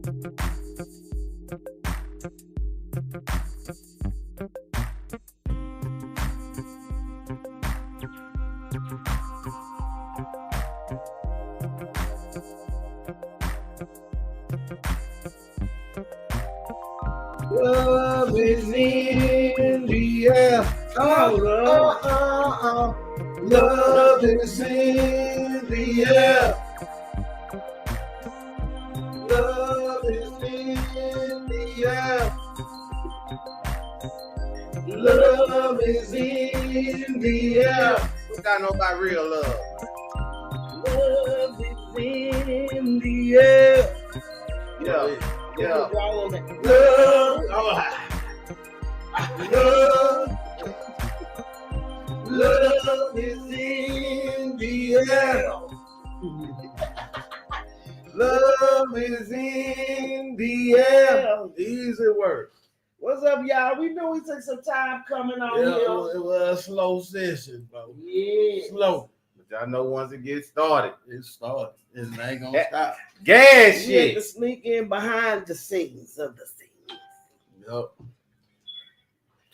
Love is in the air. Love is in the air. Love is in the air. Love is in the air. We gotta know about real love. Love is in the air. Yeah. Love. Love is in the air. Love is in the air. Easy work. What's up, y'all? We knew we took some time coming on here. It was a slow session, bro. Yeah. Slow. But y'all know once it gets started, it starts. It ain't gonna stop. Gas shit. You have to sneak in behind the scenes of the scenes. Yep.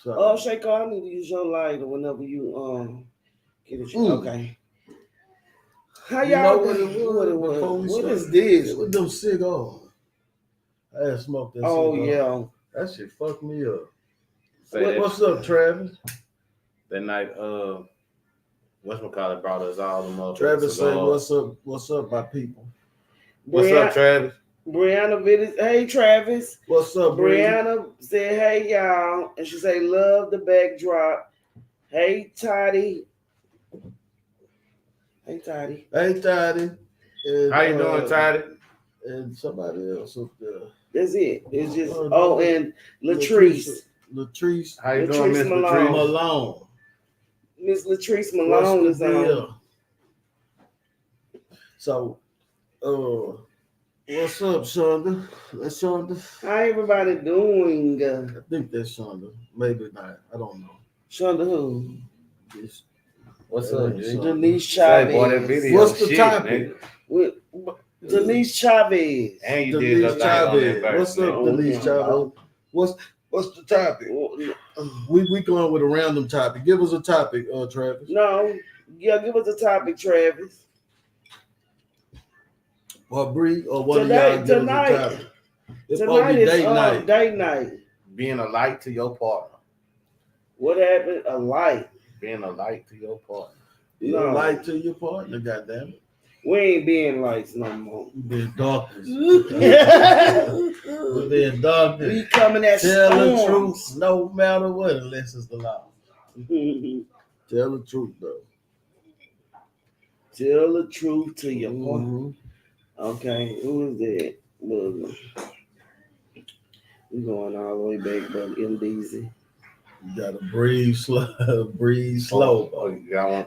So, Shake, I need to use your lighter whenever you get it. Okay. How y'all what it was? What is this? With them cigars. I had smoked that cigar. Yeah. That shit fucked me up. What's up, Travis? That night, whatchamacallit brought us all them up. Travis said, what's up, my people? What's up, Travis? Brianna Vitters, hey Travis. What's up, Brianna said, hey y'all. And she said, love the backdrop. Hey Toddy. Hey Toddy. Hey Toddy. And, how you doing, Toddy? And somebody else up there. That's it. It's just and Latrice. Latrice. How you doing, Miss Latrice Malone? Miss Latrice Malone is on. So, what's up, Shonda? That's Shonda. How everybody doing? I think that's Shonda. Maybe not. I don't know. Shonda who? What's up, Denise Chavez. What's the topic? Denise Chavez. And you Denise did Chavez. What's up, Denise Chavez? What's the topic? We going with a random topic. Give us a topic, Travis. No. Yeah, give us a topic, Travis. Or Bree, or one of y'all give us a topic. Tonight is date night. Being a light to your partner. What happened? A light. Being a light to your partner. Being a light to your partner, goddamn it. We ain't being lights no more. We being darkness. We being darkness. We coming at Tell storms. the truth, no matter what, unless it's the law. Tell the truth, though. Tell the truth to your partner. Okay, who is that? Well, we going all the way back, but MDZ. You gotta breathe slow. Breathe slow.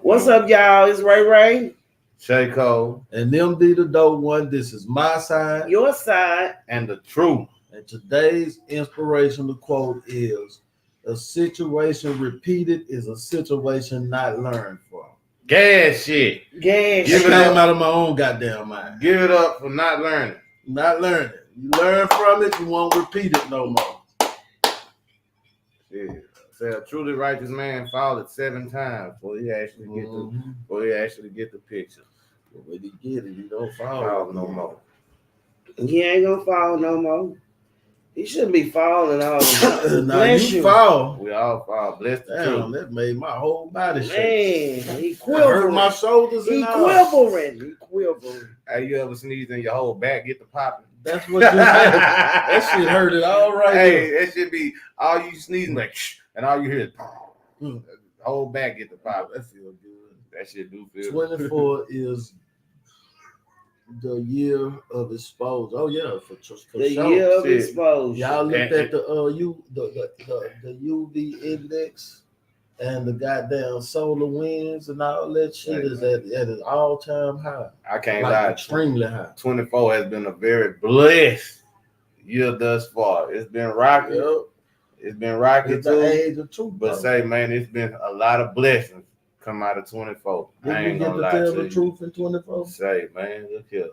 What's up, y'all? It's Ray. Shayco. And them be the dope one. This is my side. Your side. And the truth. And today's inspirational quote is, a situation repeated is a situation not learned from. Gas shit. Gas shit. It came out of my own goddamn mind. Give it up for not learning. Not learning. You learn from it, you won't repeat it no more. Yeah. Say a truly righteous man followed 7 times before he actually get the picture. But when he get it, he don't fall no more. He ain't gonna fall no more. He shouldn't be falling all the time. Now you fall. We all fall. Bless the truth. That made my whole body shake. Man, he quivering. Hurt my shoulders and all. He quivering. Hey, you ever sneeze and your whole back get to popping? That's what you had. That shit hurt it all right. Hey, that should be all you sneezing like shh, and all you hear is the whole back get to popping. That feel good. That shit do feel 24 is the year of exposure. Oh yeah, for the sure. Year of exposure. Y'all looked at the UV index and the goddamn solar winds and all that shit is at an all-time high. I can't lie. Extremely high. 24 has been a very blessed year thus far. It's been rocky. Yep. It's been rocky it's too. The age of truth, but say, man, it's been a lot of blessings come out of 24. Did I ain't you gonna get lie to tell to the you. truth in 24? Say, man, look here.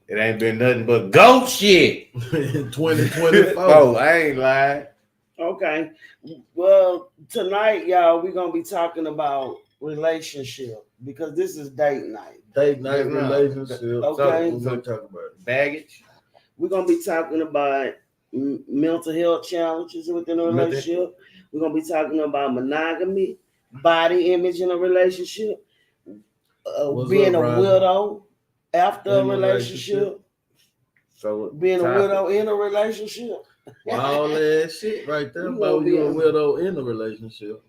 It ain't been nothing but goat shit. In 2024. Oh, I ain't lying. Okay. Well, tonight, y'all, we're gonna be talking about relationship because this is date night. Date night Yes, ma'am. relationship. Okay. We're gonna talk about it. Baggage. We're gonna be talking about mental health challenges within a relationship. We're gonna be talking about monogamy, body image in a relationship, being a widow after a relationship, So being a widow in a relationship. All that shit right there about you a widow in a relationship.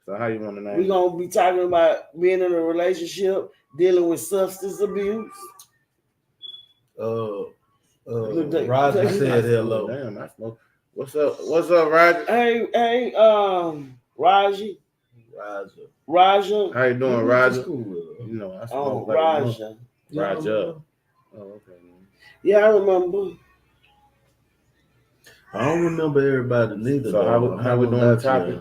So how you want to name? We're gonna be talking about being in a relationship, dealing with substance abuse. Roger said hello. Damn, I smoke. What's up? What's up, Roger? Hey, Raji. Roger. How you doing, Roger? Cool. You know, I smoke like Raja. Roger. Oh, okay. Yeah, I remember. I don't remember everybody neither. So how we doing the topic?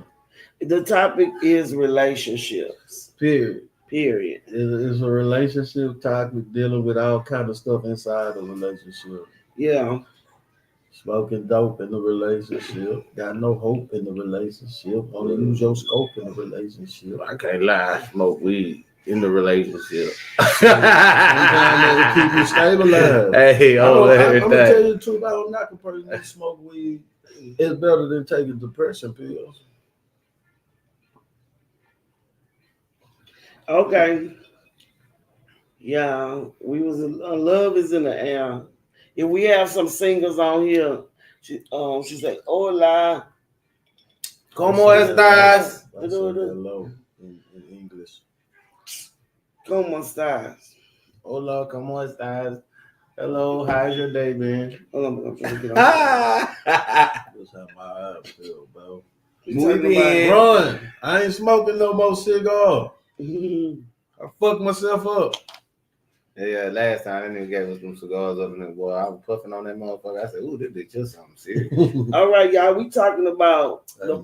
The topic is relationships. Period. It's a relationship topic dealing with all kind of stuff inside a relationship. Yeah. Smoking dope in the relationship. Got no hope in the relationship. Only use your scope in the relationship. I can't lie. I smoke weed in the relationship. Sometimes it'll keep you stabilized. Hey, I'm gonna tell you the truth. I don't knock a person who smoke weed. It's better than taking depression pills. Okay. Yeah, we was love is in the air. If we have some singers on here, she said, "Hola, ¿Cómo estás?" Hello in English. ¿Cómo estás? Hola, ¿cómo estás? Hello, how's your day been? Hold on, I'm trying to get on. That's how my eyes feel, bro. Muy bien. Run. I ain't smoking no more cigar. I fucked myself up. Yeah, last time that nigga gave us some cigars up in there, boy. I was puffing on that motherfucker. I said, ooh, this bitch just something serious. All right, y'all. We talking about what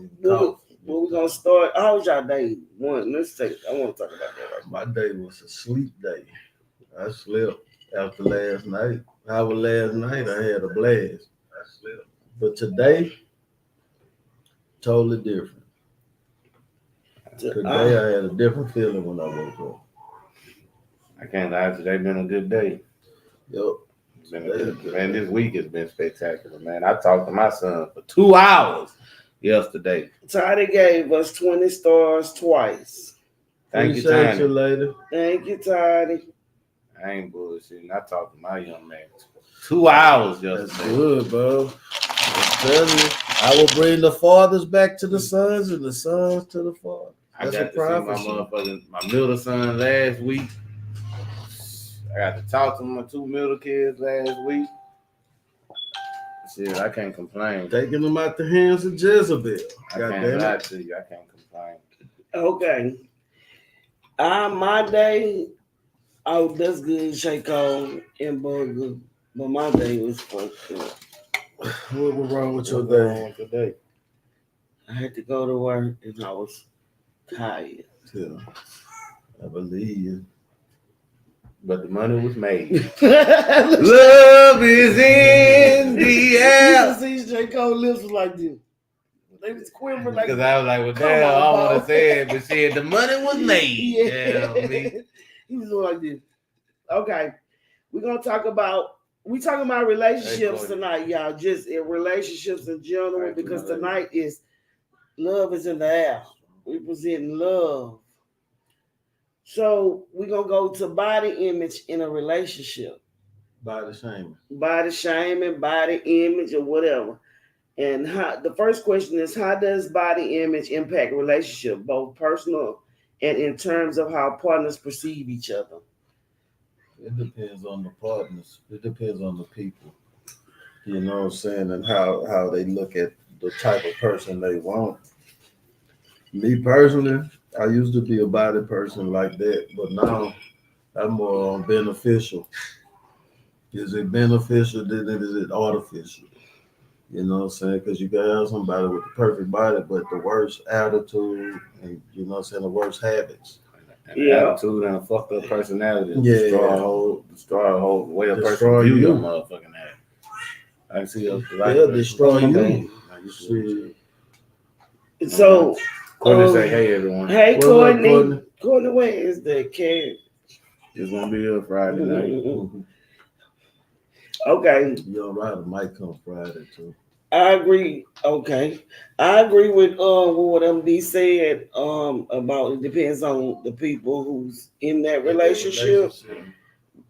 we gonna start. How was y'all day? I want to talk about that right now. My day was a sleep day. I slept after last night. Our last night I had a blast. I slept. But today, totally different. Today I had a different feeling when I woke up. I can't lie, today been a good day. Yep. Man, this week has been spectacular, man. I talked to my son for 2 hours yesterday. Toddy gave us 20 stars twice. Thank you, Appreciate you later. Thank you, Toddy. I ain't bullshitting. I talked to my young man 2 hours yesterday. That's good, bro. I will bring the fathers back to the sons and the sons to the fathers. I got to see my middle son last week. I got to talk to my 2 middle kids last week. Shit, I can't complain. Taking them out the hands of Jezebel. I can't lie to you. I can't complain. Okay. My day, that's good, Shaco and Burger. But my day was fucked up. What was wrong with your day today? I had to go to work and I was tired. Yeah, I believe you. But the money was made. Love is in the air. You see J. Cole lips was like this. They was quivering like because I was like, well, damn, I want to say it, but shit, the money was made. Yeah. He was like this. Okay. We talking about relationships tonight, y'all. Just in relationships in general, because tonight is love is in the air. We present love. So we're going to go to body image in a relationship. Body shaming, body image, or whatever. And the first question is, how does body image impact relationship, both personal and in terms of how partners perceive each other? It depends on the partners. It depends on the people. You know what I'm saying? And how they look at the type of person they want. Me personally, I used to be a body person like that, but now I'm more beneficial. Is it beneficial? Then is it artificial? You know what I'm saying? Because you can have somebody with the perfect body, but the worst attitude and, you know what I'm saying, the worst habits. And the attitude and a fucked up personality destroy a whole way a person view your motherfucking ass. I see they'll destroy you. So Courtney say, hey everyone. Hey Courtney. Courtney, where is the cat? It's gonna be here Friday night. Okay. Your rider might come Friday too. I agree. Okay. I agree with what MD said about it depends on the people who's in that relationship.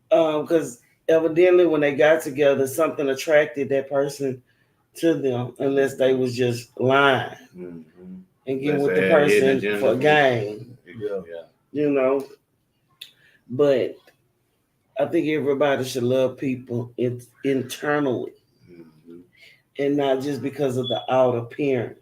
Because evidently when they got together, something attracted that person to them, unless they was just lying and get with the person for gain. You know. But I think everybody should love people internally. And not just because of the outer appearance.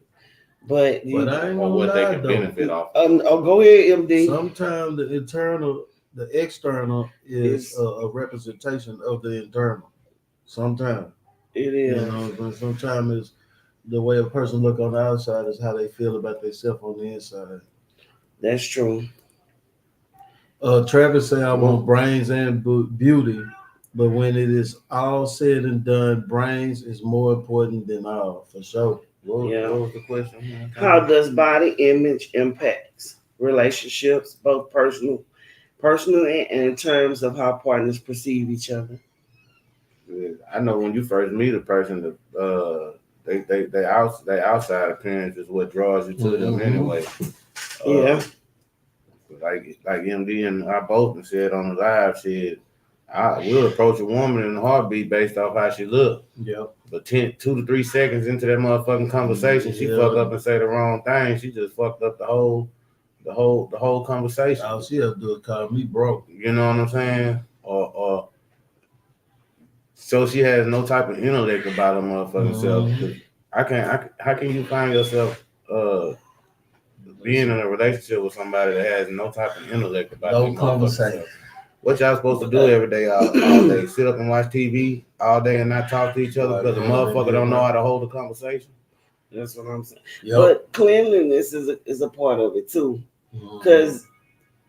But I ain't gonna what lie, they can benefit off. Go ahead, MD. Sometimes the external is a representation of the internal. Sometimes it is. You know, but sometimes it's the way a person look on the outside is how they feel about themselves on the inside. That's true. Travis said, I want brains and beauty. But when it is all said and done, brains is more important than all, for sure. What was the question? How does body image impacts relationships, both personal and in terms of how partners perceive each other? I know when you first meet a person, they outside appearance is what draws you to them anyway. Like MD and I both said on the live, said we'll approach a woman in a heartbeat based off how she look. Yep. But 2 to 3 seconds into that motherfucking conversation, she fuck up and say the wrong thing. She just fucked up the whole conversation. All she have to do is call me broke. You know what I'm saying? Or so she has no type of intellect about her motherfucking self. How can you find yourself being in a relationship with somebody that has no type of intellect about their motherfucking self? What y'all supposed to do every day, all day? Sit up and watch TV all day and not talk to each other because the motherfucker don't know how to hold a conversation? That's what I'm saying. Yep. But cleanliness is a part of it too, because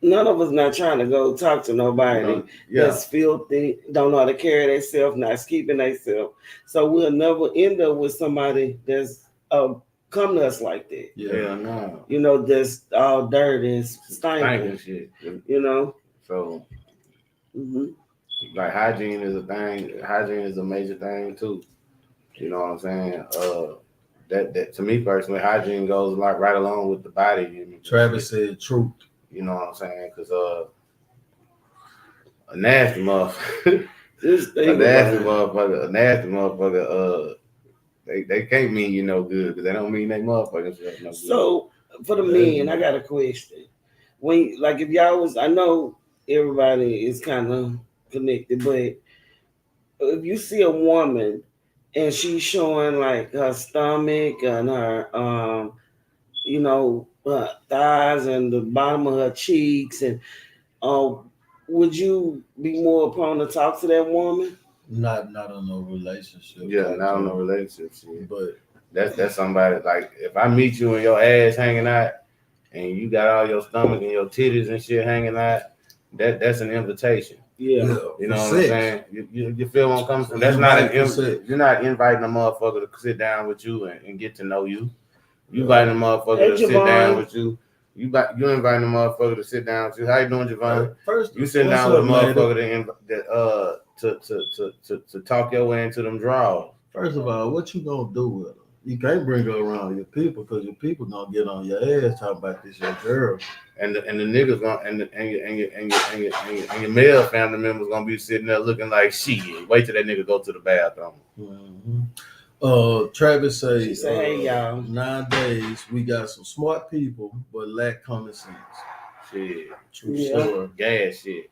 none of us not trying to go talk to nobody that's filthy, don't know how to carry themselves, not keeping themselves. So we'll never end up with somebody that's come to us like that. Yeah, no. You know, that's all dirty and stinking shit. You know. So. Like hygiene is a thing. Hygiene is a major thing too. You know what I'm saying? That to me personally, hygiene goes like right along with the body. Travis said truth. You know what I'm saying? Because a nasty motherfucker, a nasty motherfucker. They can't mean you no good because they don't mean they motherfuckers no good. So for the men, I got a question. When like if y'all was, I know everybody is kind of connected, but if you see a woman and she's showing like her stomach and her her thighs and the bottom of her cheeks, and would you be more prone to talk to that woman? Not on no relationship. Yeah, not on no relationship shit. But that's somebody, like if I meet you and your ass hanging out and you got all your stomach and your titties and shit hanging out, that's an invitation. Yeah. You know what I'm saying? You feel where I'm coming from? That's not you're not inviting a motherfucker to sit down with you and get to know you. You inviting a motherfucker to sit down with you. You inviting a motherfucker to sit down with you. How you doing, Javon? First, you sitting down with a motherfucker to talk your way into them draws. First of all, what you gonna do with her? You can't bring her around your people because your people gonna get on your ass talking about this your girl. And the niggas gonna and your male family members gonna be sitting there looking like shit. Wait till that nigga go to the bathroom. Travis says, she said, hey y'all. Nowadays we got some smart people but lack common sense. Shit. True story. Gas shit.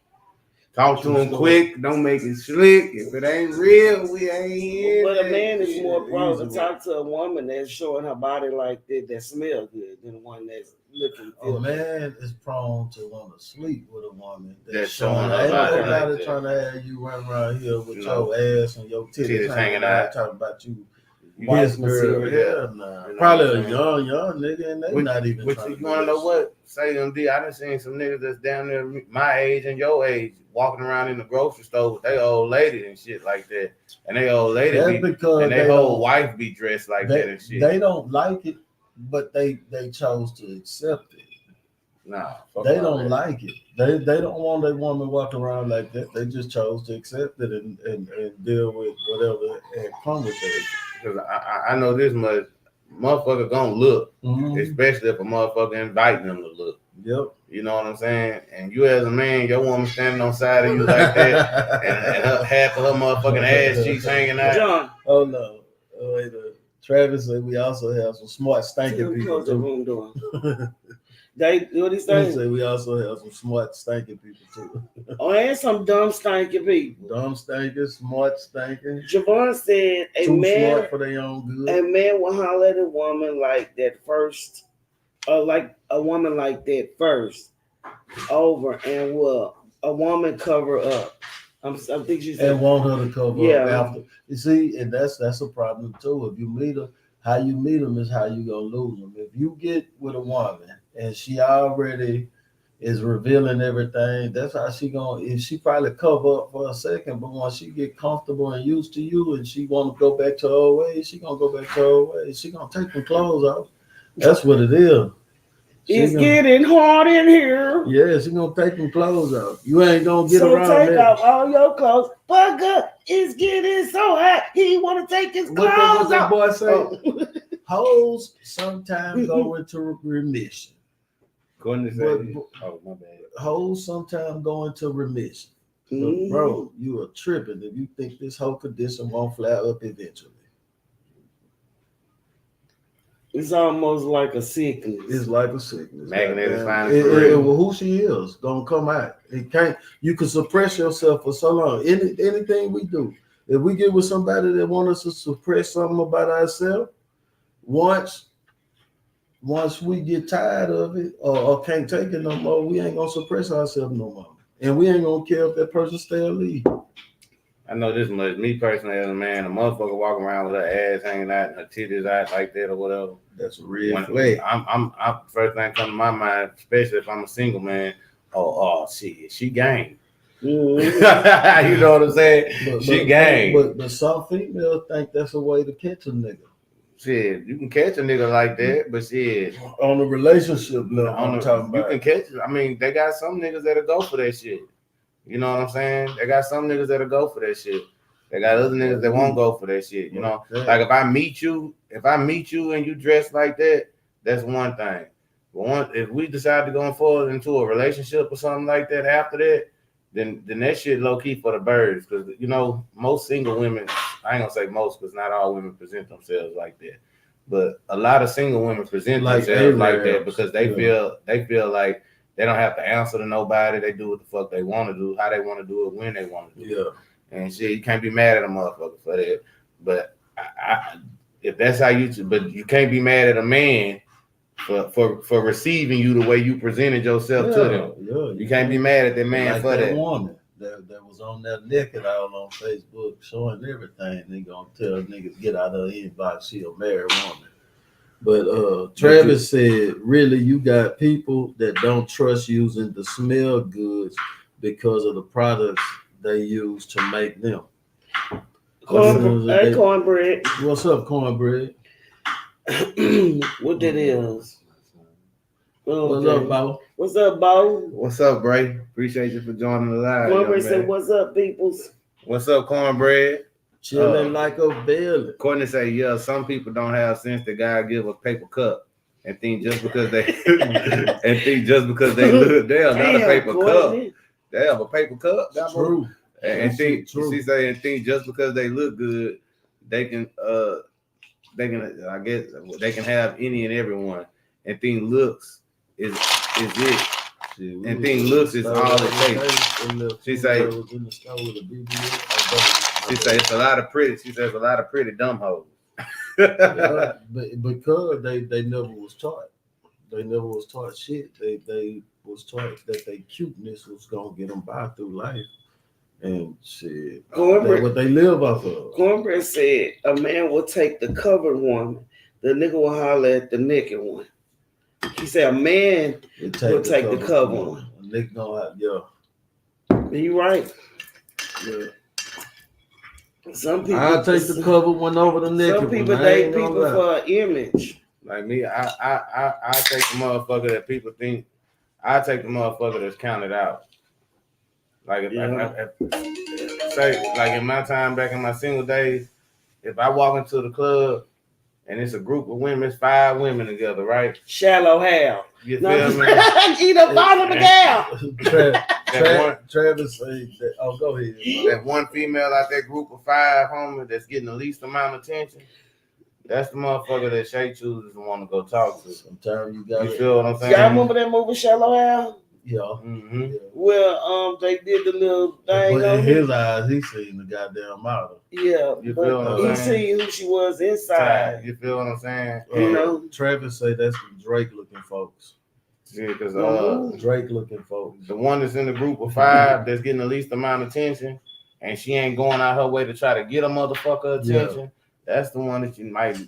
Talk to him quick. Don't make it slick. If it ain't real, we ain't here. But a man is more prone to talk to a woman that's showing her body like that smell good than one that's looking filthy. A man is prone to want to sleep with a woman that's showing her body. Ain't nobody trying to have you run around here with your ass and your titties hanging out talking about you wife material. Nah. Probably a young nigga, and they not even. But you want to know what? Say MD, I done seen some niggas that's down there my age and your age walking around in the grocery store with they old lady and shit like that, and they old lady and they whole wife be dressed like that and shit. They don't like it, but they chose to accept it. Nah, they don't like it. They don't want their woman walking around like that. They just chose to accept it and deal with whatever and come with it. Because I know this much, motherfucker gonna look, especially if a motherfucker inviting them to look. Yep. You know what I'm saying? And you as a man, your woman standing on side of you like that, and half of her motherfucking ass cheeks hanging out. John. Oh no. Oh, wait, Travis said we also have some smart stinking people too. What he say? He said we also have some smart stinking people too. Oh, and some dumb stinking people. Dumb stinking, smart stinking. Javon said too smart for their own good. A man will holler at a woman like that first, like a woman like that first, over, and will a woman cover up? I think she said and want her to cover up after. You see, and that's a problem too. If you meet her, how you meet them is how you gonna lose them. If you get with a woman and she already is revealing everything, that's how she gonna. If she probably cover up for a second, but once she get comfortable and used to you, and she want to go back to her old ways, she gonna go back to her old ways. She gonna take them clothes off. That's what it is. It's getting hot in here. Yeah, she gonna take them clothes off. You ain't gonna get around that. So take that. off all your clothes. Bugger, it's getting so hot. He want to take his clothes off. What that boy say? Hoes sometimes go into remission. My bad. Hoes sometimes go into remission. But bro, you are tripping if you think this whole condition won't flare up eventually. It's almost like a sickness. It's like a sickness. Magnetic who she is gonna come out. It can't. You can suppress yourself for so long. Anything we do, if we get with somebody that want us to suppress something about ourselves, once we get tired of it or can't take it no more, we ain't gonna suppress ourselves no more, and we ain't gonna care if that person stay or leave. I know this much. Me personally, as a man, a motherfucker walking around with her ass hanging out and her titties out like that or whatever. That's a real flag. I'm first thing come to my mind, especially if I'm a single man. Oh shit, she gang. Mm-hmm. You know what I'm saying? She gang. But some females think that's a way to catch a nigga. Shit, you can catch a nigga like that, but shit, on a relationship level, you can catch it. I mean, they got some niggas that'll go for that shit. You know what I'm saying? They got some niggas that'll go for that shit. They got other niggas that won't go for that shit. You know, like if I meet you and you dress like that, that's one thing. But if we decide to go forward into a relationship or something like that after that, then that shit low key for the birds. Because you know, most single women, I ain't gonna say most, because not all women present themselves like that. But a lot of single women present themselves like that because they feel like they don't have to answer to nobody. They do what the fuck they want to do, how they want to do it, when they want to do it. And shit, you can't be mad at a motherfucker for that. But if that's how but you can't be mad at a man for receiving you the way you presented yourself to them. You can't be mad at that man like for that. Woman that was on that naked out on Facebook showing everything. They gonna tell niggas get out of her inbox. She a married woman. But Travis said, really, you got people that don't trust using the smell goods because of the products they use to make them. Cornbread. What's up, cornbread? What that is? What's up, Bo? What's up, Bo? What's up, Bray? Appreciate you for joining the live. Cornbread said, what's up, peoples? What's up, cornbread? Chilling like a belly. Courtney say, yeah, some people don't have sense that God give a paper cup and think just because they look, they are not a paper cup. They have a paper cup. True. And think she say and think just because they look good, they can I guess they can have any and everyone. And think looks is it. And think looks is all it takes. She say it's a lot of pretty. She says a lot of pretty dumb hoes. But because they never was taught. They never was taught shit. They was taught that their cuteness was gonna get them by through life. And shit, that's Cornbread, what they live off of. Cornbread said a man will take the covered woman, the nigga will holler at the naked one. He said a man will take the covered one. A nigga gonna have, yeah. You right. Yeah. Some people I'll take the covered one over the naked one. Some people date people for an image. Like me, I take the motherfucker that people think. I take the motherfucker that's counted out. Like if say like in my time back in my single days, if I walk into the club and it's a group of women, it's 5 women together, right? Shallow Hal. You feel me? Eat up all of the gal. Travis say that. Oh, go ahead. That one female out that group of 5 homies that's getting the least amount of attention. That's the motherfucker that Shay chooses to want to go talk to. Sometimes you got. You feel what I'm saying? Y'all remember that movie Shallow Hal? Yeah. Mm-hmm. Yeah. Well, they did the little thing. But in his eyes, he seen the goddamn model. Yeah, you feel what I'm saying? He seen who she was inside. You feel what I'm saying? You know, Travis say that's the Drake looking folks. Yeah, because Drake looking folks. The one that's in the group of 5 that's getting the least amount of attention, and she ain't going out her way to try to get a motherfucker attention. Yeah. That's the one that you might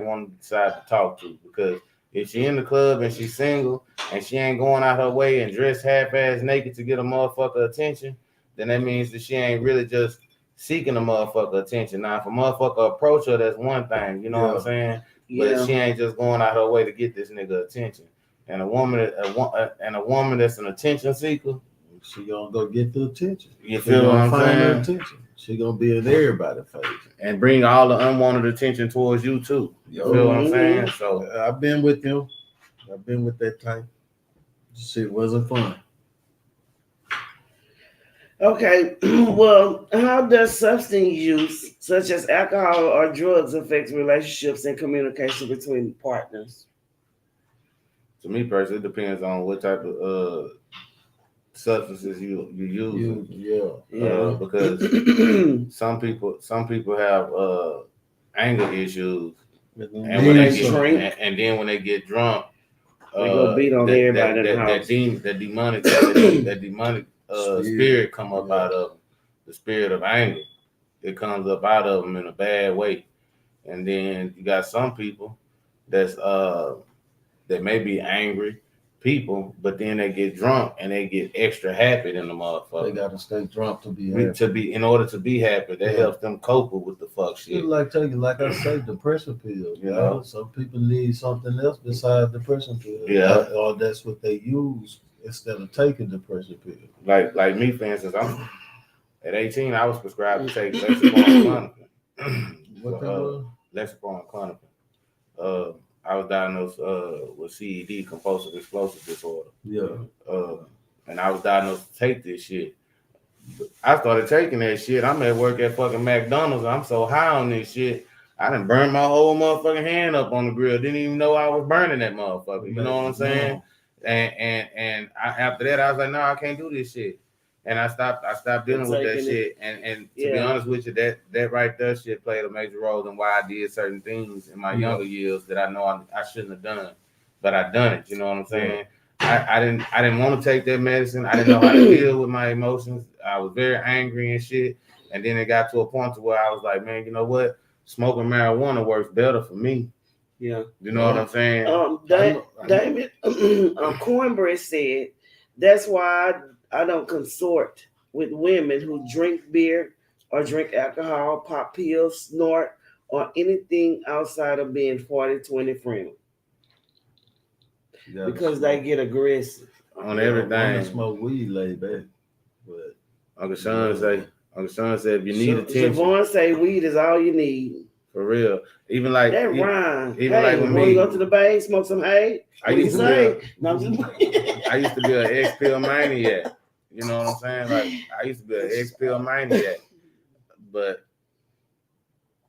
want to decide to talk to, because if she in the club and she's single and she ain't going out her way and dressed half-ass naked to get a motherfucker attention, then that means that she ain't really just seeking a motherfucker attention. Now, if a motherfucker approach her, that's one thing, you know what I'm saying? Yeah. But she ain't just going out her way to get this nigga attention. And a woman that's an attention seeker, she gonna go get the attention. You feel what I'm saying? Attention. She gonna be in everybody's face and bring all the unwanted attention towards you too. You feel what I'm saying? So I've been with him. I've been with that type. Shit wasn't fun. Okay, well, how does substance use, such as alcohol or drugs, affect relationships and communication between partners? To me personally, it depends on what type of substances you use. Because some people have anger issues, and when they get drunk, and then when they get drunk, they go beat on everybody in the house. That demonic spirit come up out of them. The spirit of anger, it comes up out of them in a bad way. And then you got some people that may be angry people, but then they get drunk and they get extra happy than the motherfucker. They gotta stay drunk to be happy. In order to be happy, that helps them cope with the fuck shit. It's like taking, like I say, depression pills. You know, some people need something else besides depression pills. Yeah, or that's what they use instead of taking depression pills. Like me, for instance, I'm at 18. I was prescribed to take Lexapro and Klonopin. Lexapro and Klonopin. I was diagnosed with CED, compulsive explosive disorder. Yeah. And I was diagnosed to take this shit. I started taking that shit. I'm at work at fucking McDonald's. I'm so high on this shit. I done burned my whole motherfucking hand up on the grill. Didn't even know I was burning that motherfucker. You know what I'm saying? And after that, I was like, no, I can't do this shit. And I stopped dealing with that shit. And to be honest with you, that right there shit played a major role in why I did certain things in my younger years that I know I shouldn't have done, but I done it. You know what I'm saying? I didn't want to take that medicine. I didn't know how to deal with my emotions. I was very angry and shit. And then it got to a point to where I was like, man, you know what? Smoking marijuana works better for me. Yeah. You know what I'm saying? David Cornbread said, that's why I don't consort with women who drink beer or drink alcohol, pop pills, snort, or anything outside of being 40-20 friendly. Because they get aggressive on everything. I smoke weed laid back, but Uncle Sean said, if you need attention. Javon say weed is all you need. For real. Even like that rhyme. Even like when you go to the bay, smoke some hay. I used to be an ex-pill maniac. You know what I'm saying? Like I used to be an ex-pill maniac. But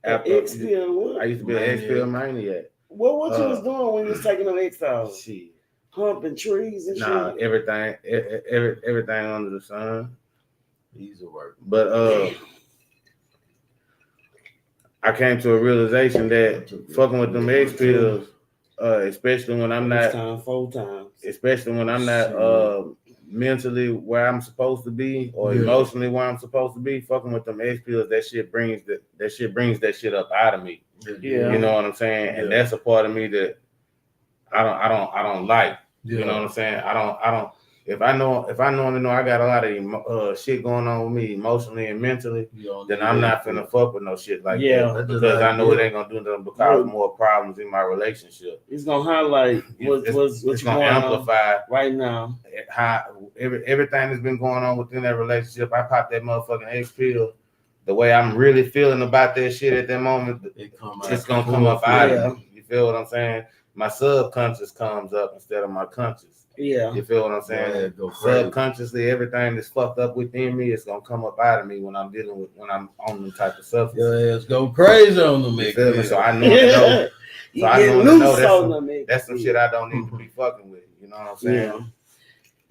after ex-pill, I used to be an ex-pill maniac. What you was doing when you was taking them X-Pill? Shit. Humping trees and shit? Everything under the sun. Easy work. But I came to a realization that fucking with them X-Pills, especially when I'm not... Four times. Especially when I'm not mentally where I'm supposed to be or emotionally where I'm supposed to be, fucking with them X pills, that shit brings that shit up out of me. Yeah. You know what I'm saying? And that's a part of me that I don't like. You know what I'm saying? I don't. If I know I got a lot of shit going on with me emotionally and mentally, then I'm not finna fuck with no shit like that because I know it ain't gonna do nothing but cause more problems in my relationship. It's gonna highlight what's gonna amplify right now. How everything that's been going on within that relationship. I popped that motherfucking X pill. The way I'm really feeling about that shit at that moment, it's gonna come up out of me. You feel what I'm saying? My subconscious comes up instead of my conscious. Yeah. You feel what I'm saying? Subconsciously, everything that's fucked up within me is gonna come up out of me when I'm on the type of stuff. Your ass go crazy on them. You feel me? So I know. So I know that's some shit I don't need to be fucking with. You know what I'm saying?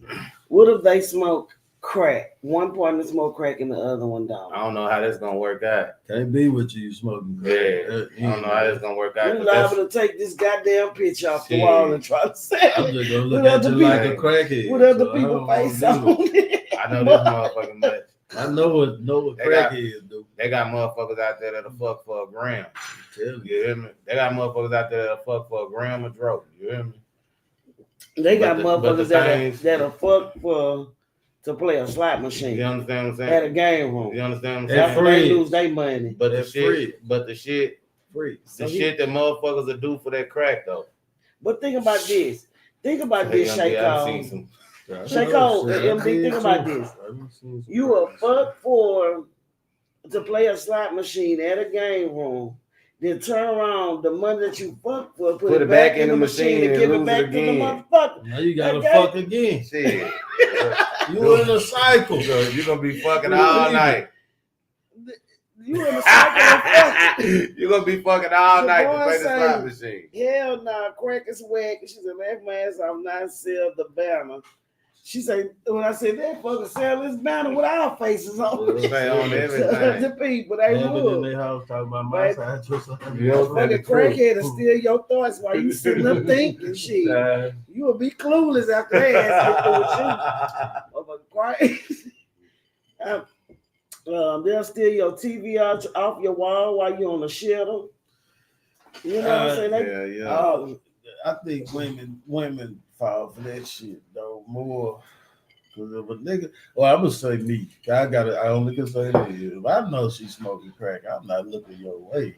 Yeah. What if they smoke crack? One partner smoke crack and the other one don't. I don't know how that's gonna work out. Can't be with you smoking crack. Yeah, I don't know how that's gonna work out. You're liable to take this goddamn picture off the wall and try to say I'm just gonna look at you like a crackhead. With other people face on it. I know this motherfucking much. I know what crackheads do. They got motherfuckers out there that'll fuck for a gram. You hear me? They got motherfuckers out there that'll fuck for a gram of dope. You hear me? They got motherfuckers that'll fuck for to play a slot machine. You understand what I'm saying? At a game room. You understand what I'm saying? After they lose their money. But the shit that motherfuckers will do for that crack though. But think about this. Think about this, Shayco. Shayco, MD, think about this. You will fuck for to play a slot machine at a game room, then turn around the money that you fucked for, put it back in the machine and give it back to the motherfucker. Now you gotta fuck again. Shit. You in a cycle. So you're gonna be fucking all night. You in a cycle. You're gonna be fucking all night to play the slot machine. Hell nah, crack is whack. She said, laugh my ass off, not sell the banner. She said, when I said that fucker sell this banner with our faces on. They on everything. The people, they would. In their house talking about my side. Fucking crackhead to steal your thoughts while you sitting up thinking shit. You will be clueless after that. They'll steal your TV off your wall while you're on the shelter. You know what I'm saying? I think women fall for that shit though more. Cause if a nigga, I'm gonna say me. I only can say me. If I know she's smoking crack, I'm not looking your way.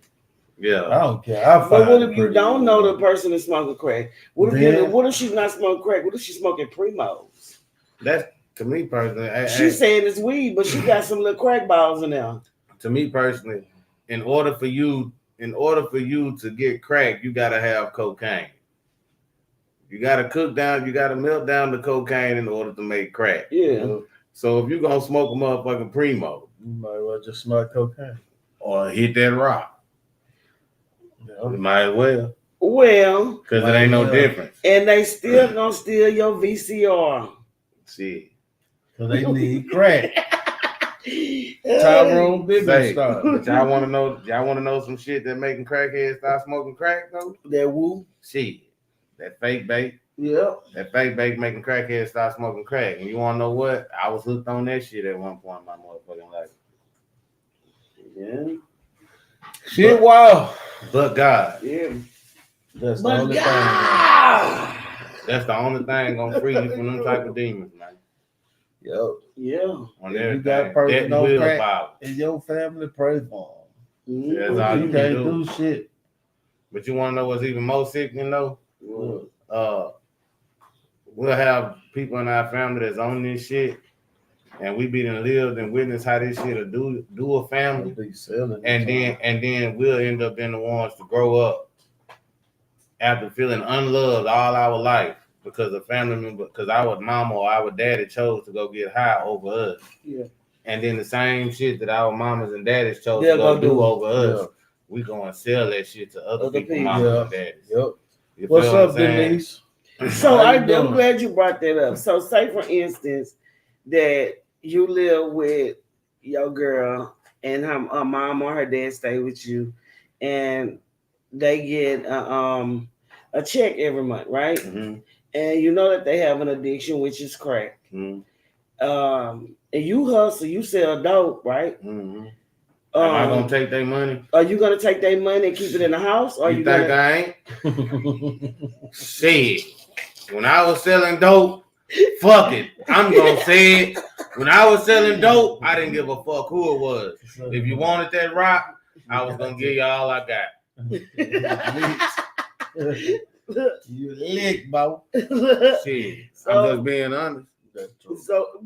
Yeah, I don't care. But what if you don't know the person is smoking crack? What if she's not smoking crack? What if she's smoking Primos? That's to me personally. She's saying it's weed, but she got some little crack balls in there. To me personally, in order for you to get crack, you gotta have cocaine. You gotta melt down the cocaine in order to make crack. Yeah. So if you're gonna smoke a motherfucking Primo, you might well just smoke cocaine. Or hit that rock. Yeah. You might as well. Well, because it ain't no difference. And they still gonna steal your VCR. See. So they need crack. Tyrone Bigger star. But y'all wanna know some shit that making crackheads start smoking crack though? That woo. Shit. That fake bait. Yeah. That fake bait making crackheads start smoking crack. And you wanna know what? I was hooked on that shit at one point in my motherfucking life. Yeah. Shit, wow. But God. Yeah. That's the only thing. That's the only thing gonna free you from them type of demons, man. Yo. Yeah. You got person on crack in your family, pray for them. Mm-hmm. That's all you can't do shit. But you wanna know what's even more sickening though? We'll have people in our family that's on this shit, and we be done lived and witnessed how this shit will do a family, and then we'll end up being the ones to grow up after feeling unloved all our life because a family member, because our mama or our daddy chose to go get high over us. Yeah. And then the same shit that our mamas and daddies chose to go do over us, we go and sell that shit to other people, mamas and daddies. Yep. What's up, Denise? So I'm glad you brought that up. So say for instance that you live with your girl and her mom or her dad stay with you, and they get a check every month, right? Mm-hmm. and you know that they have an addiction, which is crack. Mm-hmm. And you hustle, you sell dope, right? Mm-hmm. Am I gonna take their money? Are you gonna take their money and keep it in the house? Or you think I ain't? Shit. When I was selling dope, fuck it. I'm gonna say it. When I was selling dope, I didn't give a fuck who it was. If you wanted that rock, I was gonna give you all I got. You lick, bro. Shit. I'm just being honest. So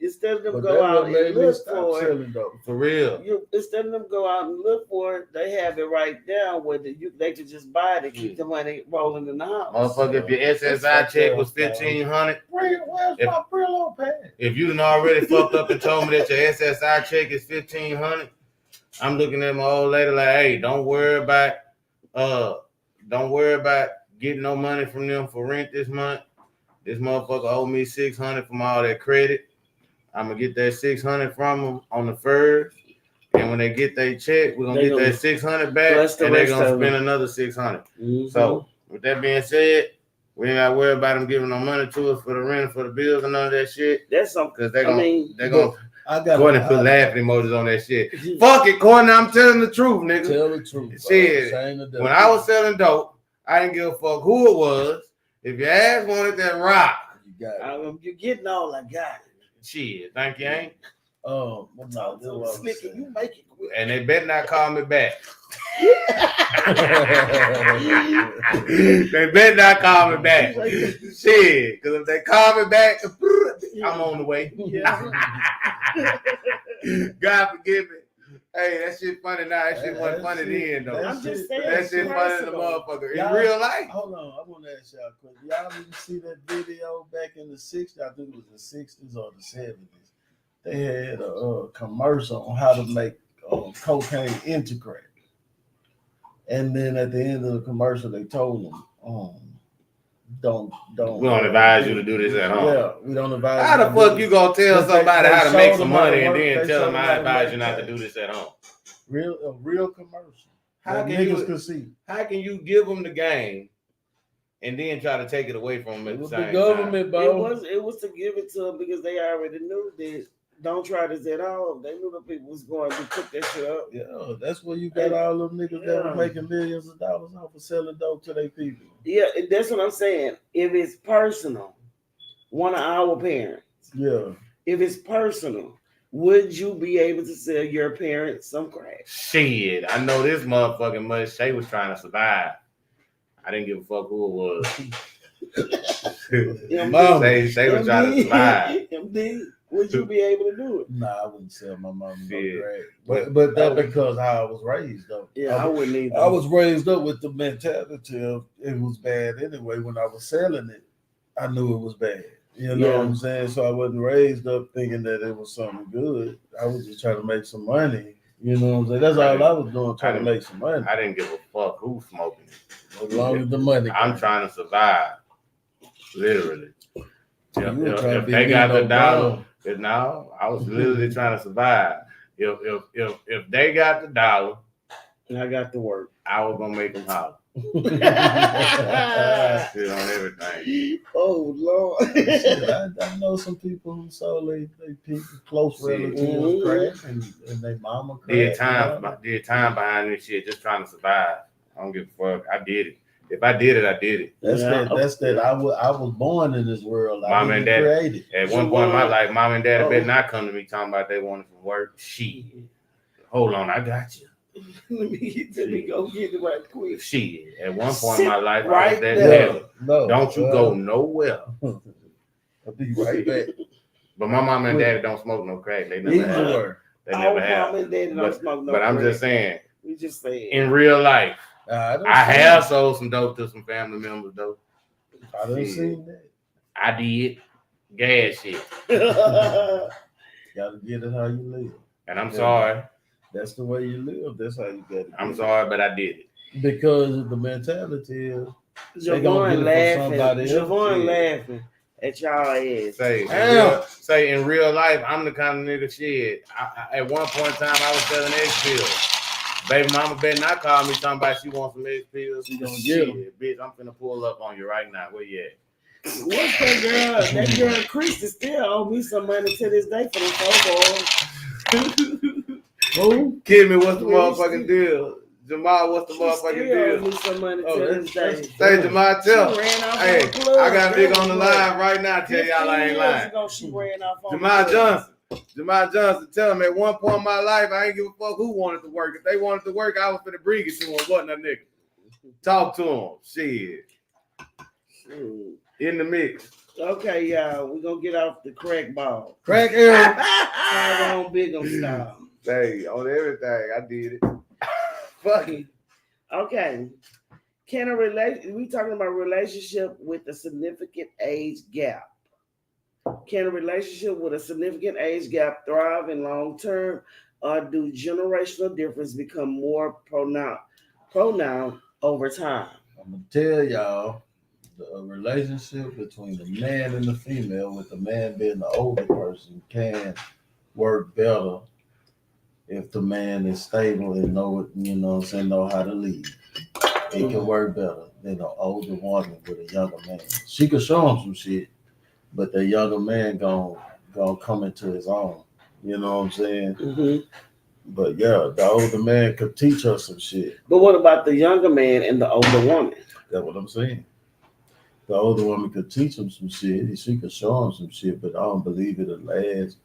instead of them go out and look for it, for real, instead of them go out and look for it, they have it right down where they can just buy it and keep the money rolling in the house. Motherfucker, if your SSI check was $1,500, where's my Brillo pad? If you done already fucked up and told me that your SSI check is $1,500, I'm looking at my old lady like, hey, don't worry about getting no money from them for rent this month. This motherfucker owe me $600 from all that credit. I'm gonna get that $600 from them on the first, and when they get their check, we're gonna get that $600 back, and they're gonna spend another $600. Mm-hmm. So, with that being said, we ain't gotta worry about them giving no money to us for the rent, for the bills, and none of that shit. That's something. Because they're gonna. Courtney put laughing emojis on that shit. Fuck it, Courtney. I'm telling the truth, nigga. Tell the truth. Shit. When I was selling dope, I didn't give a fuck who it was. If your ass wanted that rock, you got it. You're getting all I got. Shit, think you ain't? Oh, no, Slicky, you make it quick. And they better not call me back. They better not call me back. Shit, because if they call me back, I'm on the way. God forgive me. Hey, that shit funny now. That shit wasn't funny then, though. I'm just saying. That shit funny in the motherfucker. In real life. Hold on, I want to ask y'all a question. Y'all didn't see that video back in the 60s? I think it was the 60s or the 70s. They had a commercial on how to make cocaine into crack. And then at the end of the commercial, they told them, don't. We don't advise you to do this at home. Yeah, we don't advise. How the fuck you gonna tell somebody how to make some money and then tell them I advise you not to do this at home? A real commercial. How can niggas could see? How can you give them the game and then try to take it away from them at the same government, time? bro. It was to give it to them because they already knew that. Don't try this at all. They knew the people was going to cook that shit up. Yeah, that's where you got all them niggas that were making millions of dollars off of selling dope to their people. Yeah, that's what I'm saying. If it's personal, one of our parents. Yeah. If it's personal, would you be able to sell your parents some crack? Shit, I know this motherfucking much. Shay was trying to survive. I didn't give a fuck who it was. Shay was trying to survive. Would you be able to do it? Nah, I wouldn't sell my mama no crack. But that's because how I was raised, though. Yeah, I wouldn't either. I was raised up with the mentality of it was bad anyway. When I was selling it, I knew it was bad. You know what I'm saying? So I wasn't raised up thinking that it was something good. I was just trying to make some money. You know what I'm saying? That's all I was doing, trying to make some money. I didn't give a fuck who smoking it. As long as the money. I'm trying to survive. Literally. If they got the dollar. No, I was literally trying to survive. If they got the dollar, and I got to work, I was gonna make them holler. Shit on everything. Oh Lord! I know some people who sold they people close relatives crack and they mama crack. Did time behind this shit, just trying to survive. I don't give a fuck. I did it. If I did it, I did it. That's that. I was born in this world. Mom and dad created. At one point in my life, mom and dad better not come to me talking about they wanted from work. Shit. Hold on, I got you. Let me go get it right quick. Shit. At one point in my life, I was that there. No, don't you go nowhere. I'll be right back. But my mom and dad don't smoke no crack. They never have. They never have. Mom and dad don't smoke no but crack. I'm just saying. We just saying. In real life. I have sold some dope to some family members, though. I done seen that. I did. Gas shit. Gotta get it how you live. And I'm sorry. That's the way you live. That's how you get it. I'm sorry, but I did it. Because the mentality is Javon laughing at y'all ass. Say in real life, I'm the kind of nigga shit. At one point in time, I was selling X pills. Baby mama better not call me talking about she wants some X pills. She gonna get them. Bitch, I'm finna pull up on you right now. Where you at? What's that girl? That girl Christy still owe me some money to this day for the phone. Who? Kid me, what's the motherfucking deal? Jamal, what's the motherfucking deal? Owe me some money to this day. Say Jamal, tell. Hey, I got a nigga on the line right now. Tell y'all I ain't lying. She ran off on Jamal Johnson, tell him at one point in my life, I ain't give a fuck who wanted to work. If they wanted to work, I was finna bring it to him. Wasn't a nigga? Talk to him. Shit. In the mix. Okay, y'all. We're going to get off the crack ball. Crack Aaron. Tyrone Bigham style. Hey, on everything. I did it. Fuck it. Okay. We talking about relationship with a significant age gap. Can a relationship with a significant age gap thrive in long term, or do generational differences become more pronounced over time? I'm gonna tell y'all, the relationship between the man and the female, with the man being the older person, can work better if the man is stable and know how to lead. It can work better than an older woman with a younger man. She could show him some shit, but the younger man gonna come into his own. You know what I'm saying? Mm-hmm. But yeah, the older man could teach her some shit. But what about the younger man and the older woman? That's what I'm saying. The older woman could teach him some shit. She could show him some shit, but I don't believe it'll last.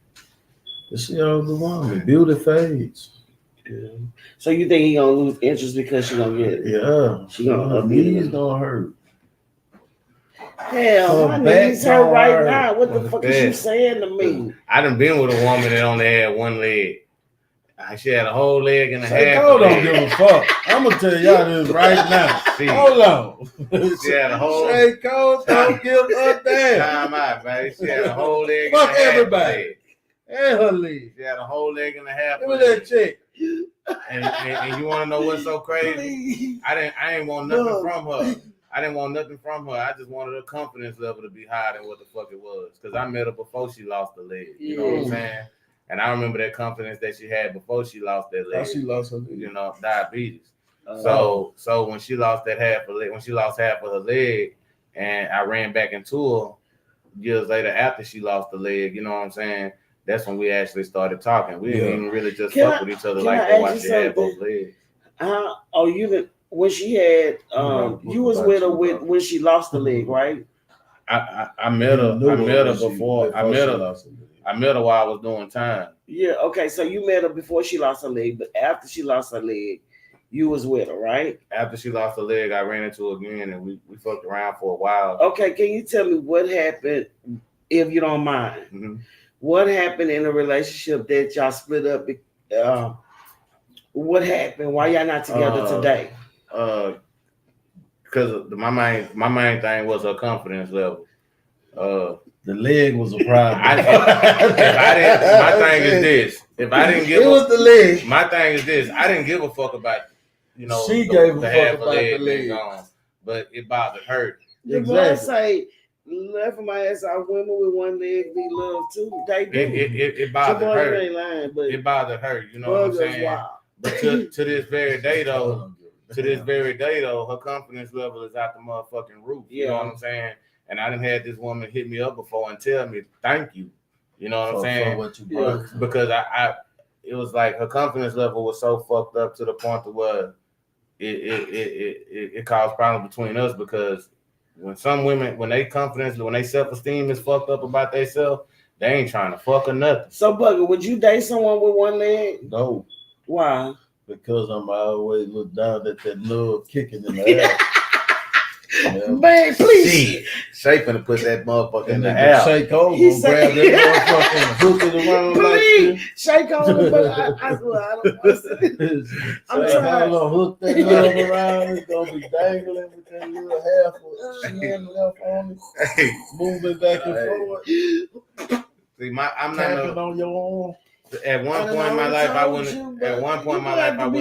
It's the older woman. Beauty fades. Yeah. So you think he gonna lose interest because she gonna get it? Yeah. She gonna knees gonna hurt. Hell, my knees hurt right now. What the fuck is you saying to me? I done been with a woman that only had one leg. She had a whole leg and a half. Seiko don't give a fuck. I'm gonna tell y'all this right now. Hold on. She had a whole. Seiko don't give a damn. Time out, man. She had a whole leg. Fuck and everybody. And her leg. She had a whole leg and a half. Give me that chick. And you want to know what's so crazy? I ain't want nothing from her. I didn't want nothing from her. I just wanted her confidence level to be higher than what the fuck it was. Because I met her before she lost the leg. You know what I'm saying? And I remember that confidence that she had before she lost that leg. She lost her leg. You know, diabetes. So when she lost that half of leg, when she lost half of her leg, and I ran back into her years later after she lost the leg, you know what I'm saying? That's when we actually started talking. We didn't even really just fuck with each other like that while she had both legs. When she had you was with her when she lost the leg, right? I met her before. I met her while I was doing time. Yeah, okay. So you met her before she lost her leg, but after she lost her leg, you was with her, right? After she lost her leg, I ran into her again, and we fucked around for a while. Okay, can you tell me what happened, if you don't mind? Mm-hmm. What happened in a relationship that y'all split up? What happened? Why y'all not together today? Because my main thing was her confidence level. The leg was a problem. My thing is this: if I didn't give, it was the leg. My thing is this: I didn't give a fuck about, she gave a fuck about the leg, gone, but it bothered her. Exactly. I say, left of my ass, our women with one leg need love too. They do. It bothered her. Ain't lying, but it bothered her. You know what I'm saying? Wild. But to this very day though, her confidence level is out the motherfucking roof. You know what I'm saying? And I done had this woman hit me up before and tell me thank you. You know what I'm saying? What you brought. Because it was like her confidence level was so fucked up to the point to where it caused problems between us, because when some women, when they self-esteem is fucked up about themselves, they ain't trying to fuck or nothing. So Bugger, would you date someone with one leg? No. Why? Because I'm always look down at that love kicking in the ass. Yeah. Man, please. Shay finna put that motherfucker in the air. Shay Cole gonna grab that motherfucker and hook it around please. Like Shay Cole, but I I'm trying to hook that love around. It's gonna be dangling with that little half of shin left on it, moving back and forth. See, I'm not on your arm. At one point in my life, I wouldn't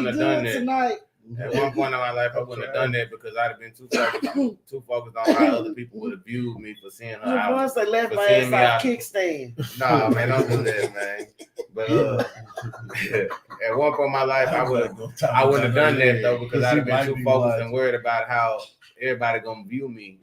have done that. Tonight. At one point in my life, I wouldn't have done that because I'd have been too focused on how other people would have viewed me for seeing her out. Once they left my ass out kickstand. Nah, man, don't do that, man. But at one point in my life, I wouldn't have done that though because I'd have been too focused and worried about how everybody gonna view me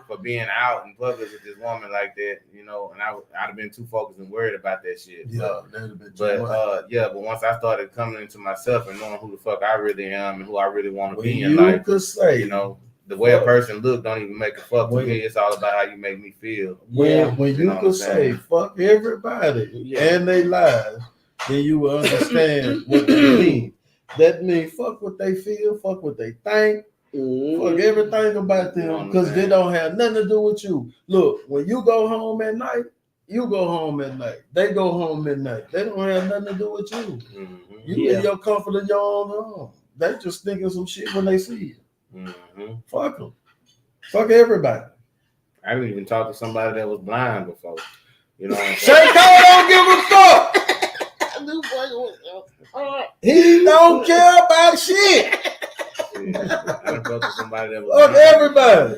for being out in public with this woman like that, you know, and I'd have been too focused and worried about that shit. Yeah, that'd have been but once I started coming into myself and knowing who the fuck I really am and who I really want to be in life, you know, the way a person look don't even make a fuck to me. It's all about how you make me feel. When you could say fuck everybody and they lives, then you will understand what they mean. That means fuck what they feel, fuck what they think. Fuck everything about them because they don't have nothing to do with you. Look, when you go home at night, you go home at night. They go home at night. They don't have nothing to do with you. You in your comfort of your own home. They just thinking some shit when they see you. Fuck them. Fuck everybody. I didn't even talk to somebody that was blind before. You know what I'm saying? Shay Cole don't give a fuck. He don't care about shit. I done talked to somebody that was fuck everybody.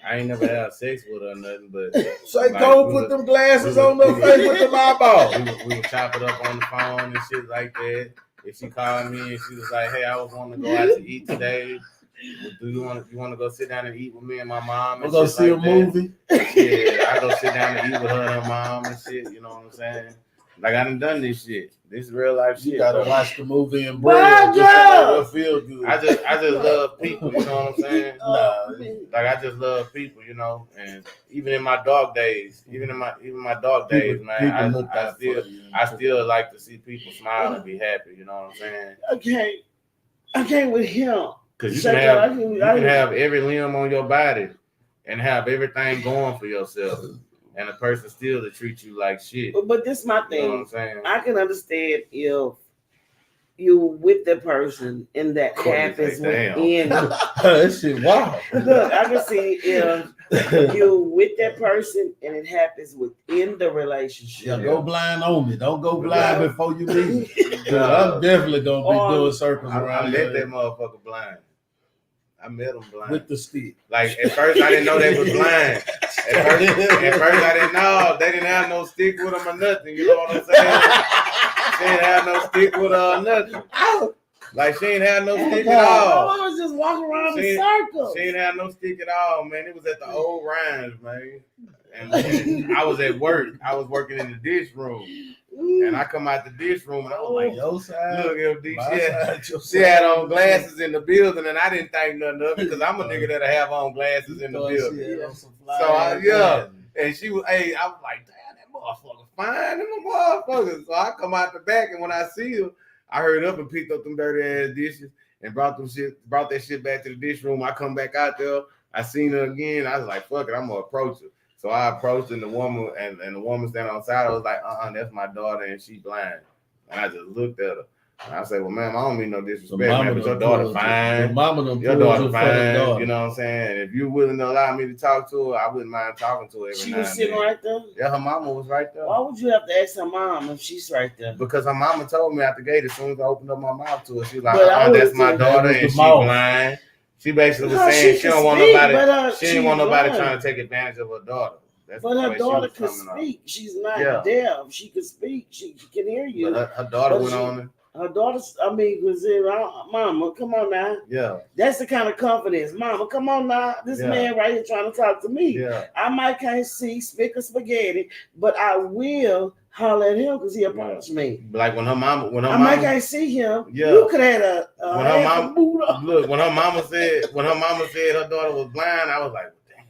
I ain't never had sex with her or nothing, but Shay Cole put them glasses on her face with them eyeballs. We would chop it up on the phone and shit like that. If she called me and she was like, "Hey, I was wanting to go out to eat today. Do you want to go sit down and eat with me and my mom?" And go see a movie. Yeah, I go sit down and eat with her and her mom and shit. You know what I'm saying? Like I done this shit. This is real life shit. You gotta watch the movie and bread. Just feel good. I just love people. You know what I'm saying? Like I just love people. You know, and even in my dark days, man, I still like to see people smile and be happy. You know what I'm saying? I can't with him. Because you can have every limb on your body and have everything going for yourself. And a person still to treat you like shit. But this is my thing. You know what I'm saying? I can understand if you with the person and that happens within. That shit wow. Look, I can see if you with that person and it happens within the relationship. Yeah, go blind on me. Don't go blind before you leave. I'm definitely gonna be doing circles around. I met that motherfucker blind. I met him blind. With the stick. Like, at first, I didn't know they was blind. At first I didn't know. They didn't have no stick with them or nothing. You know what I'm saying? She didn't have no stick with her or nothing. Like, she didn't have no stick at all. I was just walking around in circles. She didn't have no stick at all, man. It was at the old Rhines, man. And I was at work. I was working in the dish room. And I come out the dish room and I was like, your side, look, MD, she had on glasses in the building and I didn't think nothing of it because I'm a nigga that'll have on glasses in the building. So and she was, I was like, damn, that motherfucker fine, them motherfuckers. So I come out the back and when I see her, I hurried up and picked up them dirty ass dishes and brought that shit back to the dish room. I come back out there, I seen her again. I was like, fuck it, I'm gonna approach her. So I approached and the woman standing outside. I was like, that's my daughter and she blind. And I just looked at her. And I said, well, ma'am, I don't mean no disrespect, man, but your daughter fine. Your daughter fine. You know what I'm saying? If you're willing to allow me to talk to her, I wouldn't mind talking to her every now and then. She was sitting right there? Yeah, her mama was right there. Why would you have to ask her mom if she's right there? Because her mama told me at the gate as soon as I opened up my mouth to her, she was like, that's my daughter and she blind. She basically was saying she don't want nobody. She didn't want nobody trying to take advantage of her daughter. But her daughter could speak. She's not deaf. She could speak. She can hear you. But her daughter went on. Her daughter, was it, Mama, come on now. Yeah. That's the kind of confidence. Mama, come on now. This man right here trying to talk to me. Yeah. I might can't see, spick or spaghetti, but I will holler at him because he approached me. Like when her mama, I might can't see him. Yeah. You could have had when her mama said her daughter was blind, I was like, damn.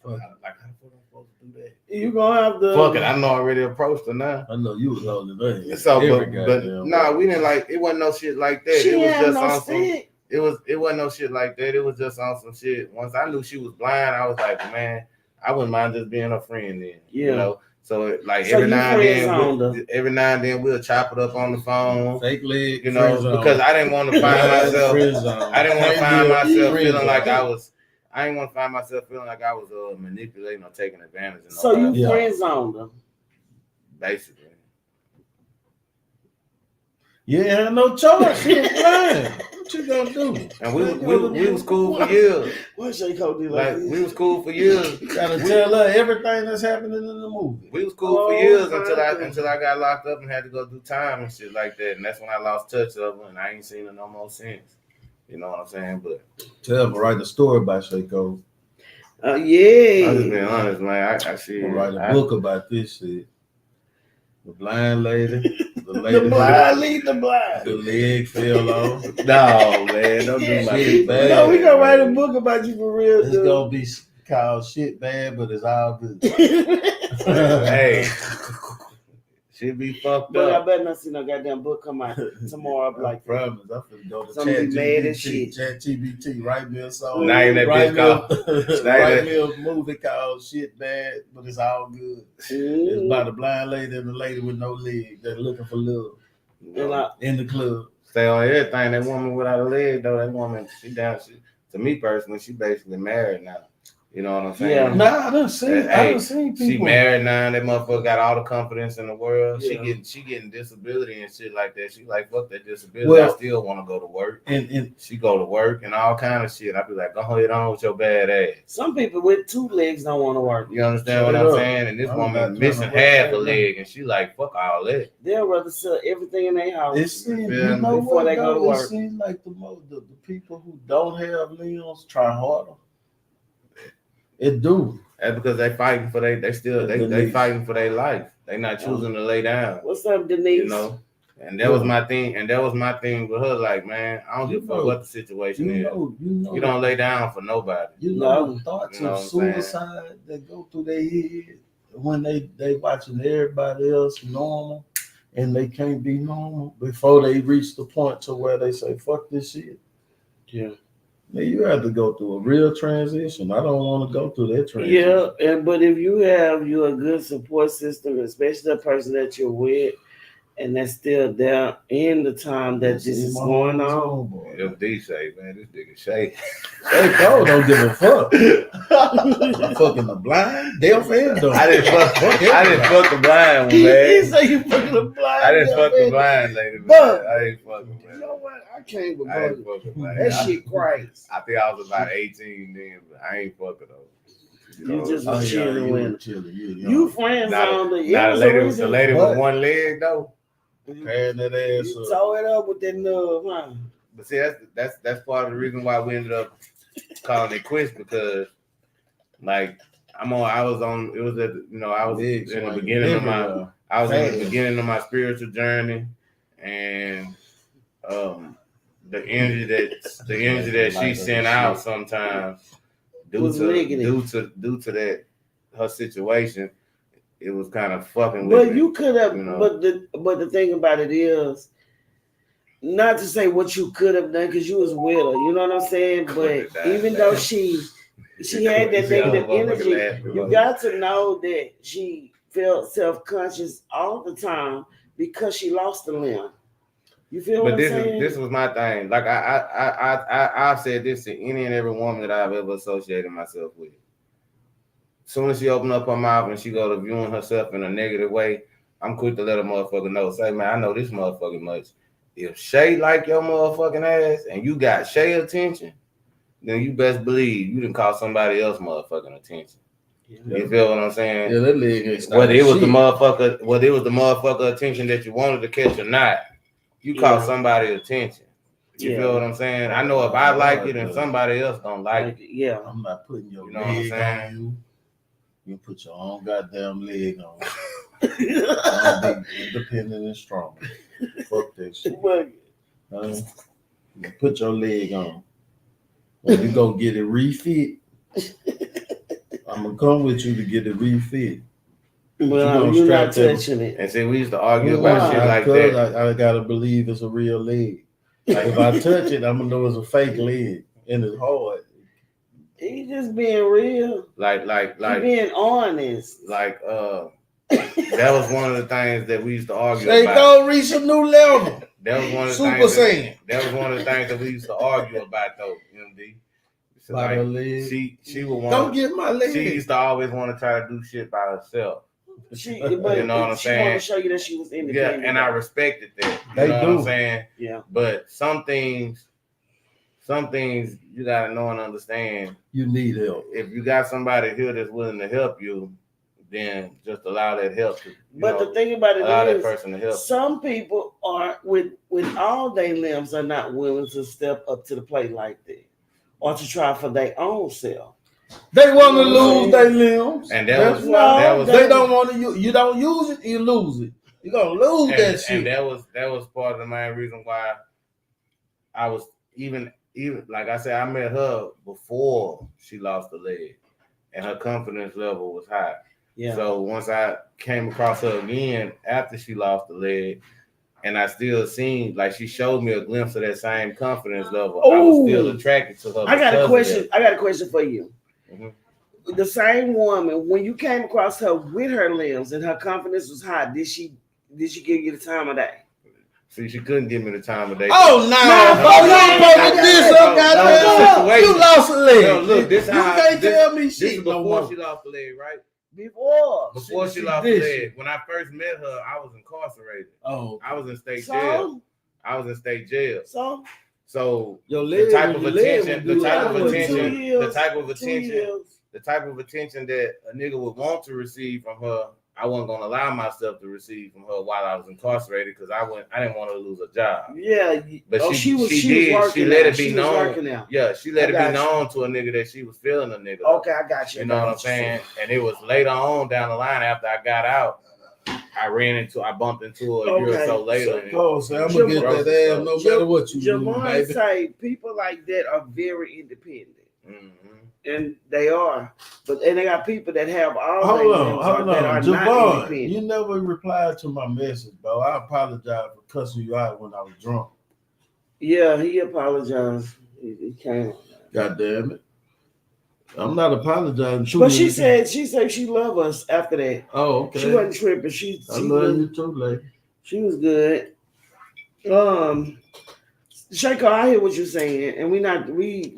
Like, how the fuck am I supposed to do that? You gonna have to fuck it. I know I already approached her now. I know you was holding her. So, but we didn't like. It wasn't no shit like that. It was just on some. It wasn't no shit like that. It was just on some shit. Once I knew she was blind, I was like, man, I wouldn't mind just being her friend then. Yeah. You know. So like every now and then we'll chop it up on the phone. Fake leg, you know, because I didn't want to find myself. I didn't want to find myself feeling like I was. I didn't want to find myself feeling like I was manipulating or taking advantage of. So you friend zoned them, basically. Yeah, no choice. She was blind. What you gonna do? And we was cool for years. Why Shay Cole do Like this? we was cool for years. You gotta tell her everything that's happening in the movie. We was cool for years until I got locked up and had to go do time and shit like that. And that's when I lost touch of her and I ain't seen her no more since. You know what I'm saying? But tell her, write a story about Shay Cole. Yeah. I'm just being honest, man. I see. Write a book about this shit. The blind lady. The blind lead the blind. The leg fell off. No, man. Don't do my shit bad. No, we gonna write a book about you for real, It's dude. gonna be called Shit Bad, but it's all good. Hey. She be fucked But up. I better not see no goddamn book come out tomorrow. I'm like, promise. I'm finna go to somebody mad as shit. ChatGPT, write me a song. Name that bitch called. Write me a movie called Shit Bad, but it's all good. It's about a blind lady and a lady with no leg that's looking for love in the club. Stay on everything. That woman without a leg, though, that woman, she down. To me personally, she basically married now. You know what I'm saying? Yeah. Nah, I done seen people. She married now. That motherfucker got all the confidence in the world. Yeah. She getting disability and shit like that. She like, fuck that disability. Well, I still want to go to work. And she go to work and all kind of shit. I be like, go ahead on with your bad ass. some people with 2 legs don't want to work. You understand what I'm saying? And this woman missing half a leg, and she like, fuck all that. They'll rather sell everything in their house. it seems, before they go to work. It seems like the people who don't have limbs try harder. It do. That's because they fighting for they fighting for their life. They not choosing to lay down. What's up, Denise? You know, and that was my thing. And that was my thing with her. Like, man, I don't give a fuck what the situation is. You don't lay down for nobody. You know the thoughts of suicide that go through their head when they watching everybody else normal and they can't be normal before they reach the point to where they say, fuck this shit. Yeah. Man, you have to go through a real transition. I don't want to go through that transition. Yeah, but if you a good support system, especially the person that you're with, and that's still there in the time that this is going on. If D say, man, this nigga Shay. Shay Cole don't give a fuck. I'm fucking the blind, deaf and dumb. I didn't fuck the blind one, man. He say you fucking the blind. I didn't fuck the blind lady, man. I ain't fucking You know what? I can't with that shit crazy. I think I was about 18 then, but I ain't fucking though. You just was chilling with you friends on the lady with one leg though. Carrying that ass you tore it up with that nub, huh? But see, that's part of the reason why we ended up calling it quits, because like I was in the beginning of my spiritual journey, and the energy that she sent out sometimes due to that her situation, it was kind of fucking with me. But you could have, but the thing about it is, not to say what you could have done because you was with her, you know what I'm saying? But even though she had that negative energy, you got to know that she felt self-conscious all the time because she lost a limb. You feel what I'm saying? This was my thing. Like I've said this to any and every woman that I've ever associated myself with. As soon as she open up her mouth and she go to viewing herself in a negative way, I'm quick to let a motherfucker know. Say, man, I know this motherfucker much. If Shay like your motherfucking ass and you got Shay attention, then you best believe you didn't call somebody else motherfucking attention. Yeah. You feel what I'm saying? Yeah, that leg ain't whether it was the motherfucker attention that you wanted to catch or not, you call somebody attention. You feel what I'm saying? I know if I like it and somebody else don't like it. Yeah. I'm not putting your leg on you. You put your own goddamn leg on. I'll be independent and strong. Fuck that shit. You put your leg on. When you go get it refit, I'm gonna come with you to get it refit. Well, you're not touching it. And see, we used to argue about shit like that. I gotta believe it's a real leg. Like if I touch it, I'm gonna know it's a fake leg and it's hard. He just being real. Like he being honest. Like that was one of the things that we used to argue about. They go reach a new level. That was one of the that was one of the things that we used to argue about though, MD. So like, she would want don't get my leg. She used to always want to try to do shit by herself. You know what I'm saying? She wanted to show you that she was independent. Yeah, and I respected that. They know do. What I'm saying? Yeah. But some things some things you gotta know and understand. You need help. If you got somebody here that's willing to help you, then just allow that help to. But the thing about it allow is, that person to help. Some people are with all their limbs are not willing to step up to the plate like that, or to try for their own self. They want to lose their limbs, and that's why they don't want to. You don't use it, you lose it. You're gonna lose that shit. And that was part of the main reason why I was even like I said, I met her before she lost the leg, and her confidence level was high. Yeah. So once I came across her again after she lost the leg, and I still seen like she showed me a glimpse of that same confidence level, I was still attracted to her. I got a question for you. Mm-hmm. The same woman, when you came across her with her limbs and her confidence was high, did she give you the time of day? See, she couldn't give me the time of day. Oh no! You lost a leg. No, look, you can't tell me shit. This is before she lost the leg, right? Before she lost the leg. When I first met her, I was incarcerated. Oh, I was in state jail. I was in state jail. So the type of attention that a nigga would want to receive from her, I wasn't gonna allow myself to receive from her while I was incarcerated because I didn't want her to lose a job. Yeah, but she let it be known. Yeah, she let it be known to a nigga that she was feeling a nigga. Okay, I got you. You know what I'm saying? And it was later on down the line after I got out, I bumped into her a year or so later. So I'm gonna get that ass no matter what you do, baby. Say people like that are very independent. Mm-hmm. And they are, and they got people that have all. Hold on, Javon, you never replied to my message, bro. I apologize for cussing you out when I was drunk. Yeah, he apologized. He can't. God damn it! I'm not apologizing. But she said she loved us after that. Oh, okay. She wasn't tripping. I love you too, lady. She was good. Shaker, I hear what you're saying, and we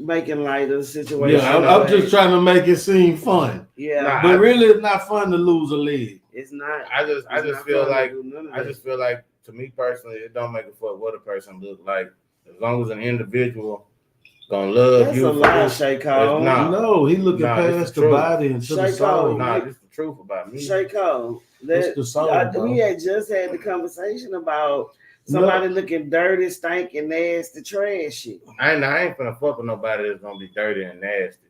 making light of the situation. Yeah, I'm just trying to make it seem fun. Yeah, but really, it's not fun to lose a leg. It's not. I just feel like to me personally, it don't make a fuck what a person look like, as long as an individual gonna love That's you. That's a lie, Shaker. No, he looking past the body and to the soul. Nah, it's the truth about me. Shaker, it's the soul. We had just had the conversation about. Somebody looking dirty, stinking, nasty, trashy. I ain't finna fuck with nobody that's gonna be dirty and nasty.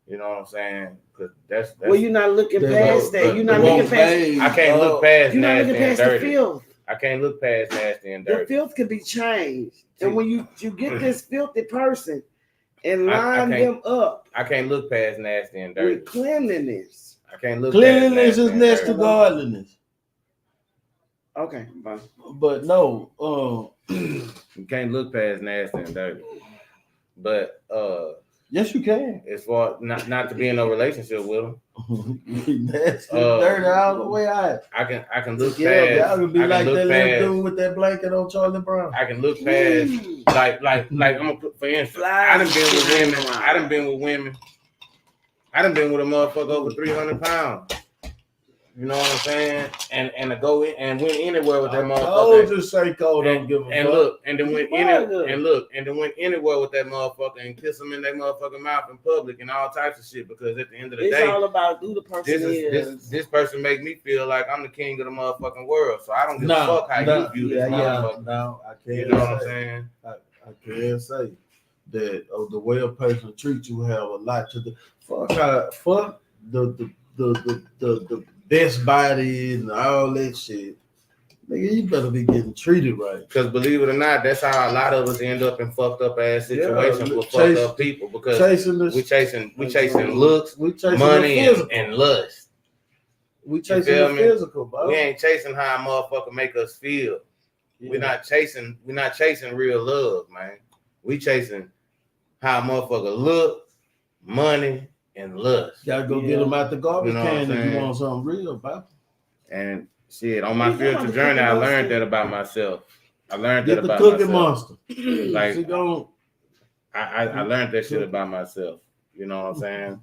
You know what I'm saying? Because that's well, you're not looking past that. You're not looking past. I can't look past you're not nasty looking past and dirty. The filth. I can't look past nasty and dirty. The filth can be changed, and when you get this filthy person and line them up, I can't look past nasty and dirty. With cleanliness. I can't look. Cleanliness is next to godliness. Okay, fine. But no, you can't look past nasty and dirty. But yes, you can. As far not to be in a relationship with them. Nasty, dirty all the way out. I can look past. Y'all can be like that little dude with that blanket on Charlie Brown. I can look past. Like I'm gonna put, for instance, I done been with women. I done been with a motherfucker over 300 pounds. You know what I'm saying? And to go in and went anywhere with that motherfucker. Just say don't give a fuck. And then went anywhere with that motherfucker and kiss him in that motherfucking mouth in public and all types of shit. Because at the end of the day, it's all about who the person is. This person make me feel like I'm the king of the motherfucking world. So I don't give a fuck how you view this motherfucker. No, I can't. You know what I'm saying? I can't say that the way a person treats you have a lot to do. Fuck the best body and all that shit. Nigga, you better be getting treated right. Because believe it or not, that's how a lot of us end up in fucked up ass situations with fucked up people. Because we chasing looks, money, and lust. We chasing the physical, bro. We ain't chasing how a motherfucker make us feel. Yeah. We're not chasing real love, man. We chasing how a motherfucker look, money, and lust. Gotta go get them out the garbage can if you want something real, bro. And shit, on my spiritual journey, I learned that about myself. I learned that about myself. Get the Cookie Monster. Like, I learned that shit about myself. You know what I'm saying?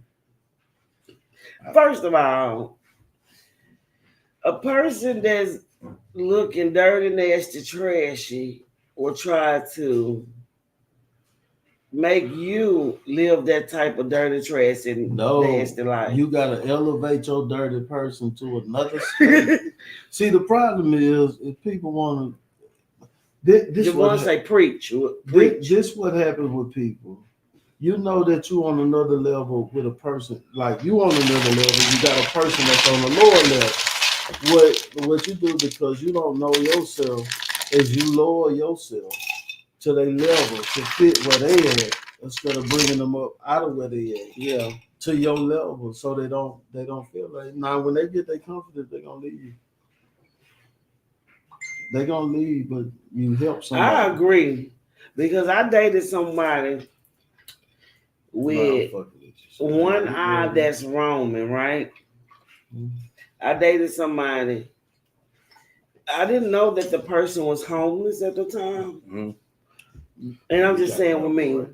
First of all, a person that's looking dirty, nasty, trashy, or try to make you live that type of dirty, trash, and nasty life. You gotta elevate your dirty person to another state. See, the problem is if people want to. This one say preach. This what happens with people. You know that you on another level with a person, like you on another level. You got a person that's on a lower level. What you do because you don't know yourself is you lower yourself to their level to fit where they at instead of bringing them up out of where they at. Yeah. To your level, so they don't feel like now when they get their confidence, they're gonna leave you. They're gonna leave, but you help somebody. I agree because I dated somebody with one eye that's roaming, right? Mm-hmm. I dated somebody. I didn't know that the person was homeless at the time. Mm-hmm. And I'm just saying with me,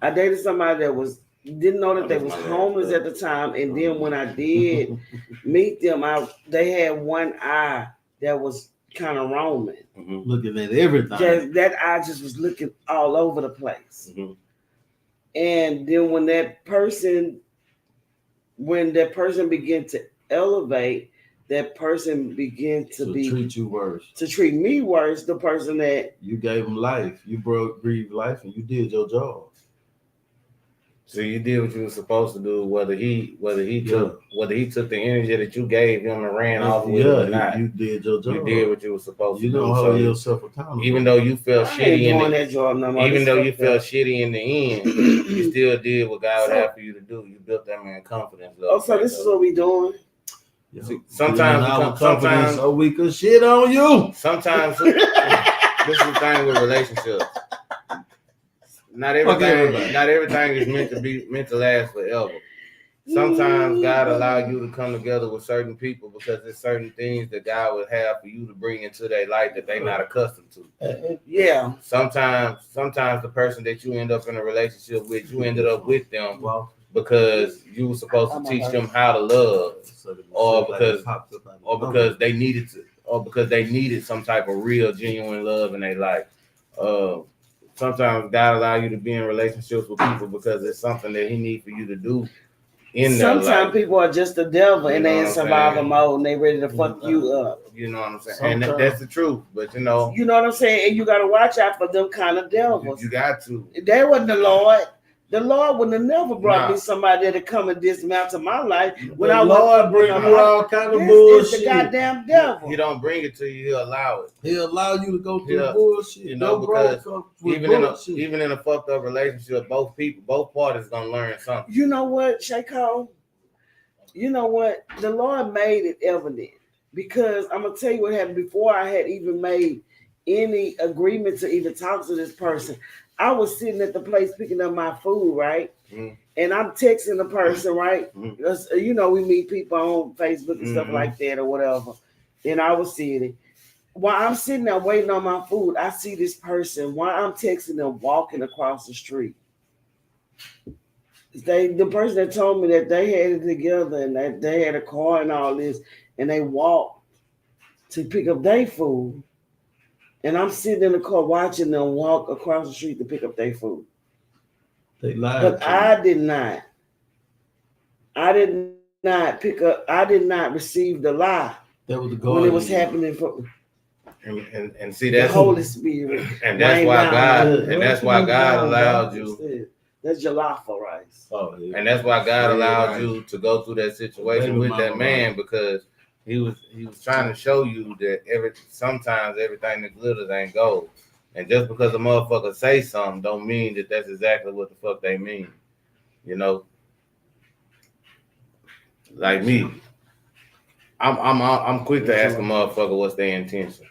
I dated somebody that didn't know that they was homeless at the time. And then when I did meet them, they had one eye that was kind of roaming. Mm-hmm. Looking at everything. That eye just was looking all over the place. Mm-hmm. And then when that person began to elevate, that person began to treat you worse. To treat me worse, the person that you gave him life. You breathed life and you did your job. So you did what you were supposed to do, whether he took the energy that you gave him and ran off with it or not. You did your job. You did what you were supposed to do. You don't hold yourself accountable. Even though you felt shitty in the end, you still did what God would have for you to do. You built that man confidence. So this is what we doing. See, sometimes so we could shit on you. Sometimes this is the thing with relationships. Not everything is meant to last forever. Sometimes God allow you to come together with certain people because there's certain things that God would have for you to bring into their life that they're not accustomed to. Yeah. Sometimes the person that you end up in a relationship with, you ended up with them because you were supposed to teach them how to love, or because they needed some type of real, genuine love in their life. Sometimes God allow you to be in relationships with people because it's something that He needs for you to do in their life. Sometimes people are just the devil and they in survival mode and they ready to fuck you up. You know what I'm saying? And that's the truth. But you know what I'm saying? And you got to watch out for them kind of devils. You got to. They wasn't the Lord. The Lord would have never brought me somebody to come and dismantle my life. When the Lord bring you all kind of bullshit. It's the goddamn devil. He don't bring it to you. He'll allow it. He'll allow you to go through the bullshit. You know, because even in a fucked up relationship, both parties gonna learn something. You know what, Shayko? You know what? The Lord made it evident because I'm gonna tell you what happened before I had even made any agreement to even talk to this person. I was sitting at the place picking up my food, right? Mm-hmm. And I'm texting the person, right? Mm-hmm. You know, we meet people on Facebook and stuff like that or whatever. And I was seeing it. While I'm sitting there waiting on my food, I see this person, while I'm texting them, walking across the street. The person that told me that they had it together and that they had a car and all this, and they walked to pick up their food. And I'm sitting in the car watching them walk across the street to pick up their food. They lied. But I did not. I did not receive the lie. That was the God when it was happening for. And see that's the Holy Spirit. And that's why God allowed you. That's jollof rice. Oh, yeah. And that's why God allowed you to go through that situation with that man because. He was trying to show you that sometimes everything that glitters ain't gold. And just because a motherfucker say something don't mean that that's exactly what the fuck they mean. You know? Like me. I'm quick to ask a motherfucker what's their intention.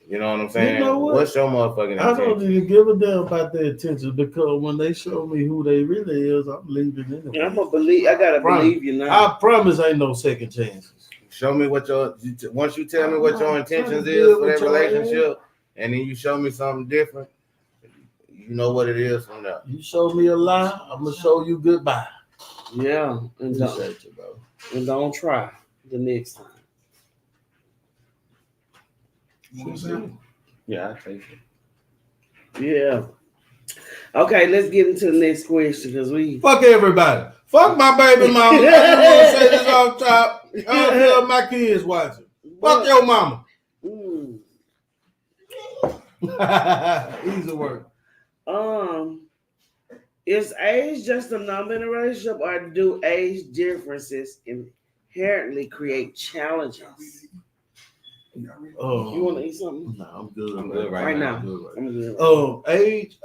You know what I'm saying? You know what? What's your motherfucking intention? I don't even give a damn about their intentions because when they show me who they really is, I'm leaving anyway. I gotta believe you now. I promise ain't no second chances. Show me once you tell me what your intentions is for that relationship, and then you show me something different, you know what it is from there. You show me a lie, I'm gonna show you goodbye. Yeah, and don't try the next time. Yeah, I take it. Yeah. Okay, let's get into the next question because we fuck everybody. Fuck my baby mama. I just want to say this off top. I don't care if my kids watching. Fuck your mama. Easy work. Is age just a number in a relationship, or do age differences inherently create challenges? You want to eat something? No, I'm good. I'm good right now. I'm good. Age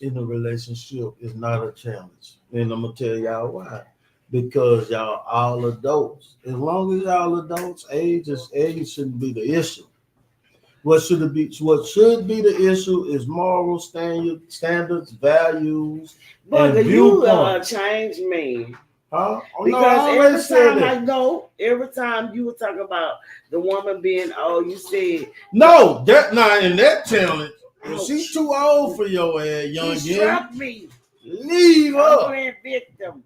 in a relationship is not a challenge, and I'm gonna tell y'all why. Because y'all all adults. As long as y'all adults, age shouldn't be the issue. What should be the issue is moral standards, values, but and you a changed man. Huh? Because every time you were talking about the woman being old, you said no. That not in that challenge. If she's too old for your ass, young you trapped me. Leave her. I'm playing victim.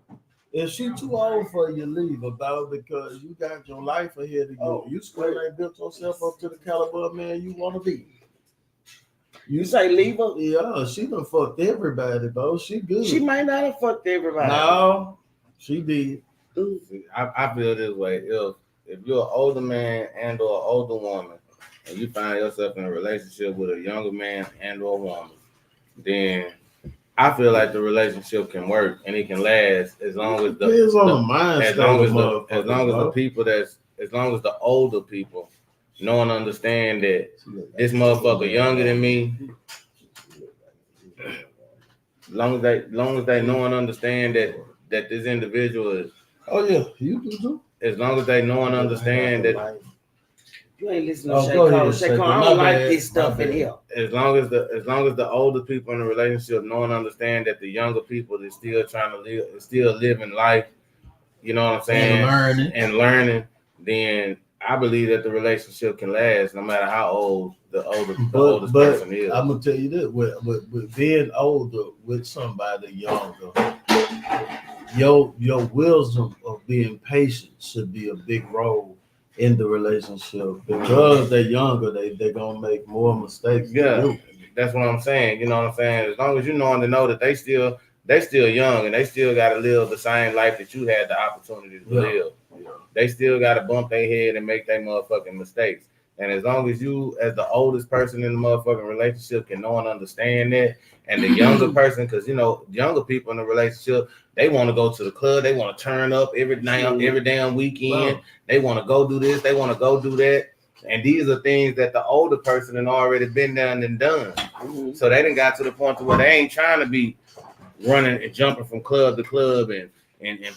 If she too old for you, leave her, about because you got your life ahead of you. You still ain't built yourself up to the caliber of man you want to be. You say leave her? Yeah, she done fucked everybody, bro. She good. She might not have fucked everybody. No, she did. I feel this way. If you're an older man and or an older woman, and you find yourself in a relationship with a younger man and or woman, then I feel like the relationship can work and it can last as long as the older people know and understand that this motherfucker younger than me. Long as they know and understand that this individual is. Oh yeah, you do too. As long as they know and understand that. You ain't listening to Shay Cole. I don't like this stuff in here. As long as the older people in the relationship know and understand that the younger people is still trying to live, is still living life, you know what I'm saying, and learning, then I believe that the relationship can last no matter how old the oldest person is. I'm gonna tell you this: with being older with somebody younger, your wisdom of being patient should be a big role in the relationship, because they're younger, they're gonna make more mistakes. Yeah, that's what I'm saying. You know what I'm saying? As long as you know that they still young and they still gotta live the same life that you had the opportunity to live. Yeah. They still gotta bump their head and make their motherfucking mistakes. And as long as you, as the oldest person in the motherfucking relationship, can know and understand that, and the younger person, because younger people in the relationship, they want to go to the club, they want to turn up every damn weekend. Wow. They want to go do this, they want to go do that. And these are things that the older person had already been done and done. Mm-hmm. So they done got to the point to where they ain't trying to be running and jumping from club to club and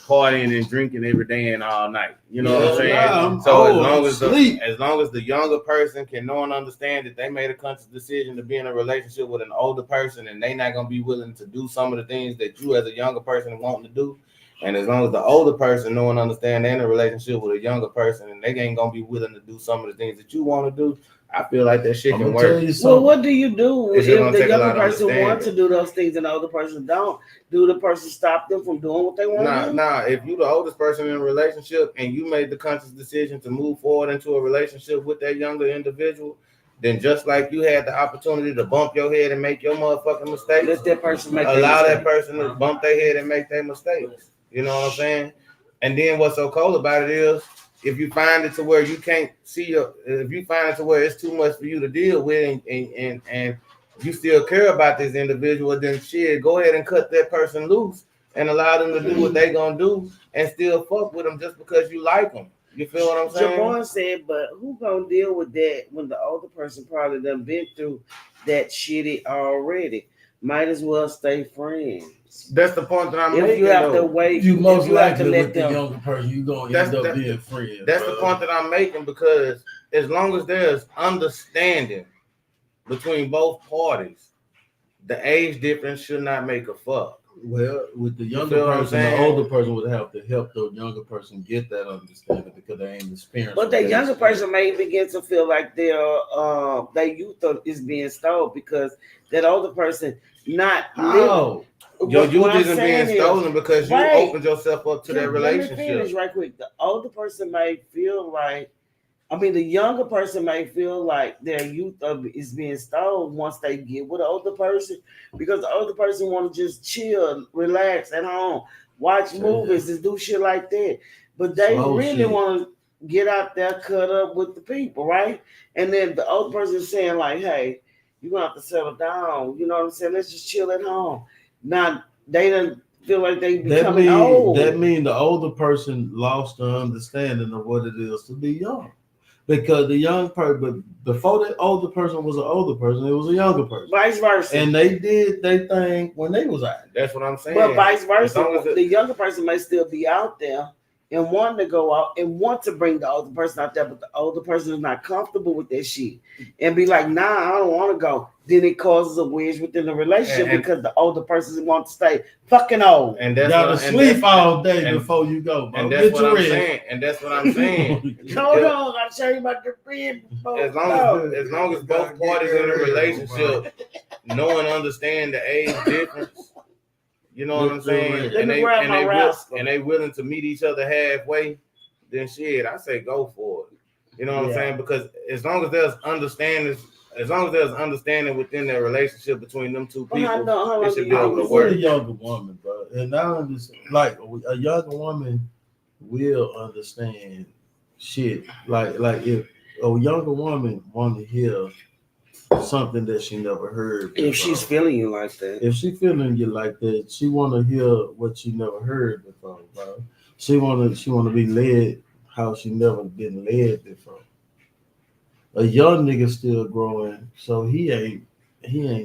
partying and drinking every day and all night. You know what I'm saying? So as long as the younger person can know and understand that they made a conscious decision to be in a relationship with an older person, and they not gonna be willing to do some of the things that you as a younger person want to do. And as long as the older person know and understand they're in a relationship with a younger person and they ain't gonna be willing to do some of the things that you want to do, I feel like that shit can work. Well, what do you do if the younger person wants to do those things and the older person don't? Do the person stop them from doing what they want to do? Nah. If you the oldest person in a relationship and you made the conscious decision to move forward into a relationship with that younger individual, then just like you had the opportunity to bump your head and make your motherfucking mistakes, let that person allow that person to bump their head and make their mistakes. You know what I'm saying? And then what's so cool about it is, if you find it to where you can't see if you find it to where it's too much for you to deal with and you still care about this individual, then shit, go ahead and cut that person loose and allow them to do what they gonna do and still fuck with them just because you like them. You feel what I'm saying? Javon said, but who gonna deal with that when the older person probably done been through that shitty already? Might as well stay friends. That's the point that I'm making. If you have to wait, you most likely with the younger person, you're going to end up being friends. That's the point that I'm making, because as long as there's understanding between both parties, the age difference should not make a fuck. Well, with the younger person, the older person would have to help the younger person get that understanding because they ain't experienced. But the younger person may begin to feel like their youth is being stole because that older person not living. Your youth isn't being stolen because you opened yourself up to that relationship. Let me finish right quick. The older person may feel like I mean, the younger person may feel like their youth is being stolen once they get with the older person, because the older person want to just chill, relax at home, watch movies, and do shit like that. But they really want to get out there, cut up with the people, right? And then the older person is saying like, "Hey, you're gonna have to settle down." You know what I'm saying? Let's just chill at home. Now they don't feel like they becoming old. That mean the older person lost the understanding of what it is to be young. Because the young person, before the older person was an older person, it was a younger person. Vice versa. And they did their thing when they was out. That's what I'm saying. But vice versa, the younger person may still be out there and want to go out and want to bring the older person out there, but the older person is not comfortable with that shit and be like, nah, I don't want to go. Then it causes a wedge within the relationship because the older person wants to stay fucking old. And that's y'all to sleep all day before you go, bro. And that's what I'm saying. And that's what I'm saying. Hold on, I'll show you about the bed. As long as both parties in a relationship know and understand the age difference. You know what I'm saying? And they willing to meet each other halfway, then shit, I say go for it. You know what I'm saying? Because as long as there's understanding within their relationship between them two people, it should be able to work. A younger woman, bro, and I understand. Like a younger woman will understand shit. Like if a younger woman want to hear something that she never heard before. If she's feeling you like that. If she feeling you like that, she want to hear what she never heard before, bro. She want to be led how she never been led before. A young nigga still growing, so he ain't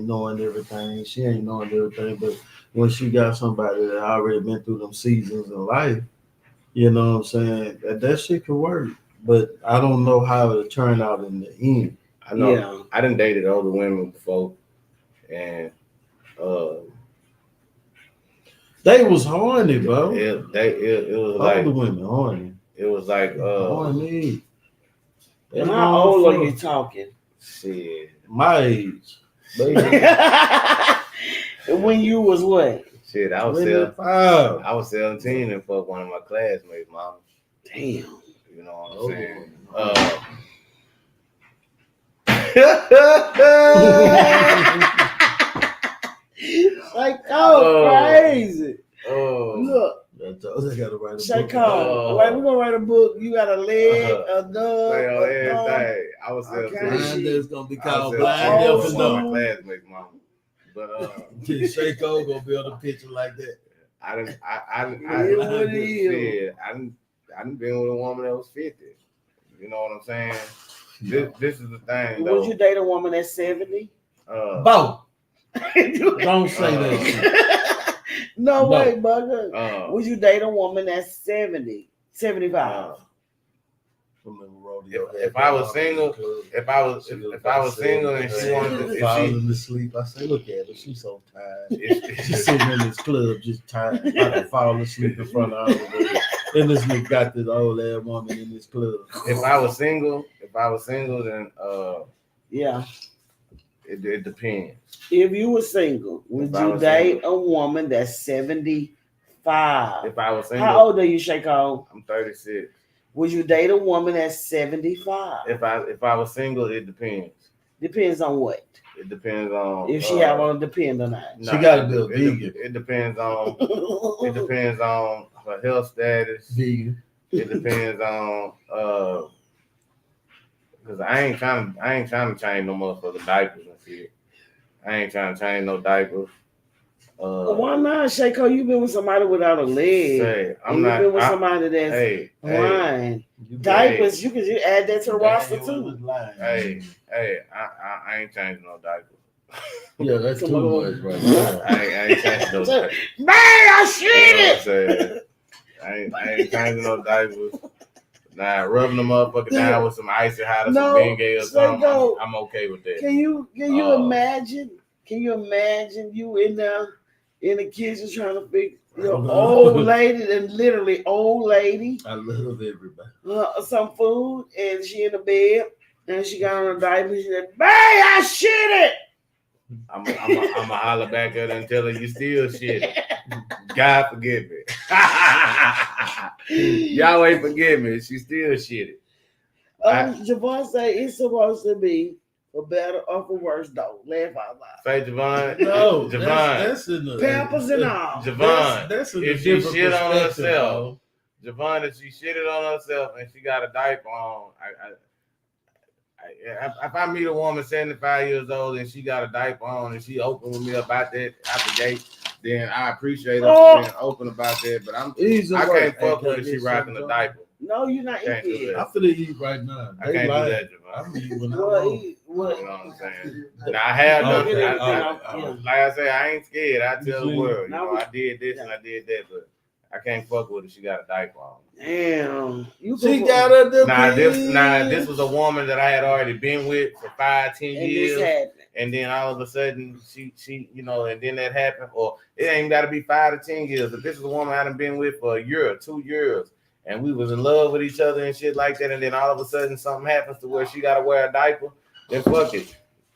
knowing everything. She ain't knowing everything, but when she got somebody that already been through them seasons in life, you know what I'm saying, that shit could work. But I don't know how it'll turn out in the end. I know. Yeah. I done dated older women before, and they was horny, bro. It was older like women horny. It was like horny. How old are you talking? Shit, my age. When you was what? Shit, I was 17 and fucked one of my classmates' mom. Damn. You know what I'm saying? Like, crazy. Look. I gotta write a book. Wait, we're gonna write a book. You got a leg, a dog, everything. I was blind. There's gonna be called blind deaf and dumb. My classmate's mama. But Shaco gonna build a picture like that. I didn't been with a woman that was 50. You know what I'm saying? Yeah. This is the thing. Would you date a woman that's 70? Both. Don't say that. No way, bugger. Would you date a woman that's 70, 75? If I was single, if I was single and she wanted to falling asleep, I say, look at her, she's so tired. She's sitting in this club just tired, about to fall asleep in front of her. And this nigga got this old ass woman in this club. If I was single, then yeah. It depends. If you were single, would you date a woman that's 75? If I was single. How old are you, Shaco? I'm 36. Would you date a woman that's 75? If I was single, it depends. Depends on what? It depends on if she have on a depend or not. She gotta be a vegan. It depends on her health status. Vegan. It depends on because I ain't trying to change no motherfucking diapers and shit. I ain't trying to change no diapers. Why not, Shaco? You been with somebody without a leg. I'm not. Been with somebody that's blind. Diapers, you can just add that to the roster too. Hey, I ain't changing no diapers. Yeah, that's too much right now. I ain't changing no diapers. Man, I shit it. I ain't changing no diapers. Nah, rubbing them motherfucker down with some icy hot or some Bengay or something. I'm okay with that. Can you imagine? Can you imagine you in the kitchen trying to fix your old lady, and literally old lady. I love everybody. Some food, and she in the bed, and she got on a diaper. She said, "Babe, I shit it." I'm a holler back at her and tell her you still shit it. God forgive me. Y'all ain't forgive me. She still shit it. Javon say it's supposed to be for better or for worse, though. Laugh out loud. Say Javon. No, Javon. That's in the Pampers and all. Javon. That's in if she shit on herself, Javon, if she shitted on herself and she got a diaper on, if I meet a woman 75 years old and she got a diaper on and she open with me about that out the gate, then I appreciate her being open about that. But I can't fuck with if she rocking a diaper. No, you're not eating. I feel eat right now. I can't do that, Javon. I mean, when You know what I'm saying? Now, I have done. Like I say, I ain't scared. I tell the world, you know, I did this and I did that, but I can't fuck with her. She got a diaper on. Damn. She got a this was a woman that I had already been with for 5-10 years. And then all of a sudden she, you know, and then that happened. Or it ain't got to be 5 to 10 years. But this is a woman I done been with for a year or 2 years. And we was in love with each other and shit like that. And then all of a sudden something happens to where she got to wear a diaper. Then fuck it.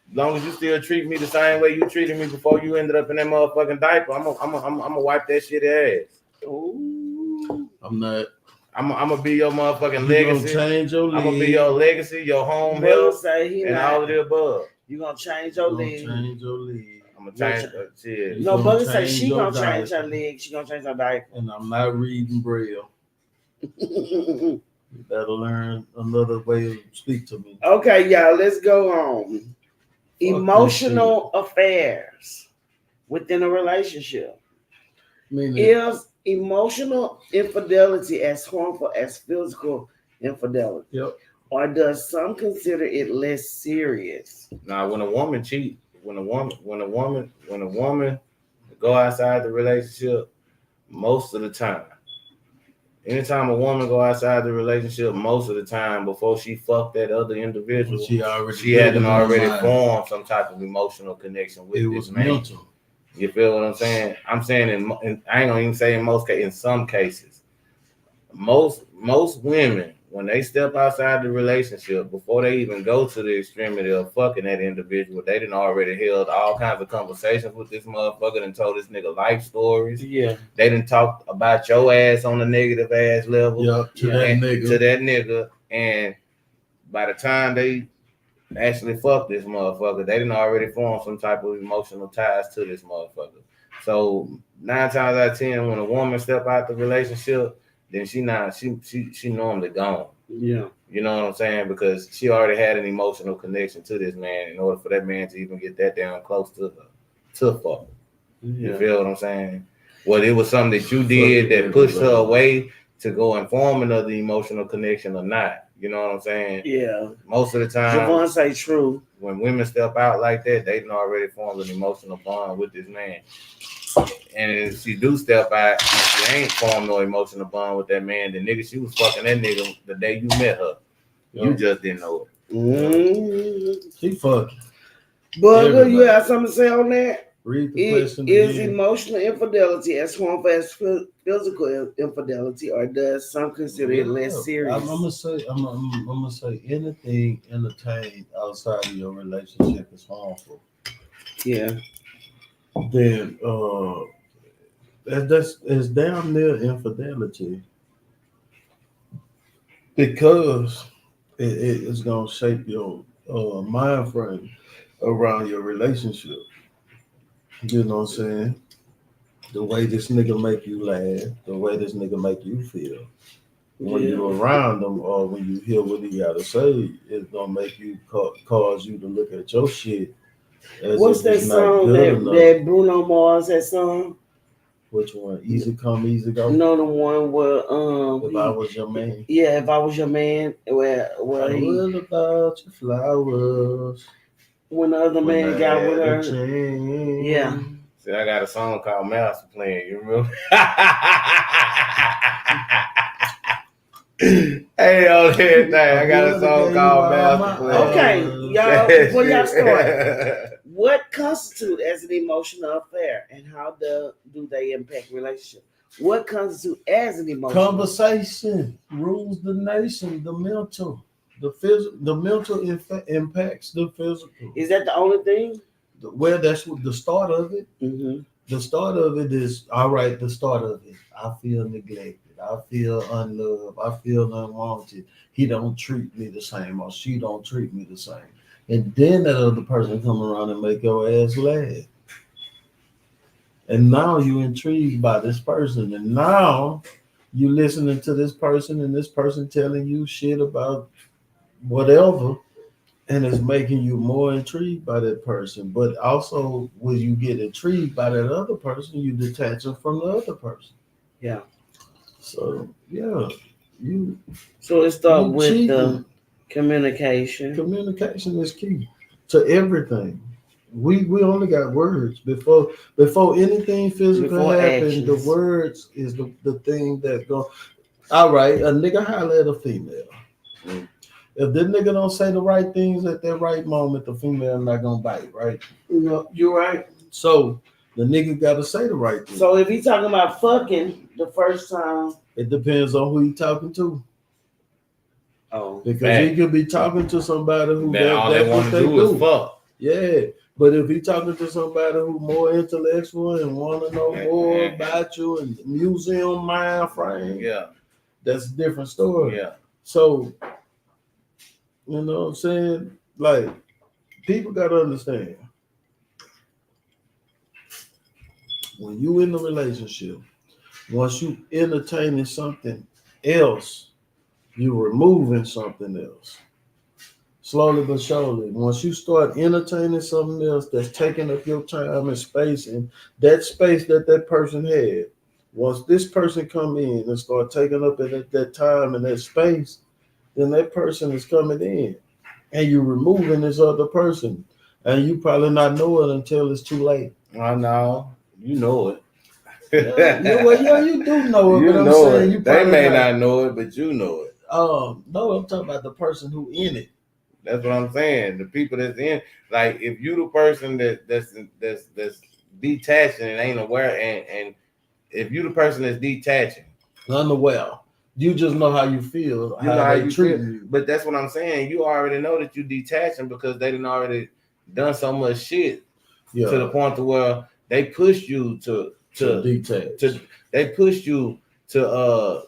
As long as you still treat me the same way you treated me before you ended up in that motherfucking diaper, I'm gonna wipe that shit ass. Ooh. I'm not. I'm gonna be your motherfucking legacy. Change your league. I'm gonna be your legacy, your home health, and all of the above. You gonna change your league. Change your league. I'm gonna change shit. No, Bugger say she gonna change her league. She gonna change her diaper. And I'm not reading Braille. You better learn another way to speak to me. Okay, y'all, let's go on. Emotional affairs within a relationship. Is emotional infidelity as harmful as physical infidelity? Yep. Or does some consider it less serious? Now, when a woman cheats, when a woman go outside the relationship, most of the time, anytime a woman go outside the relationship, most of the time before she fucked that other individual, she had already formed some type of emotional connection with this man. Mental. You feel what I'm saying? I'm saying I ain't gonna even say in most cases. In some cases, most women, when they step outside the relationship, before they even go to the extremity of fucking that individual, they done already held all kinds of conversations with this motherfucker and told this nigga life stories. Yeah. They done talked about your ass on the negative ass level. To that nigga. And by the time they actually fuck this motherfucker, they done already formed some type of emotional ties to this motherfucker. So 9 times out of 10, when a woman step out the relationship, then she normally gone. Yeah. You know what I'm saying? Because she already had an emotional connection to this man in order for that man to even get that damn close to her. To fuck. Yeah. You feel what I'm saying? Well, it was something that you did that pushed her away to go and form another emotional connection or not. You know what I'm saying? Yeah. Most of the time, Javon say true. When women step out like that, they done already formed an emotional bond with this man. And if she do step out, she ain't formed no emotional bond with that man, the nigga, she was fucking that nigga the day you met her. You just didn't know it. Mm-hmm. She fucking. Bugger, you have something to say on that? Read the question is again. Emotional infidelity as harmful as physical infidelity, or does some consider it less serious? I'm gonna say anything entertained outside of your relationship is harmful. Yeah. Then that's damn near infidelity, because it's gonna shape your mind frame around your relationship. You know what I'm saying? The way this nigga make you laugh, the way this nigga make you feel. When you're around them or when you hear what he gotta say, it's gonna make you cause you to look at your shit. What's that song that Bruno Mars had sung? Which one? Easy Come, Easy Go? No, the one where If I Was Your Man. Yeah, If I Was Your Man. Where he what about your flowers? When the other man got with her. Yeah. See, I got a song called Master Plan. You remember? Hey, on that thing, I got a song called Master Plan. Okay, y'all, before y'all start, what constitutes as an emotional affair and how do they impact relationship? What constitutes as an emotional conversation rules the nation, the mental. The mental impacts the physical. Is that the only thing? Well, that's what the start of it. Mm-hmm. The start of it is all right. The start of it, I feel neglected. I feel unloved. I feel unwanted. He don't treat me the same, or she don't treat me the same. And then that other person come around and make your ass laugh. And now you intrigued by this person. And now you listening to this person and this person telling you shit about whatever. And it's making you more intrigued by that person. But also, when you get intrigued by that other person, you detach them from the other person. Yeah. So, yeah. So it starts with cheating. the communication. Communication is key to everything. We only got words. Before anything physical happens, the words is the thing that go. All right, a nigga holler at a female. If this nigga don't say the right things at that right moment, the female not gonna bite, right? No, you're right. So the nigga gotta say the right thing. So if he's talking about fucking the first time, it depends on who he talking to. Oh, because he could be talking to somebody who all they want to do is fuck. Yeah, but if he talking to somebody who more intellectual and want to know more about you and museum mind frame, yeah, that's a different story. Yeah. So, you know what I'm saying? Like, people got to understand, when you in a relationship, once you entertaining something else, you removing something else. Slowly but surely, once you start entertaining something else that's taking up your time and space, and that space that person had, once this person come in and start taking up that time and that space, then that person is coming in, and you're removing this other person, and you probably not know it until it's too late. I know, you know it. You do know it. You but I'm know saying it. You they may not know it, but you know it. No, I'm talking about the person who in it. That's what I'm saying. The people that's in, like, if you the person that's detaching and ain't aware, and if you the person that's detaching, unaware, you just know how you feel. You know how you treat you. But that's what I'm saying. You already know that you detaching because they done already done so much shit to the point to where they pushed you to detach. They pushed you to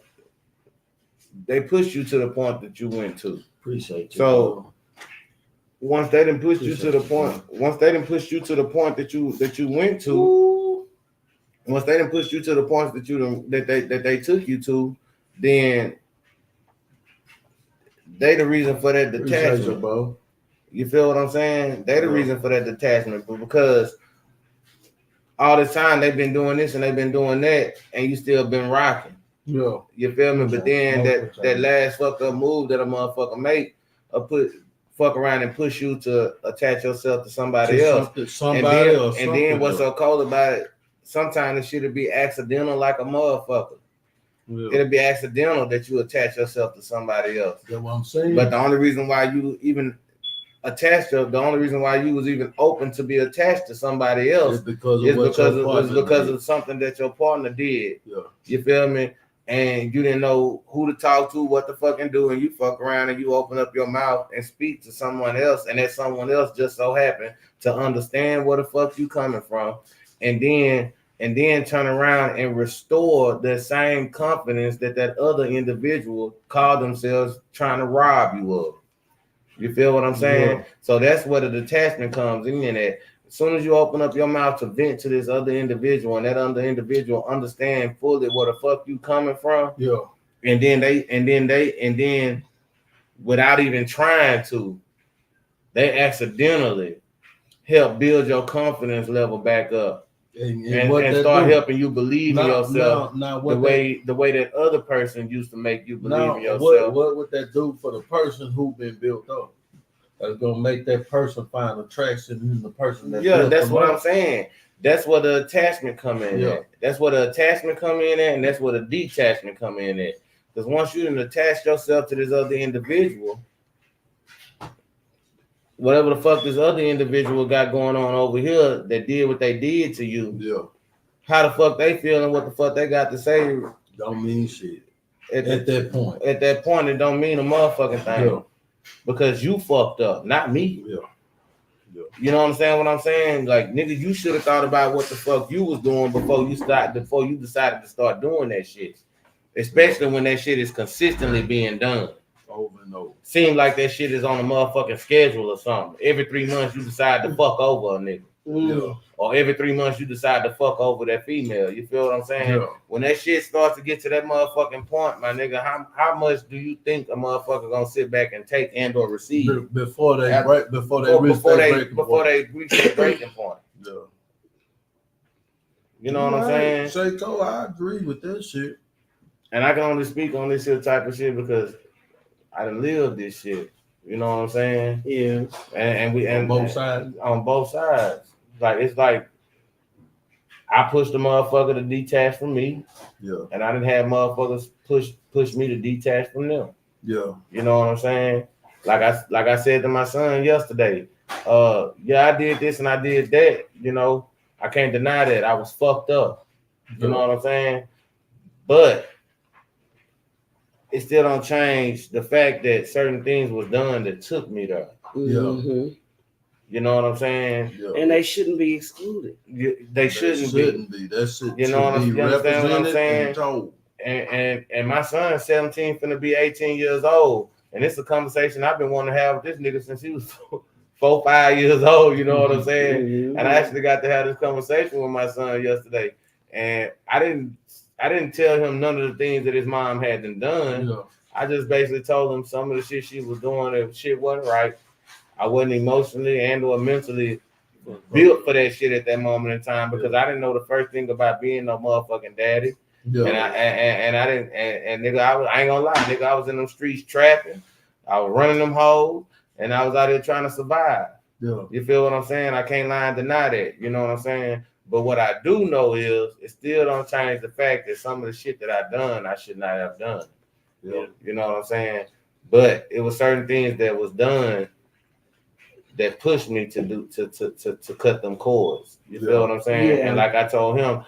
the point that you went to. Appreciate you. So once they done pushed you to the point, that you went to, once they done pushed you to the point that they took you to, then they the reason for that detachment. Bro. You feel what I'm saying? They the reason for that detachment, but because all this time they've been doing this and they've been doing that, and you still been rocking. Yeah. You feel me? But then that last fuck up move that a motherfucker make, fuck around and push you to attach yourself to somebody else. And then what's so cold about it, sometimes the shit'll be accidental like a motherfucker. Yeah. It'll be accidental that you attach yourself to somebody else. That's what I'm saying. But the only reason why you even the only reason why you was even open to be attached to somebody else is because of something that your partner did. Yeah. You feel me? And you didn't know who to talk to, what to fucking do, and you fuck around and you open up your mouth and speak to someone else, and that someone else just so happened to understand where the fuck you coming from, and then turn around and restore the same confidence that other individual called themselves trying to rob you of. You feel what I'm saying? Yeah. So that's where the detachment comes in at. As soon as you open up your mouth to vent to this other individual, and that other individual understand fully where the fuck you coming from, yeah, and then without even trying to, they accidentally help build your confidence level back up, and start helping you believe in yourself the way that other person used to make you believe in yourself. What would that do for the person who been built up? That's gonna make that person find attraction in the person. That's what I'm saying. That's where the attachment come in at. That's where the attachment come in at, and that's where the detachment come in at. Because once you done attach yourself to this other individual, whatever the fuck this other individual got going on over here that did what they did to you, how the fuck they feel and what the fuck they got to say don't mean shit. At that point. At that point, it don't mean a motherfucking thing. Yeah. Because you fucked up, not me. Yeah. You know what I'm saying? What I'm saying? Like, nigga, you should have thought about what the fuck you was doing before you decided to start doing that shit. especially when that shit is consistently being done. Over and over. Seems like that shit is on a motherfucking schedule or something. Every 3 months you decide to fuck over a nigga. Yeah. Or every 3 months you decide to fuck over that female. You feel what I'm saying? Yeah. When that shit starts to get to that motherfucking point, my nigga, how much do you think a motherfucker gonna sit back and take and or receive before they reach that breaking point? Yeah. You know what I'm saying? Shaco, I agree with that shit. And I can only speak on this shit type of shit because I done lived this shit. You know what I'm saying? Yeah. And we on both sides. On both sides. Like it's like I pushed the motherfucker to detach from me. Yeah. And I didn't have motherfuckers push me to detach from them. Yeah. You know what I'm saying? Like I said to my son yesterday, yeah, I did this and I did that. You know, I can't deny that. I was fucked up. You know what I'm saying? But it still don't change the fact that certain things was done that took me there. Mm-hmm. You know what I'm saying? Yeah. And they shouldn't be excluded. They shouldn't be. That shit you know what I'm, you understand what I'm saying? And told. And my son's 17, finna be 18 years old. And it's a conversation I've been wanting to have with this nigga since he was 4, 5 years old. You know what I'm saying? Mm-hmm. And I actually got to have this conversation with my son yesterday. And I didn't tell him none of the things that his mom hadn't done. Yeah. I just basically told him some of the shit she was doing. If shit wasn't right, I wasn't emotionally and or mentally built for that shit at that moment in time because I didn't know the first thing about being no motherfucking daddy. Yeah. And I didn't and nigga, I ain't gonna lie, nigga, I was in them streets trapping, I was running them hoes, and I was out there trying to survive. Yeah. You feel what I'm saying? I can't lie and deny that. You know what I'm saying? But what I do know is it still don't change the fact that some of the shit that I done, I should not have done. Yeah. You know what I'm saying? But it was certain things that was done that pushed me to cut them cords. You feel what I'm saying? Yeah. And like I told him,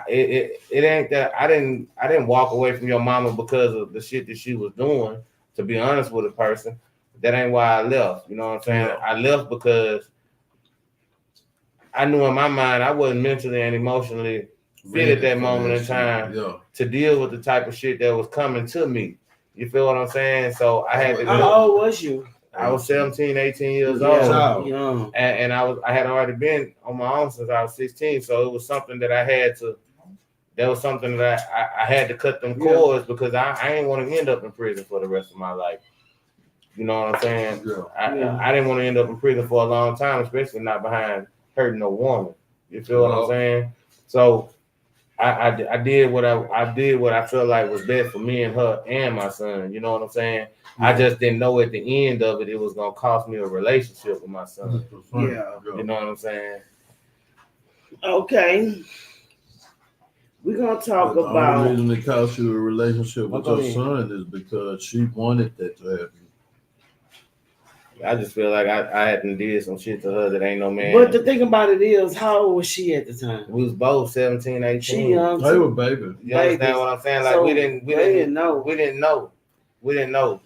it ain't that I didn't walk away from your mama because of the shit that she was doing. To be honest with a person, that ain't why I left. You know what I'm saying? Yeah. I left because I knew in my mind I wasn't mentally and emotionally fit at that moment in time to deal with the type of shit that was coming to me. You feel what I'm saying? So I had to go. How old was you? I was 17, 18 years old. Yeah. And I had already been on my own since I was 16. So it was something that I had to, I had to cut them cords because I didn't want to end up in prison for the rest of my life. You know what I'm saying? Yeah. I didn't want to end up in prison for a long time, especially not behind hurting a woman. You feel what I'm saying? So I did what I felt like was best for me and her and my son. You know what I'm saying? Yeah. I just didn't know at the end of it was gonna cost me a relationship with my son. Yeah. You know what I'm saying? Okay. We're gonna talk about the reason it cost you a relationship with your son is because she wanted that to happen. I just feel like I hadn't did some shit to her that ain't no man. But the thing about it is, how old was she at the time? We was both 17, 18. She young. They were babies. You understand what I'm saying? Like so we didn't know.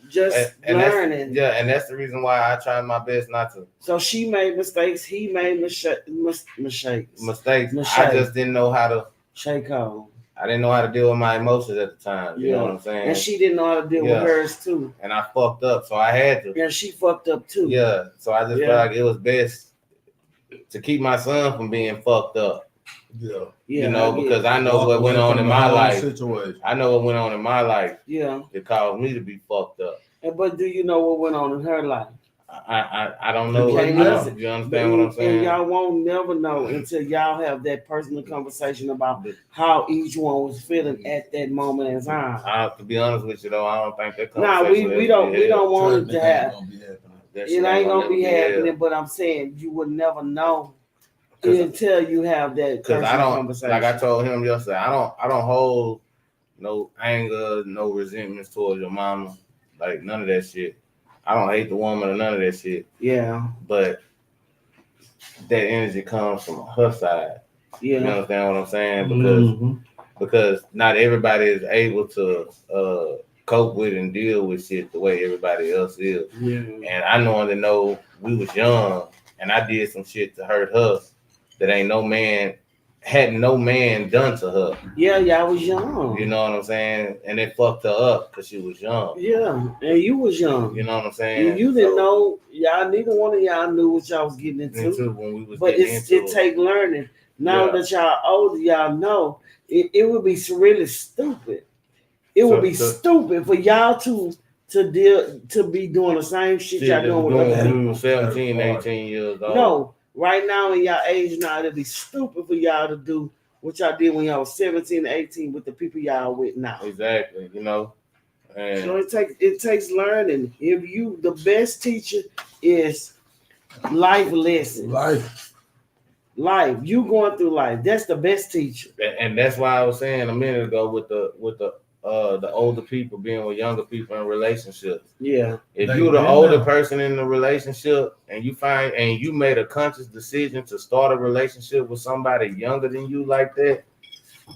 Just learning. And that's the reason why I tried my best not to. So she made mistakes. He made mistakes. I just didn't know how to shake on. I didn't know how to deal with my emotions at the time. You know what I'm saying? And she didn't know how to deal with hers too. And I fucked up, so I had to. Yeah, she fucked up too. Yeah. So I just felt like it was best to keep my son from being fucked up. Yeah. You know, because I know what went on in my life. I know what went on in my life. Yeah. That caused me to be fucked up. But do you know what went on in her life? I don't know. You understand what I'm saying? And y'all won't never know until y'all have that personal conversation about how each one was feeling at that moment in time. To be honest with you, though, I don't think that conversation. We don't want it to happen. It ain't gonna be happening. But I'm saying you would never know until you have that personal conversation. Like I told him yesterday, I don't hold no anger, no resentments towards your mama, like none of that shit. I don't hate the woman or none of that shit. Yeah. But that energy comes from her side. Yeah. You understand what I'm saying? Because not everybody is able to cope with and deal with shit the way everybody else is. Yeah. And I know we was young and I did some shit to hurt her that ain't no man had no man done to her. Yeah, y'all was young. You know what I'm saying? And it fucked her up because she was young. Yeah, and you was young. You know what I'm saying? And you didn't know. Y'all, neither one of y'all knew what y'all was getting into. When we was but it take learning. Now that y'all older, y'all know it would be really stupid. It would be stupid for y'all to be doing the same shit y'all doing when we were 17, 18 years old. No, right now in y'all age now, it'd be stupid for y'all to do what y'all did when y'all was 17, 18 with the people y'all with now. Exactly, you know. And so it takes learning. If you the best teacher is life lessons. Life. You going through life. That's the best teacher. And that's why I was saying a minute ago with the older people being with younger people in relationships. Yeah. If you're the older person in the relationship and you made a conscious decision to start a relationship with somebody younger than you like that,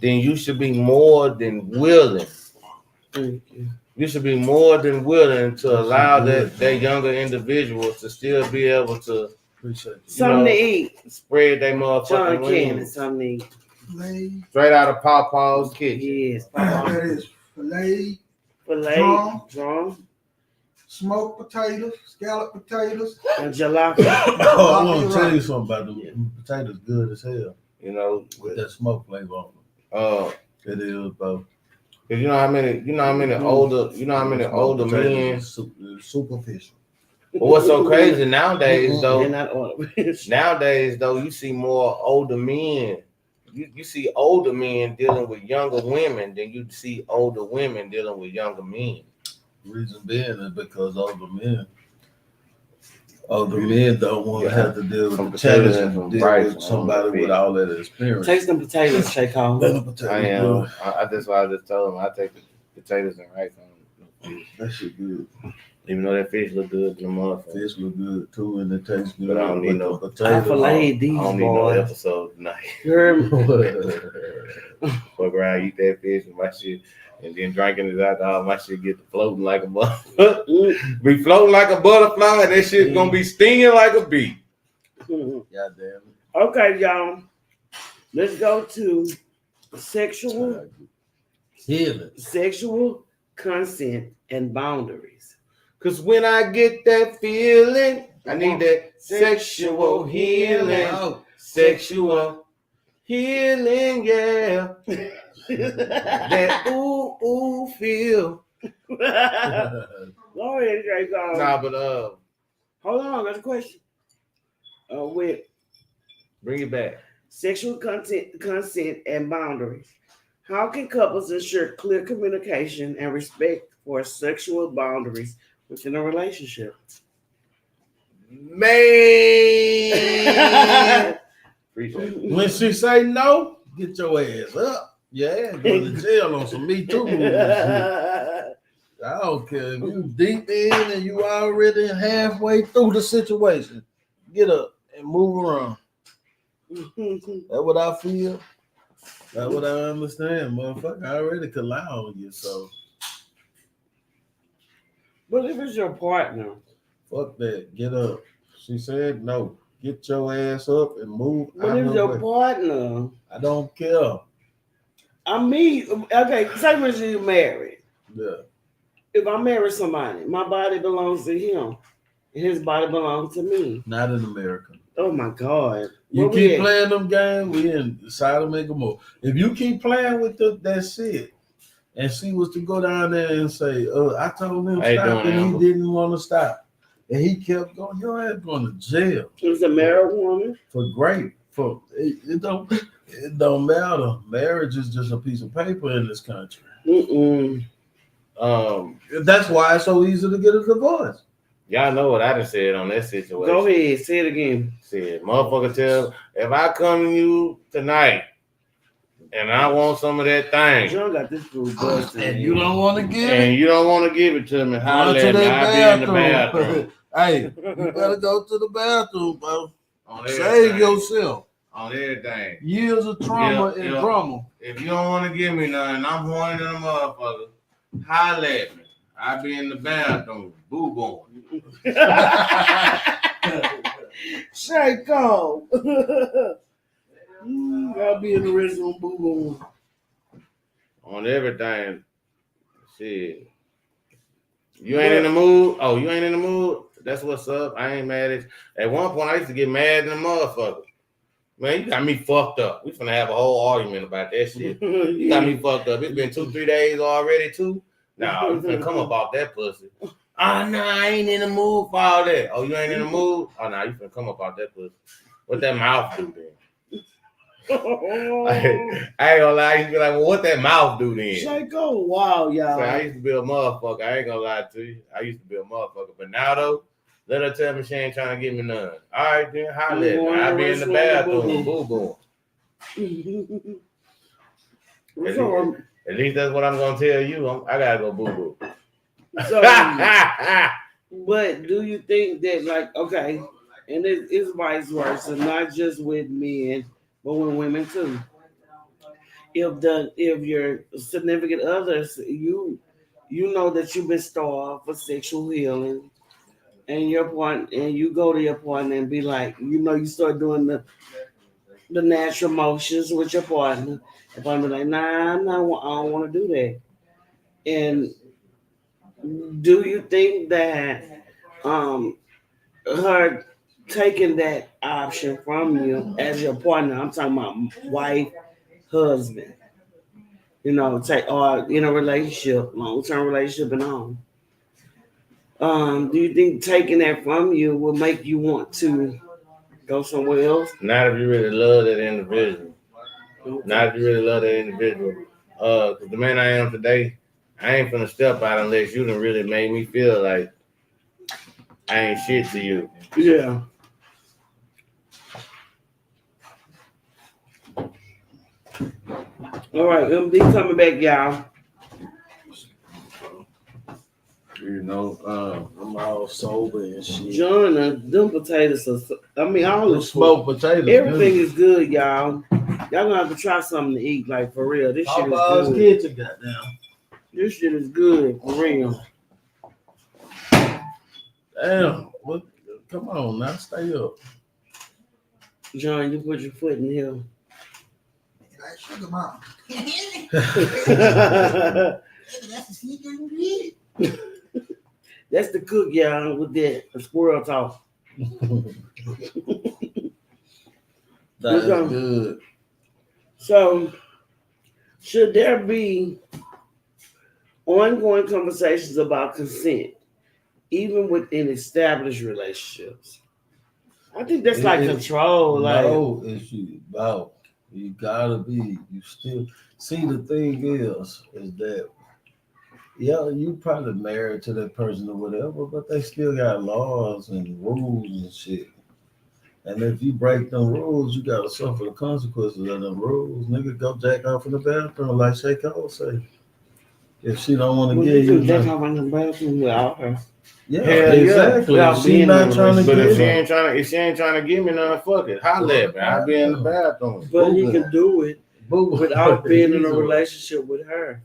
then you should be more than willing. Thank you. You should be more than willing to allow that younger individual to still be able to something to eat. Spread their motherfucking wings. Something to eat. Straight out of Papa's kitchen. Yes. That is filet, drum, smoked potatoes, scalloped potatoes, and jalapeno. I want to tell you something about the potatoes. Good as hell. You know, with that smoke flavor on them. It is, bro. You know how many older men superficial. But what's so crazy nowadays though? Nowadays though, you see more older men. You see older men dealing with younger women than you see older women dealing with younger men. Reason being is because older men don't want to have to deal with the challenges and deal with somebody with all that experience. Take some potatoes, shake on. That's why I just told him I take the potatoes and rice on. That shit good. Even though that fish look good to the motherfucker. Fish look good too, and it tastes good. But I don't need no potatoes. I filleted these boys. I don't need no episode tonight. Fuck around, eat that fish and my shit, and then drinking it alcohol, my shit get to floating like a butterfly. Be floating like a butterfly, and that shit gonna be stinging like a bee. God damn it. Okay, y'all. Let's go to sexual healing, sexual consent and boundaries. Cause when I get that feeling, I need that sexual healing. Oh. Sexual healing, yeah. That ooh feel. Go ahead, Draco. Nah, but hold on, that's a question. Bring it back. Sexual consent and boundaries. How can couples ensure clear communication and respect for sexual boundaries within a relationship? Man, when she say no, get your ass up. Yeah, go to jail on some Me Too movies. I don't care if you deep in and you already halfway through the situation. Get up and move around. That's what I feel. That's what I understand, motherfucker. I already could lie on you, so. But if it's your partner, fuck that. Get up. She said no. Get your ass up and move. But if it's your partner, I don't care. Okay, say when you're married. Yeah. If I marry somebody, my body belongs to him, and his body belongs to me. Not in America. Oh my God. You keep playing them games, we in Sodom and Gomorrah. If you keep playing with that shit, and she was to go down there and say, I told him stop, and he didn't want to stop. And he kept going, your ass going to jail. It's a married woman. For grape. It don't matter. Marriage is just a piece of paper in this country. That's why it's so easy to get a divorce. Y'all know what I done said on that situation. Go ahead, say it again. Said, motherfucker, if I come to you tonight and I want some of that thing, John got this food busted, and you don't want to give it, and you don't want to give it to me, I'll be in the bathroom. Hey, you better go to the bathroom, bro. Save yourself. On everything. Years of trauma and drama. If you don't want to give me nothing, I'm horny to the motherfucker. Holla at me. I be in the bathroom, boo boy. Shake off. I'll be in the restroom, boo boo. On everything. Shit. You ain't in the mood? Oh, you ain't in the mood? That's what's up. I ain't mad at you. At one point, I used to get mad at the motherfucker. Man, you got me fucked up. We finna have a whole argument about that shit. You got me fucked up. It's been 2-3 days already, too. Nah, you finna come about that pussy. Oh, no, I ain't in the mood for all that. Oh, you ain't in the mood? Oh, no, you finna come about that pussy. What that mouth do then? I ain't gonna lie. I used to be like, well, what that mouth do then? Shaco, wow, y'all. So I used to be a motherfucker. I ain't gonna lie to you. I used to be a motherfucker. But now, though, let her tell me she ain't trying to give me none. All right, then, holla at me. I be in the bathroom, boo-boo. At least that's what I'm gonna tell you. I gotta go boo-boo. So, but do you think that, like, okay, and it's vice versa, not just with men, but with women too. If your significant others, you know that you've been starved for sexual healing, and you go to your partner and be like, you start doing the natural motions with your partner. The partner be like, nah, I don't want to do that. And do you think that her taking that option from you as your partner, I'm talking about wife, husband, or in a relationship, long-term relationship and all. Do you think taking that from you will make you want to go somewhere else? Not if you really love that individual. Not if you really love that individual. Cause the man I am today, I ain't finna step out unless you done really made me feel like I ain't shit to you. Yeah. All right, MD coming back, y'all. I'm all sober and shit. John, them potatoes all the smoked potatoes. Everything is good, y'all. Y'all gonna have to try something to eat, like for real. This shit is good. Kitchen, goddamn. This shit is good, for real. Damn. What? Come on now, stay up. John, you put your foot in here. Like sugar mom. That's the cook, y'all, with that squirrel talk. That's good. So, should there be ongoing conversations about consent, even within established relationships? I think that's control. No, it's about. You gotta be. You still see the thing is that you probably married to that person or whatever, but they still got laws and rules and shit. And if you break them rules, you gotta suffer the consequences of them rules. Nigga, go jack off in the bathroom like Shay Cole say. If she don't want to give you jack off in the bathroom without her. Yeah, exactly. Yeah. She not trying to. But if she ain't trying to give me none, fuck it. Holla at me. I'll be in the bathroom. But you can do it without being in a relationship with her.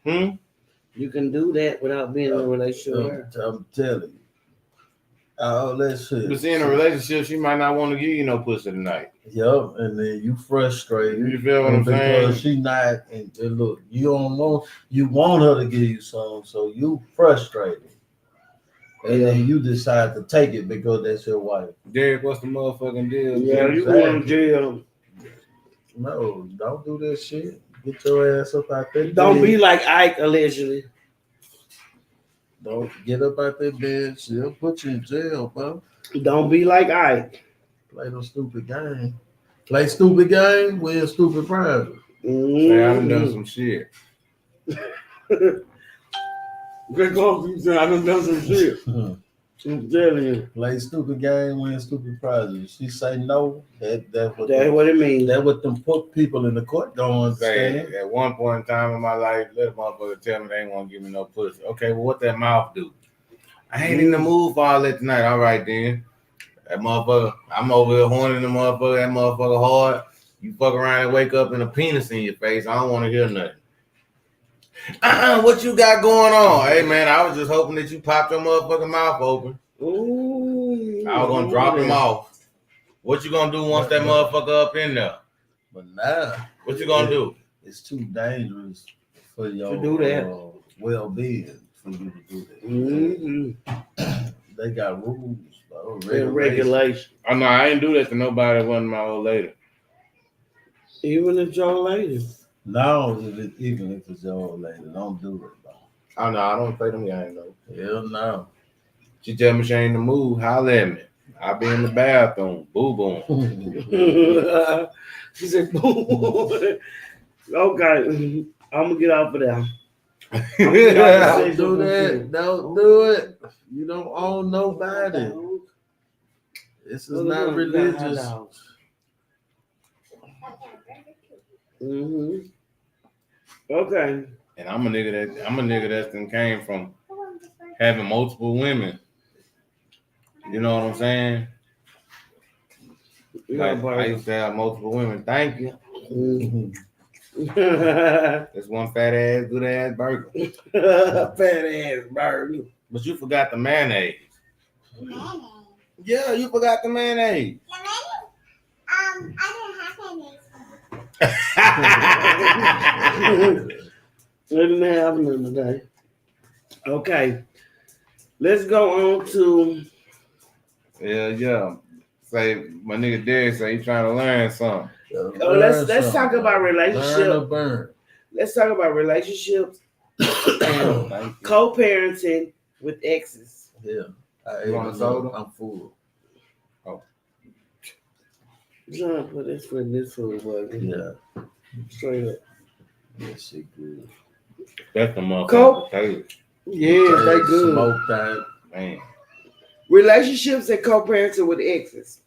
You can do that without being in a relationship with her. I'm telling you. Oh, that shit. But see, in a relationship, she might not want to give you no pussy tonight. Yup, and then you frustrated. You feel what I'm saying? Because she not, and look, you want her to give you some, so you frustrated. And then you decide to take it because that's your wife. Derek, what's the motherfucking deal? Yeah, you going to jail. No, don't do that shit. Get your ass up out there. Don't be like Ike, allegedly. Don't get up out that bed. She'll put you in jail, bro. Don't be like Ike. Play no stupid game. Play stupid game, win stupid prize. Man, I done done some shit. Greg Golf, I done done some shit. I'm telling you. Play stupid game, win stupid prizes. She say no, that's what it means. That's what them people in the court don't understand. At one point in time in my life, let a motherfucker tell me they ain't want to give me no pussy. Okay, well, what that mouth do? I ain't in the mood for all that tonight. All right, then. That motherfucker, I'm over here horning the motherfucker. That motherfucker hard. You fuck around and wake up and a penis in your face. I don't want to hear nothing. What you got going on? Hey, man, I was just hoping that you popped your motherfucking mouth open. Ooh, I was going to drop him off. What you going to do once that motherfucker up in there? But now, what you gonna do? It's too dangerous for your to do that. well-being for you to do that. Mm-hmm. They got rules, bro, And regulation. Oh no, I ain't do that to nobody that wasn't my old lady. Even if your lady. No, even if it's your old lady, don't do it, bro. Oh no, I don't play them games though. Hell no. She tell me she ain't in the mood, holler at me. I be in the bathroom, boo boom. She said, boom. Okay, I'm gonna get off of that. Don't do that. Don't do it. You don't own nobody. This is not religious. Mm-hmm. Okay. And I'm a nigga that done came from having multiple women. You know what I'm saying? Like, I used to have multiple women. Thank you. That's one fat ass, good ass burger. Fat ass burger. But you forgot the mayonnaise. Mayonnaise? Yeah, you forgot the mayonnaise. I didn't have mayonnaise. It didn't happen today. Okay. Let's go on to. Yeah. Say my nigga Derek say he trying to learn something. Let's talk about relationships. Burn. Let's talk about relationships and co-parenting with exes. Yeah. You want a soda? I'm full. John, put this foot in this food, buddy. Yeah. Straight up. Yeah, she good. That's the motherfucker. Yeah, they good. Smoke that. Man. Relationships and co-parenting with exes.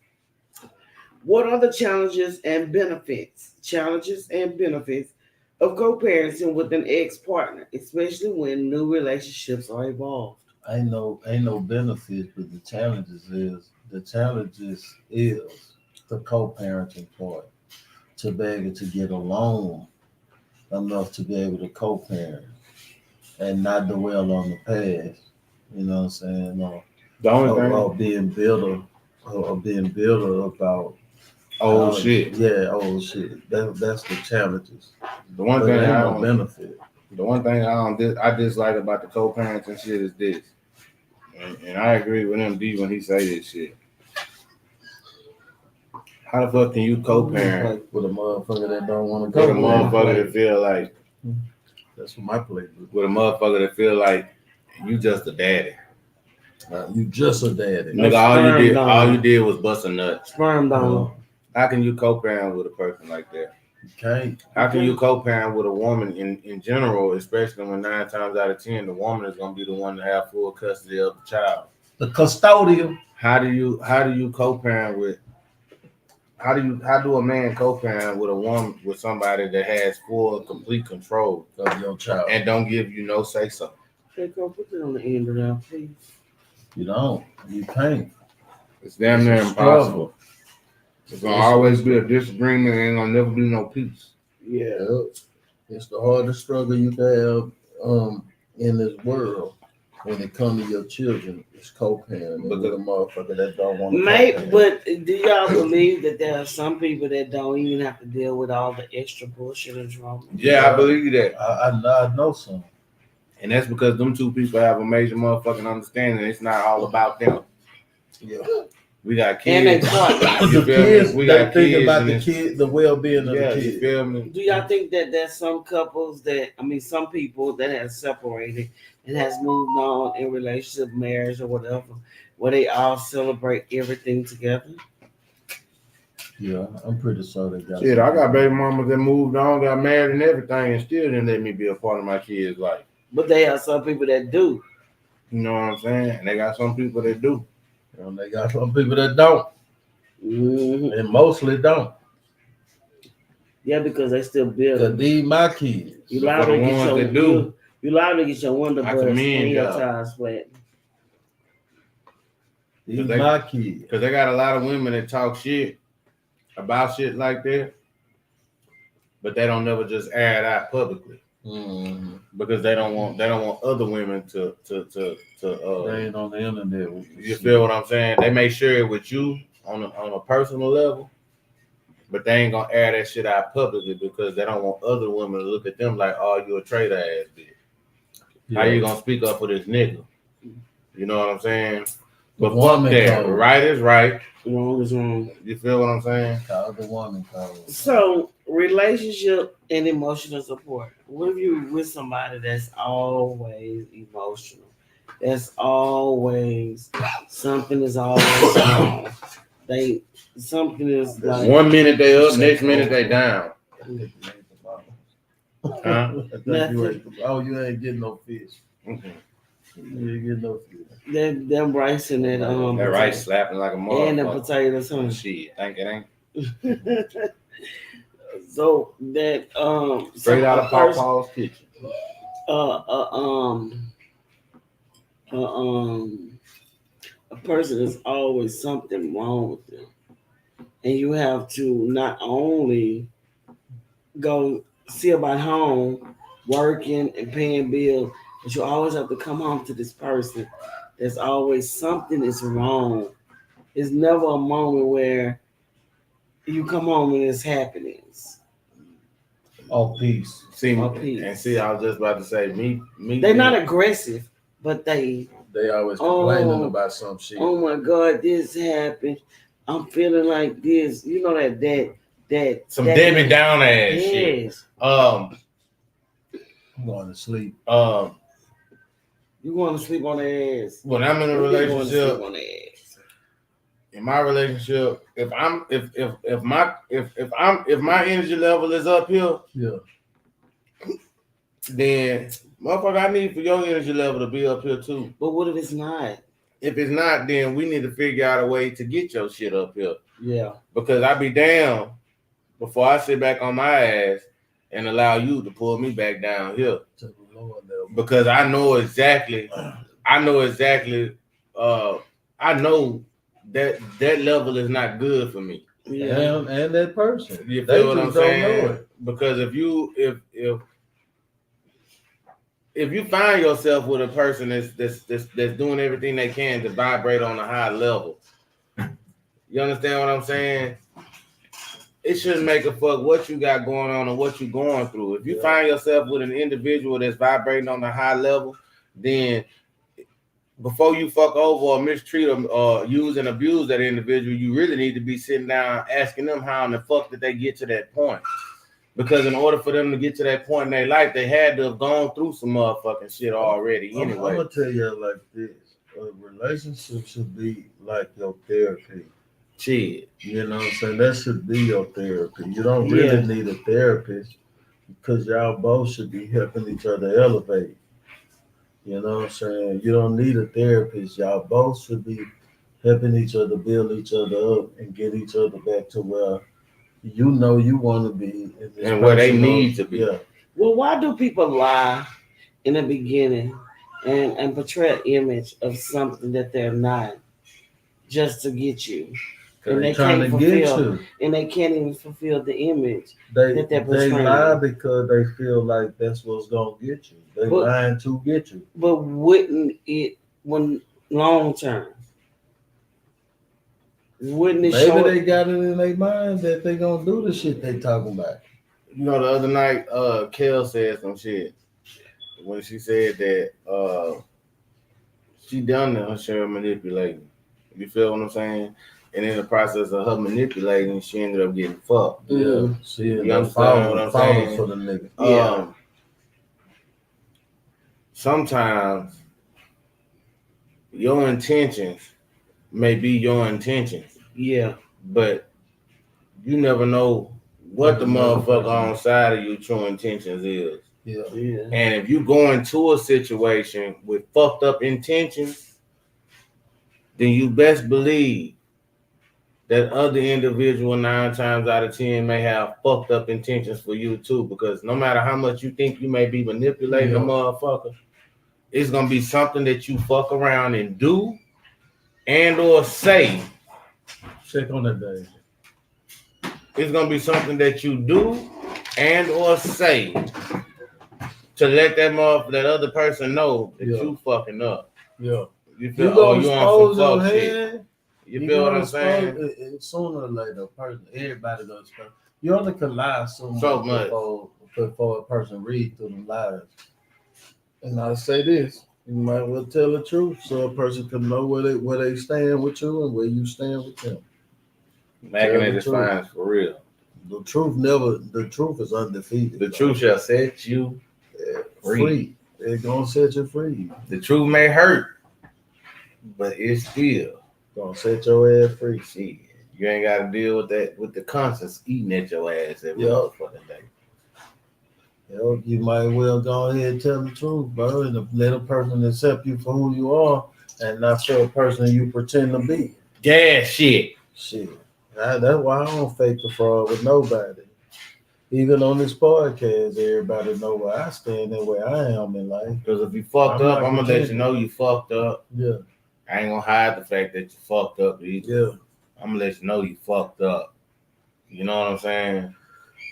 What are the challenges and benefits? Challenges and benefits of co-parenting with an ex-partner, especially when new relationships are involved. Ain't no benefits, but the challenges is the co-parenting part, to be able to get along enough to be able to co-parent and not dwell on the past. You know what I'm saying? The only thing Or being bitter about old shit. Yeah, old shit. That's the challenges. The one thing I don't benefit. The one thing I dislike about the co-parenting shit is this, and I agree with him D when he say this shit. How the fuck can you co-parent with a motherfucker that don't want to with a motherfucker that feel like that's what my plate is. With a motherfucker that feel like you just a daddy. You just a daddy. Nigga, all you did was bust a nut. Sperm donor. How can you co-parent with a person like that? Okay. How can you co-parent with a woman in general, especially when 9 times out of 10 the woman is gonna be the one to have full custody of the child? The custodian. How do you co-parent with? How do a man co-parent with a woman, with somebody that has full complete control of your child and don't give you no say so? Hey, go put that on the end of that, please. You don't. You can't. It's damn near impossible. There's gonna always be a disagreement and ain't gonna never be no peace. Yeah. It's the hardest struggle you can have in this world when it comes to your children. It's co-parenting with a motherfucker that don't want to. But do y'all believe that there are some people that don't even have to deal with all the extra bullshit and drama? Yeah, I believe that. I know some. And that's because them two people have a major motherfucking understanding. It's not all about them. Yeah. We got kids. And the kids, we got thinking about the kids, the well-being of the kids. You feel me? Do y'all think that there's some couples some people that have separated and has moved on in relationship, marriage, or whatever, where they all celebrate everything together? Yeah, I'm pretty sure they got. Shit, I got baby mamas that moved on, got married and everything, and still didn't let me be a part of my kids' life. But they have some people that do. You know what I'm saying? And they got some people that do. And they got some people that don't. Mm-hmm. And mostly don't. Yeah, because they still build. These my kids. You liable to get your wonder buds and your tires flat. These my kids. Because they got a lot of women that talk shit about shit like that, but they don't never just air it out publicly. Mm-hmm. Because they don't want other women to they ain't on the internet. You feel what I'm saying? They may share it with you on a personal level, but they ain't gonna air that shit out publicly because they don't want other women to look at them like, oh, you a traitor ass bitch. Yeah. How you gonna speak up for this nigga? You know what I'm saying? But fuck that. Code. Right is right. Wrong is wrong. You feel what I'm saying? Call the woman code. So, relationship and emotional support. What if you with somebody that's always emotional? That's always something is always wrong. Something is like 1 minute they up, next minute they down. Huh? You ain't getting no fish. Mm-hmm. You ain't getting no fish. Them rice and that that rice slapping like a motherfucker. And the potatoes, huh? Shit, think it ain't. So that straight out of Papa's kitchen. A person is always something wrong with them, and you have to not only go see about home, working and paying bills, but you always have to come home to this person. There's always something is wrong. It's never a moment where you come home and it's happiness. Oh, peace. See, and see, I was just about to say, me. They're not aggressive, but they always complaining about some shit. Oh my God, this happened. I'm feeling like this. You know that some Debbie Down ass shit. I'm going to sleep. You want to sleep on their ass. When I'm in a relationship, in my relationship, if my energy level is up here, yeah, then motherfucker, I need for your energy level to be up here too. But what if it's not? If it's not, then we need to figure out a way to get your shit up here. Yeah. Because I be down before I sit back on my ass and allow you to pull me back down here. Because I know exactly I know that level is not good for me. Yeah. And that person. You feel what I'm saying? Because if you find yourself with a person that's doing everything they can to vibrate on a high level, you understand what I'm saying? It shouldn't make a fuck what you got going on or what you're going through. If you find yourself with an individual that's vibrating on a high level, then before you fuck over or mistreat or use and abuse that individual, you really need to be sitting down asking them how in the fuck did they get to that point. Because in order for them to get to that point in their life, they had to have gone through some motherfucking shit already anyway. I'm going to tell you like this. A relationship should be like your therapy. Shit. You know what I'm saying? That should be your therapy. You don't really need a therapist because y'all both should be helping each other elevate. You know what I'm saying? You don't need a therapist. Y'all both should be helping each other build each other up and get each other back to where you know you want to be. And where they need to be. Yeah. Well, why do people lie in the beginning and portray an image of something that they're not just to get you? And they can't fulfill, and they can't even fulfill the image that they're portraying. They lie because they feel like that's what's gonna get you. They lying to get you. But wouldn't it, when long term, wouldn't it show? Maybe they got it in their mind that they gonna do the shit they talking about. You know, the other night, Kel said some shit when she said that she done that her manipulating. You feel what I'm saying? And in the process of her manipulating, she ended up getting fucked. Yeah, you understand what I'm saying? For the nigga. Yeah. Sometimes your intentions may be your intentions. Yeah. But you never know what the motherfucker on side of you true intentions is. Yeah. And if you go into a situation with fucked up intentions, then you best believe that other individual 9 times out of 10 may have fucked up intentions for you too. Because no matter how much you think you may be manipulating a motherfucker, it's gonna be something that you fuck around and do and or say. Check on that day. It's gonna be something that you do and or say to let that other person know that you fucking up. Yeah. You feel you on some fuck shit. You feel what I'm saying? Sooner or later, a person, everybody does stuff. You only can lie so much before a person reads through the lies. And I say this, you might well tell the truth so a person can know where they stand with you and where you stand with them. Making it defiance for real. The truth is undefeated. The truth shall set you free. It's gonna set you free. The truth may hurt, but it's still gonna set your ass free. Shit. You ain't gotta deal with that with the conscience eating at your ass every motherfucking day. You might well go ahead and tell the truth, bro, and let a person accept you for who you are and not for a person you pretend to be. Gas shit. That's why I don't fake the fraud with nobody. Even on this podcast, everybody know where I stand and where I am in life. Because if you fucked up, I'm gonna let you know you fucked up. Yeah. I ain't gonna hide the fact that you fucked up either. Yeah. I'm gonna let you know you fucked up. You know what I'm saying?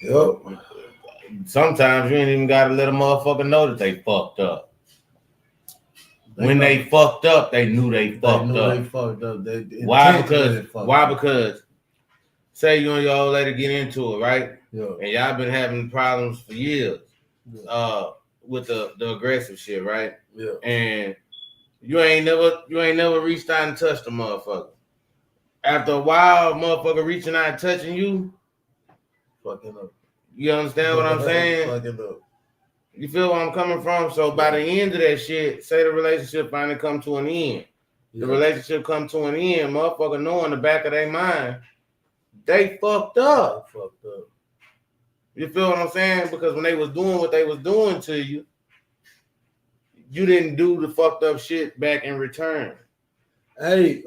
Yep. Sometimes you ain't even gotta let a motherfucker know that they fucked up. When they fucked up, they knew they fucked up. Why? Because say you and your old lady get into it, right? Yeah. And y'all been having problems for years. With the aggressive shit, right? Yeah. And you ain't never reached out and touched the motherfucker. After a while, motherfucker reaching out and touching you, fucking up. You understand what I'm saying? Fucking up. You feel where I'm coming from? So by the end of that shit, say the relationship finally come to an end. The relationship come to an end, motherfucker know in the back of their mind, they fucked up. You feel what I'm saying? Because when they was doing what they was doing to you, you didn't do the fucked up shit back in return. Hey,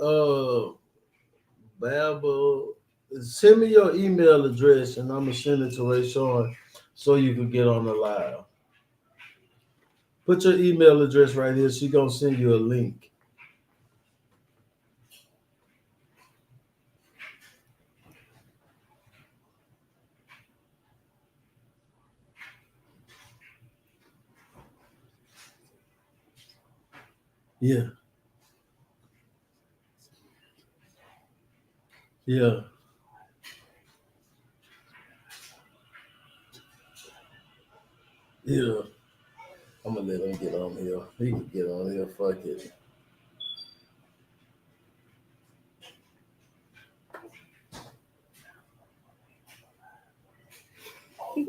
Babel, send me your email address and I'm gonna send it to Rayshawn so you can get on the live. Put your email address right here. She's gonna send you a link. Yeah. Yeah. Yeah. I'm gonna let him get on here. He can get on here. Fuck it.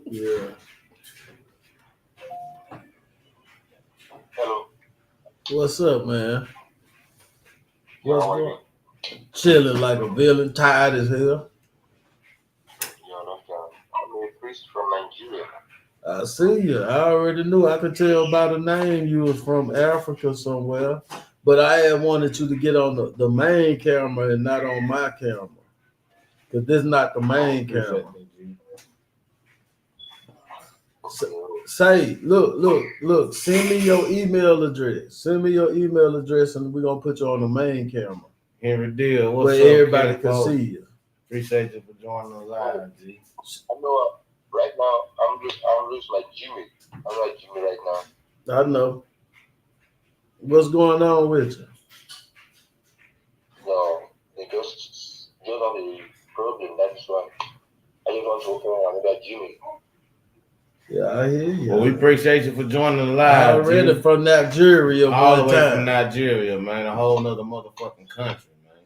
Yeah. Hello. What's up, man? What's going on? Chilling like a villain, tired as hell. I'm a priest from Nigeria. I see you. I already knew. I could tell by the name you was from Africa somewhere. But I had wanted you to get on the main camera and not on my camera. Because this is not the main camera. Say, look, send me your email address. Send me your email address and we're going to put you on the main camera. Henry Deal, what's where up, everybody can see you. Appreciate you for joining the live, G. I know right now I'm losing my Jimmy. I'm like Jimmy right now. I know. What's going on with you? No, they just have a problem. That's why I just want to open another Jimmy. Yeah, I hear you. Well, we appreciate you for joining the live. Already from Nigeria, all the way from Nigeria, man. A whole nother motherfucking country, man.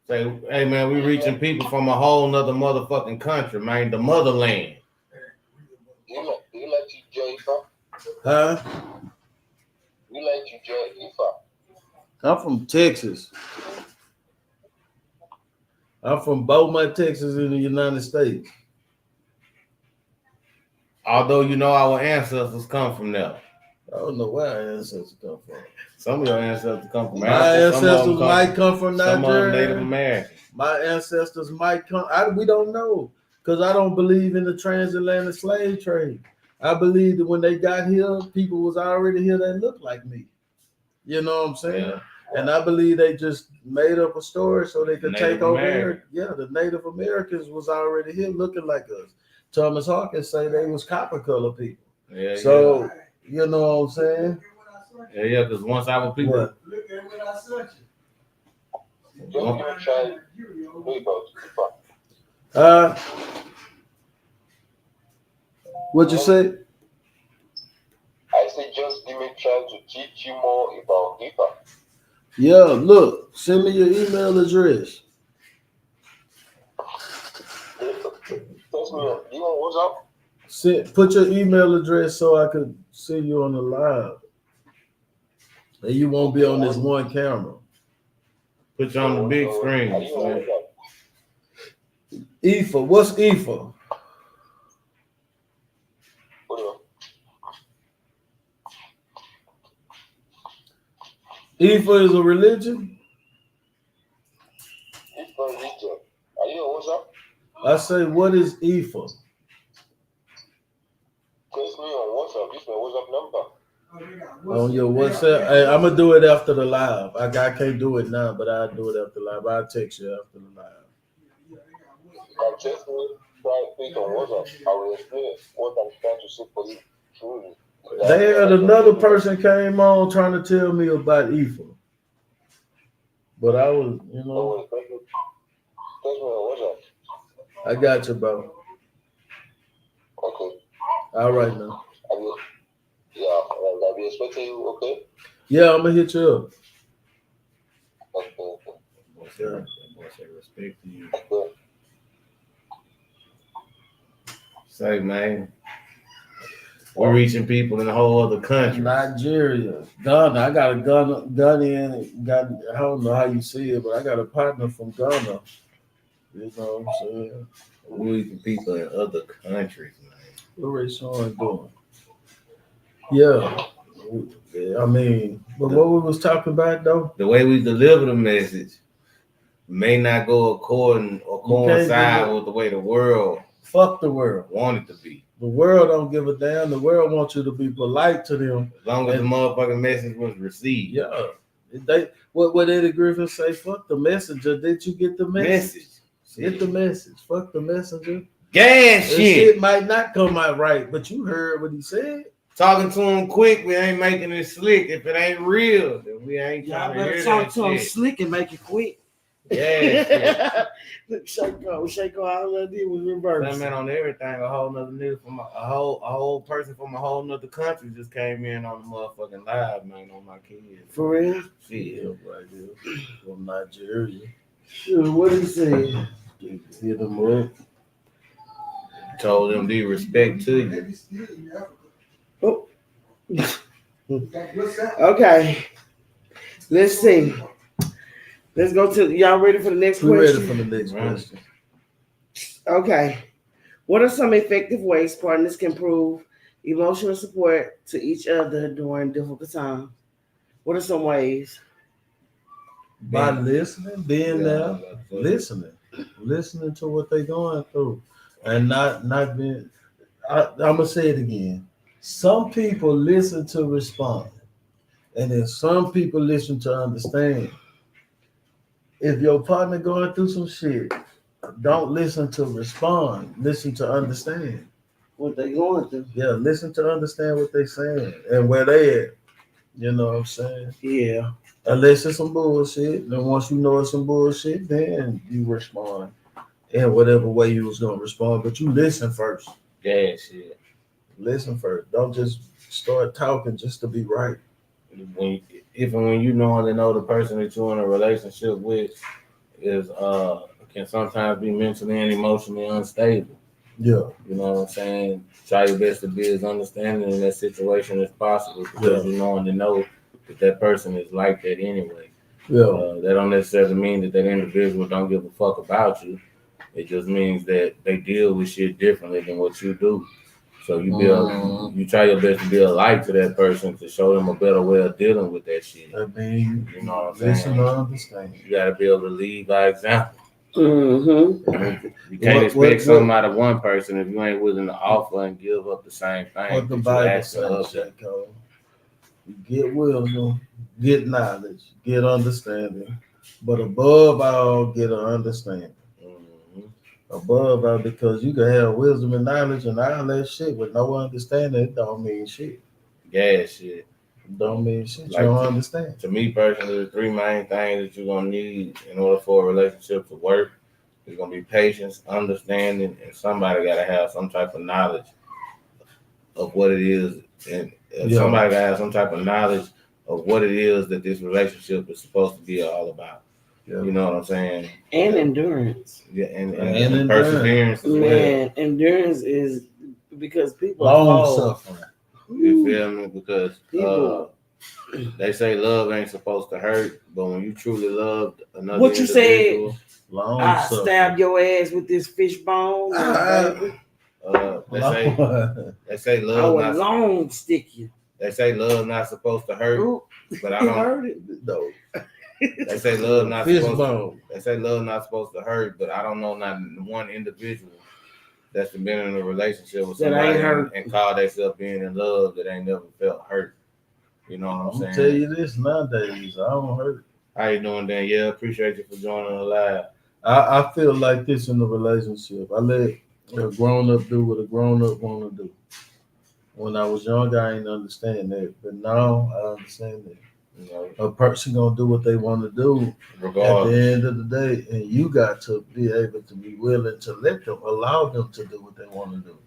Say, hey, man, we reaching people from a whole nother motherfucking country, man. The motherland. You like TJ Ifa? Huh? You like TJ Ifa? I'm from Texas. I'm from Beaumont, Texas, in the United States. Although you know our ancestors come from there. I don't know where our ancestors come from. Some of your ancestors come from Africa. My ancestors might come from Nigeria. Some of them Native American. My ancestors might come. We don't know. Because I don't believe in the transatlantic slave trade. I believe that when they got here, people was already here that looked like me. You know what I'm saying? Yeah. And I believe they just made up a story so they could take over here. Yeah, the Native Americans was already here looking like us. Thomas Hawkins say they was copper color people. Yeah. So, you know what I'm saying? Yeah, because once our people... Look at what I sent you. Just give me a try. Know about FIFA. What you say? I said just give me a try to teach you more about FIFA. Yeah, look, send me your email address. Text me on, you want WhatsApp? Put your email address so I could see you on the live. And you won't be on this one camera. Put you on the big screen. IFA, what's IFA? IFA is a religion? IFA religion. Are you on WhatsApp? I say, what is IFA? Text me on WhatsApp. This is my WhatsApp number. On your WhatsApp? Hey, I'm gonna do it after the live. I can't do it now, but I'll do it after the live. I'll text you after the live. You can text me right on WhatsApp. I will explain what I'm trying to say for you. Truly. They had another person came on trying to tell me about IFA. But I was, Text me on WhatsApp. I got you, bro. Okay. All right now. I'll be expecting you, okay? Yeah, I'm gonna hit you up. Okay. Yeah. Respect to you. Okay. Say, man, we're reaching people in a whole other country. Nigeria, Ghana. I got a gun in. I don't know how you see it, but I got a partner from Ghana. You know what I'm saying? We're reaching people in other countries, man. What Ray Sean doing? Yeah. I mean, but what we was talking about though? The way we deliver the message may not go according or coincide with the way the world. Fuck the world. Want it to be. The world don't give a damn. The world wants you to be polite to them. As long as the motherfucking message was received. Yeah. What Eddie Griffin say? Fuck the messenger. Did you get the message? Get the message. Fuck the messenger. Gas shit. It might not come out right, but you heard what he said. Talking to him quick, we ain't making it slick. If it ain't real, then we ain't trying to hear talk that to him shit. slick and make it quick. Yeah. Shake all I did was reverse. That man on everything, a whole nother nigga from a whole person from a whole nother country just came in on the motherfucking live, man, on my kids. For real? Shit. Right here. From Nigeria. Sure, what he say? Hit them up. Told them be respect to you. Oh. Okay. Let's see. Let's go to y'all ready for the next question? We're ready for the next question. Okay. What are some effective ways partners can prove emotional support to each other during difficult times? What are some ways? By listening, being there, listening to what they're going through, and not being. I'm gonna say it again. Some people listen to respond, and then some people listen to understand. If your partner going through some shit, don't listen to respond. Listen to understand what they going through. Yeah, listen to understand what they saying and where they at. You know what I'm saying? Yeah. Unless it's some bullshit, then once you know it's some bullshit, then you respond in whatever way you was gonna respond. But you listen first. Yeah, shit. Listen first. Don't just start talking just to be right. When you know the person that you're in a relationship with is can sometimes be mentally and emotionally unstable. Yeah. You know what I'm saying? Try your best to be as understanding in that situation as possible because you know that person is like that anyway. Yeah. That don't necessarily mean that individual don't give a fuck about you. It just means that they deal with shit differently than what you do. So you try your best to be a light to that person to show them a better way of dealing with that shit. I mean, you know what I'm listen saying? to understand. You gotta be able to lead by example. Mm-hmm. You can't expect something out of one person if you ain't willing to offer and give up the same thing. What the Bible says, you get wisdom, get knowledge, get understanding, but above all, get an understanding. Above all, because you can have wisdom and knowledge and all that shit with no understanding, it don't mean shit. Yeah, shit. Don't mean shit. Like, you don't understand. To me personally, the three main things that you're gonna need in order for a relationship to work is gonna be patience, understanding, and somebody gotta have some type of knowledge of what it is, and somebody gotta have some type of knowledge of what it is that this relationship is supposed to be all about. Yeah. You know what I'm saying? And endurance. Yeah, and perseverance as well. Man, endurance is because people long suffering. You feel me? Because they say love ain't supposed to hurt, but when you truly love another what you said, I suffering. stab your ass with this fish bone, baby. They say love. I will long stick you. They say love not supposed to hurt, but I don't heard it. No. They say love not supposed to. They say love not supposed to hurt, but I don't know not one individual that's been in a relationship with somebody and called themselves being in love that ain't never felt hurt. You know what I'm saying? I'll tell you this nowadays, I don't hurt. How you doing, Danielle? Appreciate you for joining the live. I feel like this in the relationship. I let a grown up do what a grown up want to do. When I was younger, I didn't understand that, but now I understand that. You know, a person gonna do what they want to do regardless. At the end of the day, and you got to be able to be willing to allow them to do what they want to do.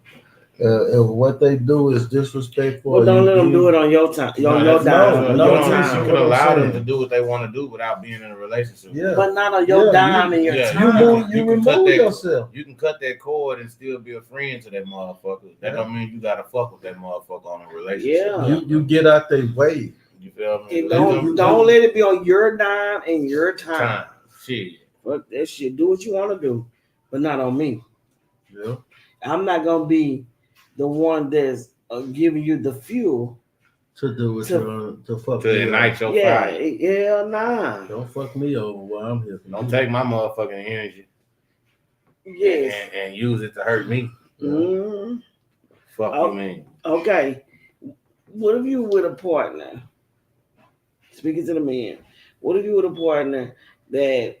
If what they do is disrespectful, well, don't let them do it on your time. You can allow them to do what they want to do without being in a relationship. Yeah, but not on your dime and your time. You remove yourself. You can cut that cord and still be a friend to that motherfucker. That don't mean you gotta fuck with that motherfucker on a relationship. Yeah, you get out their way. You feel me? Don't let it be on your dime and your time. Shit. Fuck that shit. Do what you want to do, but not on me. Yeah. I'm not gonna be the one that's giving you the fuel to do what to fuck to ignite your fire. Yeah, nah. Don't fuck me over while I'm here. Don't take my motherfucking energy. Yes. And use it to hurt me. Mm-hmm. Fuck you mean? Okay. What if you with a partner? Speaking to the men, what if you with a partner that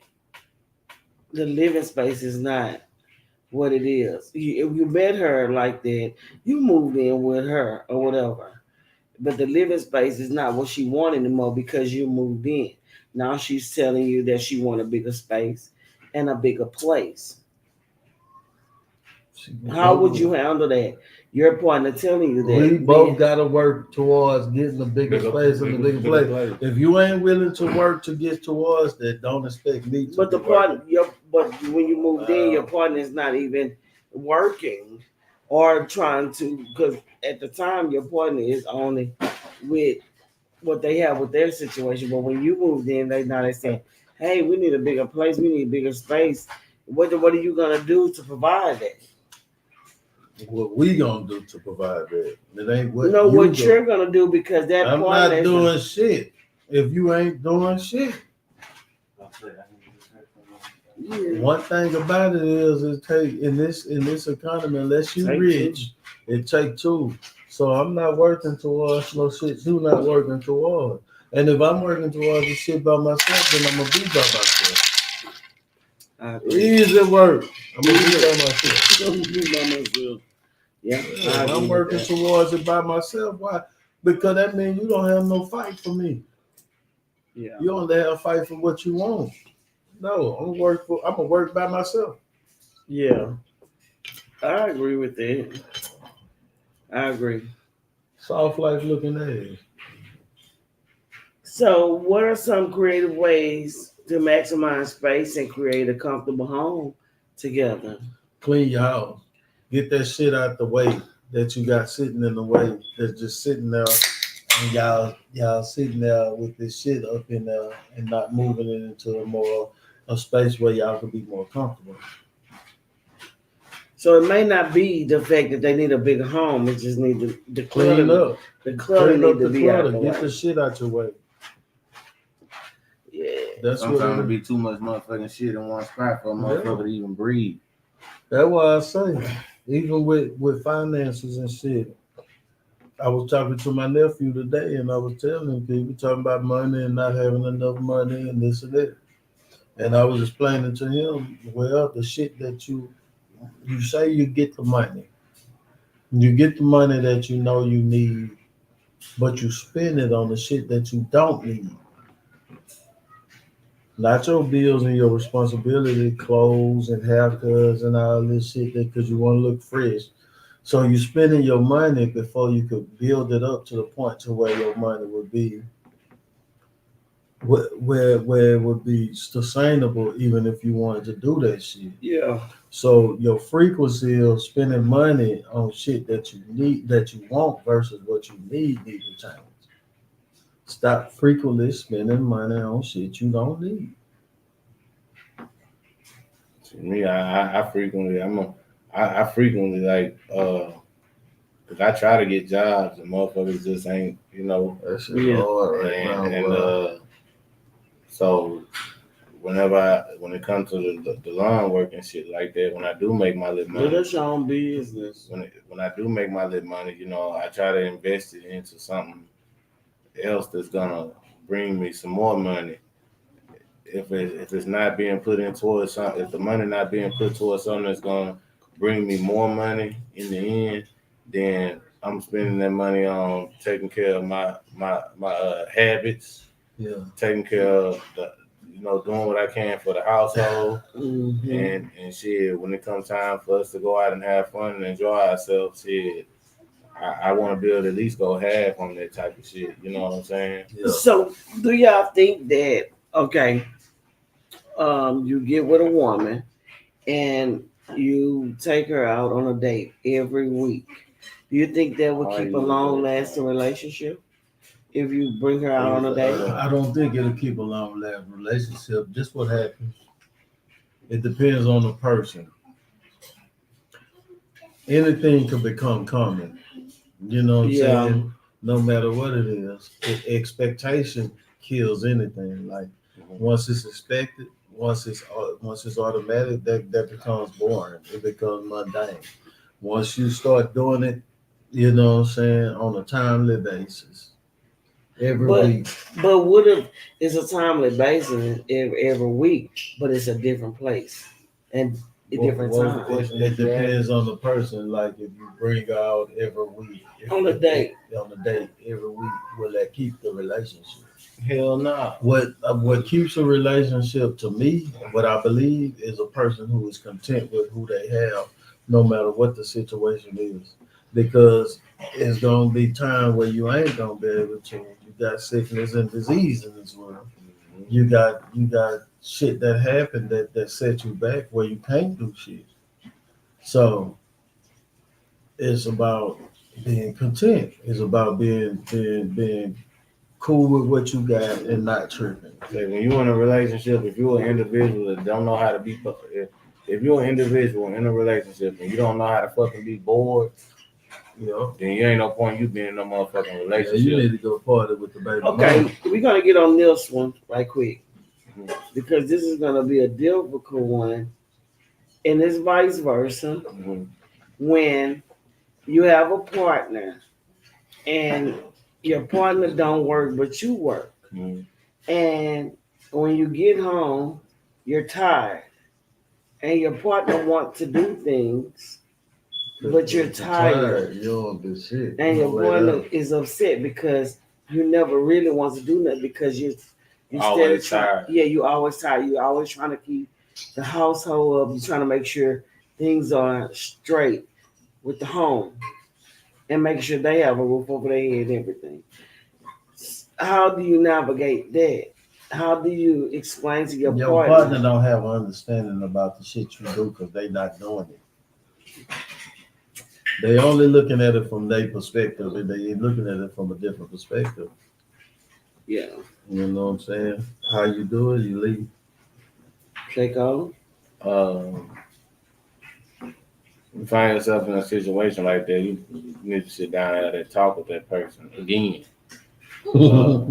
the living space is not what it is? If you met her like that, you moved in with her or whatever, but the living space is not what she wants anymore because you moved in. Now she's telling you that she wants a bigger space and a bigger place. How would you handle that? Your partner telling you that we both got to work towards getting a bigger space and a bigger place. If you ain't willing to work to get towards that, don't expect me to. But but when you moved in, your partner is not even working or trying to, because at the time your partner is only with what they have with their situation. But when you moved in, they're saying, "Hey, we need a bigger place. We need a bigger space." What are you gonna do to provide that? What we gonna do to provide that? It ain't what you're gonna do, because that I'm not doing shit. If you ain't doing shit, one thing about it is it take in this economy, unless you rich, it take two. So I'm not working towards no shit. You not working towards. And if I'm working towards the shit by myself, then I'm gonna be by myself. Easy work. I'm gonna be by myself. Yeah, I'm working towards it by myself. Why? Because that means you don't have no fight for me. Yeah, you only have a fight for what you want. No, I'm gonna work by myself. Yeah, I agree with that. I agree. Soft life looking ass. So, what are some creative ways to maximize space and create a comfortable home together? Clean your house. Get that shit out the way that you got sitting in the way, that's just sitting there, and y'all sitting there with this shit up in there and not moving it into a space where y'all can be more comfortable. So it may not be the fact that they need a bigger home; it just need to clean up. The clutter need to be out the way. Get the shit out your way. Yeah, that's sometimes it be too much motherfucking shit in one spot for a motherfucker to even breathe. That's why I say. Even with finances and shit, I was talking to my nephew today, and I was telling him people talking about money and not having enough money and this and that. And I was explaining to him, well, the shit that you say you get the money. You get the money that you know you need but you spend it on the shit that you don't need. Not your bills and your responsibility, clothes and haircuts and all this shit because you want to look fresh. So you spending your money before you could build it up to the point to where your money would be where it would be sustainable even if you wanted to do that shit. Yeah. So your frequency of spending money on shit that you need that you want versus what you need to change. Stop frequently spending money on shit you don't need. To me, I frequently I frequently like cause I try to get jobs and motherfuckers just ain't, you know. That shit hard right now. And so when it comes to the lawn work and shit like that, when I do make my little money, that's your own business. When I do make my little money, you know, I try to invest it into something else that's gonna bring me some more money. If it's not being put in towards something, if the money not being put towards something that's gonna bring me more money in the end, then I'm spending that money on taking care of my habits, taking care of doing what I can for the household, and shit. When it comes time for us to go out and have fun and enjoy ourselves, shit, I want to be able to at least go half on that type of shit. You know what I'm saying? Yeah. So, do y'all think that you get with a woman and you take her out on a date every week? Do you think that would keep a long-lasting relationship if you bring her out on a date? I don't think it'll keep a long-lasting relationship. Just what happens. It depends on the person. Anything could become common. You know what I'm saying? No matter what it is. Expectation kills anything. Like once it's expected, once it's automatic, that becomes boring. It becomes mundane. Once you start doing it, you know what I'm saying, on a timely basis. Every week. But what if it's a timely basis every week, but it's a different place and a different time? It depends on the person. Like if you bring her out every week on a date every week, will that keep the relationship? Hell no. What keeps a relationship to me, what I believe, is a person who is content with who they have, no matter what the situation is. Because it's gonna be time where you ain't gonna be able to. You got sickness and disease in this world. You got shit that happened that set you back where you can't do shit. So it's about being content. It's about being cool with what you got and not tripping. Like when you're in a relationship, if you're an individual that don't know how to be, if you're an individual in a relationship and you don't know how to fucking be bored, then you ain't no point you being in no motherfucking relationship. Yeah, you need to go party with the baby. Okay, we're gonna get on this one right quick because this is gonna be a difficult one, and it's vice versa. When you have a partner and your partner don't work but you work, and when you get home, you're tired, and your partner wants to do things. But you're tired. You don't do shit. And your partner is upset because you never really want to do nothing because you always tired. Yeah, you always tired. You always trying to keep the household up. You're trying to make sure things are straight with the home and make sure they have a roof over their head and everything. How do you navigate that? How do you explain to your partner? Your partner don't have an understanding about the shit you do because they not doing it. They only looking at it from their perspective, and they ain't looking at it from a different perspective. Yeah. You know what I'm saying? How you do it, you leave. Take on. You find yourself in a situation like that, you need to sit down and have that talk with that person again. Because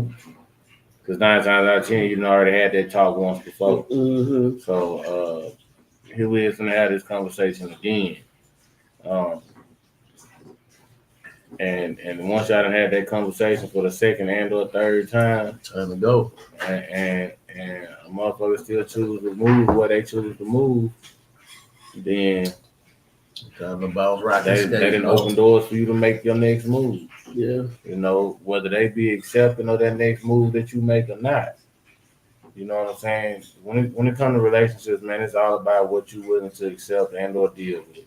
9 times out of 10, you already had that talk once before. So here we is going to have this conversation again. And once y'all done had that conversation for the second and or third time, time to go. And a motherfucker still choose to move what they choose to move, then Talking about they can open doors for you to make your next move. Yeah. You know, whether they be accepting of that next move that you make or not. You know what I'm saying? When it comes to relationships, man, it's all about what you're willing to accept and or deal with.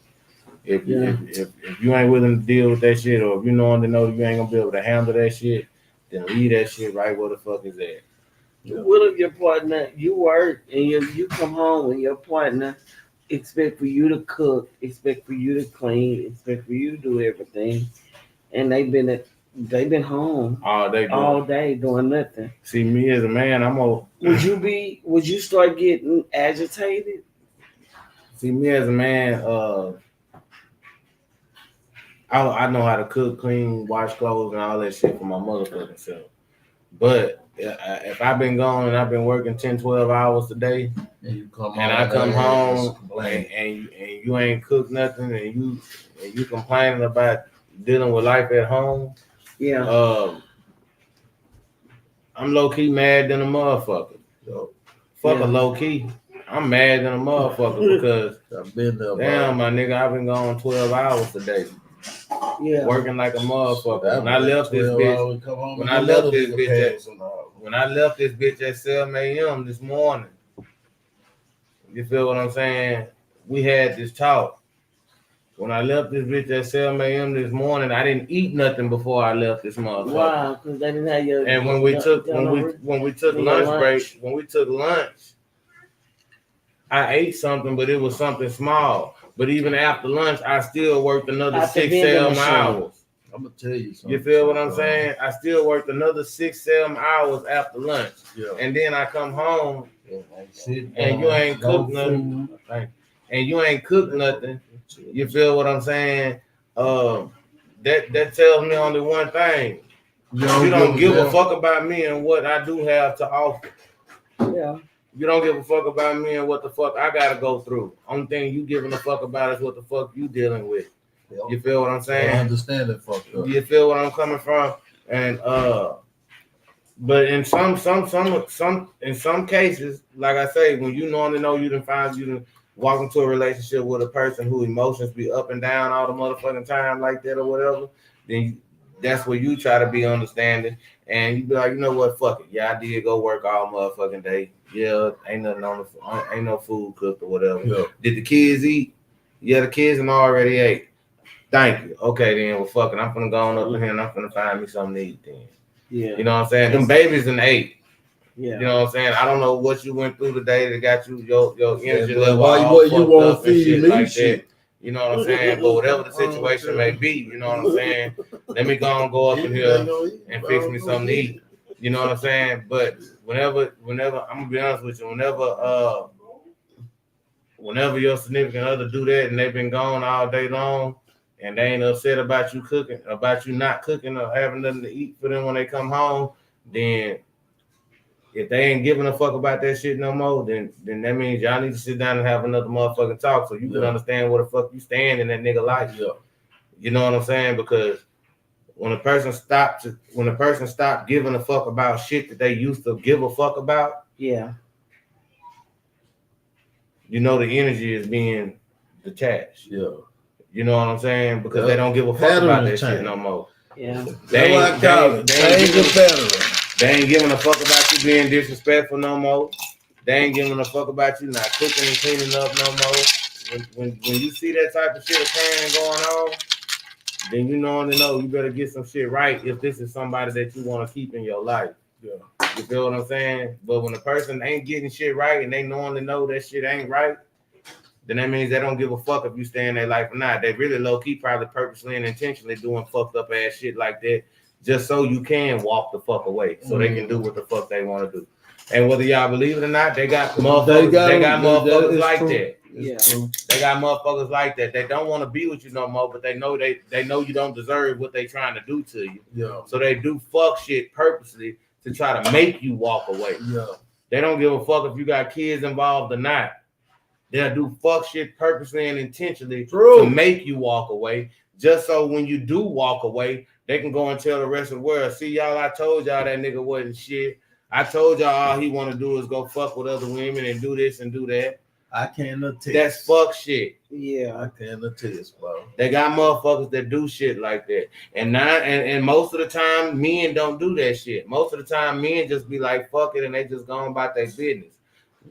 If you ain't willing to deal with that shit, or if you know that you ain't gonna be able to handle that shit, then leave that shit right where the fuck is at. What if your partner, you work and you come home and your partner expect for you to cook, expect for you to clean, expect for you to do everything, and they've been home all day doing nothing. See, me as a man, would you start getting agitated? See, me as a man, I know how to cook, clean, wash clothes, and all that shit for my motherfucking self. But if I've been gone and I've been working 10, 12 hours a day, and I come home and you ain't cooked nothing, and you complaining about dealing with life at home, I'm low key mad than a motherfucker. A low key. I'm mad than a motherfucker because I've been there. Damn, my nigga, I've been gone 12 hours a day. Yeah. Working like a motherfucker. When I left this bitch, when I left this bitch at 7 a.m. this morning, you feel what I'm saying? We had this talk. When I left this bitch at 7 a.m. this morning, I didn't eat nothing before I left this motherfucker. Wow, because they didn't have your. And when we took lunch, I ate something, but it was something small. But even after lunch, I still worked another 6-7 hours. I'm gonna tell you something. You feel what I'm saying? I still worked another 6-7 hours after lunch. Yeah. And then I come home and you ain't cooked nothing. And you ain't cooked nothing. You feel what I'm saying? That tells me only one thing. You don't give a fuck about me and what I do have to offer. Yeah. You don't give a fuck about me and what the fuck I gotta go through. Only thing you giving a fuck about is what the fuck you dealing with. You feel what I'm saying? I understand it, fuck up. You feel what I'm coming from? And but in some cases, like I say, when you normally know you done walk into a relationship with a person who emotions be up and down all the motherfucking time like that or whatever, then that's where you try to be understanding and you be like, you know what, fuck it. Yeah, I did go work all motherfucking day. Yeah, ain't no food cooked or whatever. Yeah. Did the kids eat? Yeah, the kids done already ate. Thank you. Okay, then, well, fuck it. I'm finna go on up in here and I'm finna find me something to eat then. Yeah. You know what I'm saying? Them babies done ate. Yeah. You know what I'm saying? I don't know what you went through today that got you your energy level all fucked up and shit like that. You know what I'm saying? But whatever the situation may be, you know what I'm saying? Let me go up in here and fix me something to eat. You know what I'm saying? But whenever I'm gonna be honest with you, whenever your significant other do that and they've been gone all day long and they ain't upset about you not cooking or having nothing to eat for them when they come home, then if they ain't giving a fuck about that shit no more, then that means y'all need to sit down and have another motherfucking talk so you can understand what the fuck you stand in that nigga life. Yeah. You know what I'm saying? Because when a person stopped giving a fuck about shit that they used to give a fuck about, yeah, you know the energy is being detached. Yeah. You know what I'm saying? Because they don't give a fuck about that shit no more. Yeah. They ain't giving a fuck about you being disrespectful no more. They ain't giving a fuck about you not cooking and cleaning up no more. When you see that type of shit occurring and going on, then you know you better get some shit right if this is somebody that you want to keep in your life. Yeah. You feel what I'm saying? But when a person ain't getting shit right and they knowing that shit ain't right, then that means they don't give a fuck if you stay in their life or not. They really low key probably purposely and intentionally doing fucked up ass shit like that just so you can walk the fuck away so they can do what the fuck they want to do. And whether y'all believe it or not, they got motherfuckers like that. Yeah. They got motherfuckers like that. They don't want to be with you no more, but they know you don't deserve what they trying to do to you. Yeah. So they do fuck shit purposely to try to make you walk away. Yeah. They don't give a fuck if you got kids involved or not. They'll do fuck shit purposely and intentionally to make you walk away. Just so when you do walk away, they can go and tell the rest of the world, see y'all, I told y'all that nigga wasn't shit. I told y'all all he want to do is go fuck with other women and do this and do that. I can attest. That's fuck shit. Yeah, I can attest, bro. They got motherfuckers that do shit like that. And most of the time, men don't do that shit. Most of the time, men just be like, fuck it, and they just go on about their business.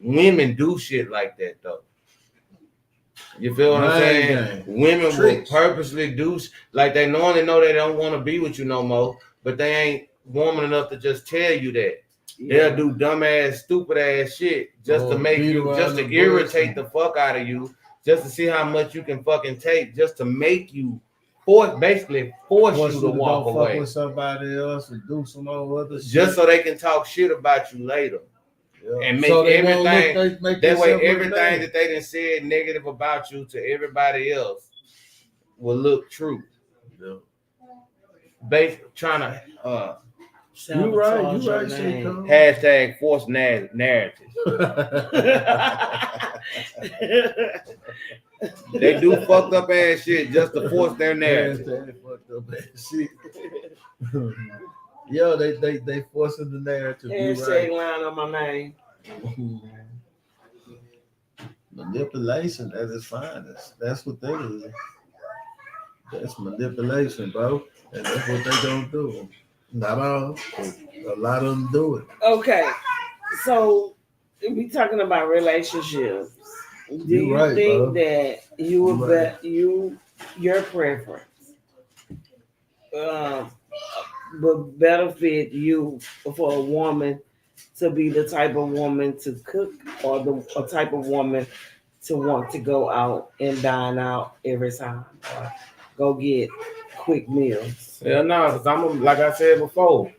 Women do shit like that, though. You feel what I'm saying? Women will purposely do, like they normally know they don't want to be with you no more, but they ain't woman enough to just tell you that. Yeah. They'll do dumbass, stupid ass shit just to make you, just to irritate the fuck out of you, just to see how much you can fucking take, just to make you basically force you to walk away. Fuck with somebody else and do some other shit. Just so they can talk shit about you later. Yeah. And make everything that way everything that they done said negative about you to everybody else will look true. Yeah. Trying to you right, hashtag forced narrative. They do fucked up ass shit just to force their narrative. Fucked up ass shit. Yo, they forcing the narrative. Hashtag line on my name. Manipulation at its finest. That's what they do. That's manipulation, bro. And that's what they don't do. Not all. A lot of them do it. Okay. So we talking about relationships. Do you think that you would bet your preference would better fit you for a woman to be the type of woman to cook, or a type of woman to want to go out and dine out every time, or go get quick meals? Yeah, no, because like I said before,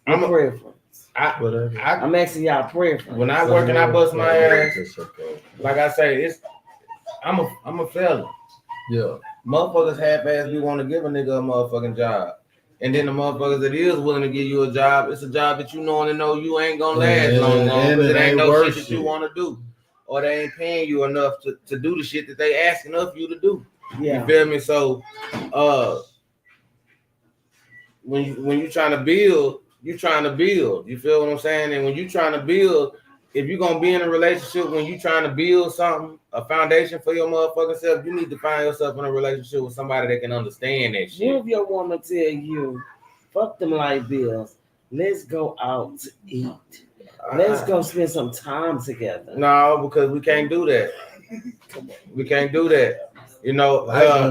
I'm a preference. I'm asking y'all preference. When I work and I bust my ass, like I say, I'm a fella. Yeah. Motherfuckers half-ass be want to give a nigga a motherfucking job. And then the motherfuckers that is willing to give you a job, it's a job that you know you ain't gonna last long because it ain't no shit that you want to do. Or they ain't paying you enough to do the shit that they asking of you to do. Yeah. You feel me? So when you trying to build, you trying to build. You feel what I'm saying? And when you trying to build, if you're gonna be in a relationship, when you trying to build something, a foundation for your motherfucking self, you need to find yourself in a relationship with somebody that can understand that shit. What if your woman tell you, fuck them light bills, let's go out to eat. Let's go spend some time together. No, because we can't do that. We can't do that. You know,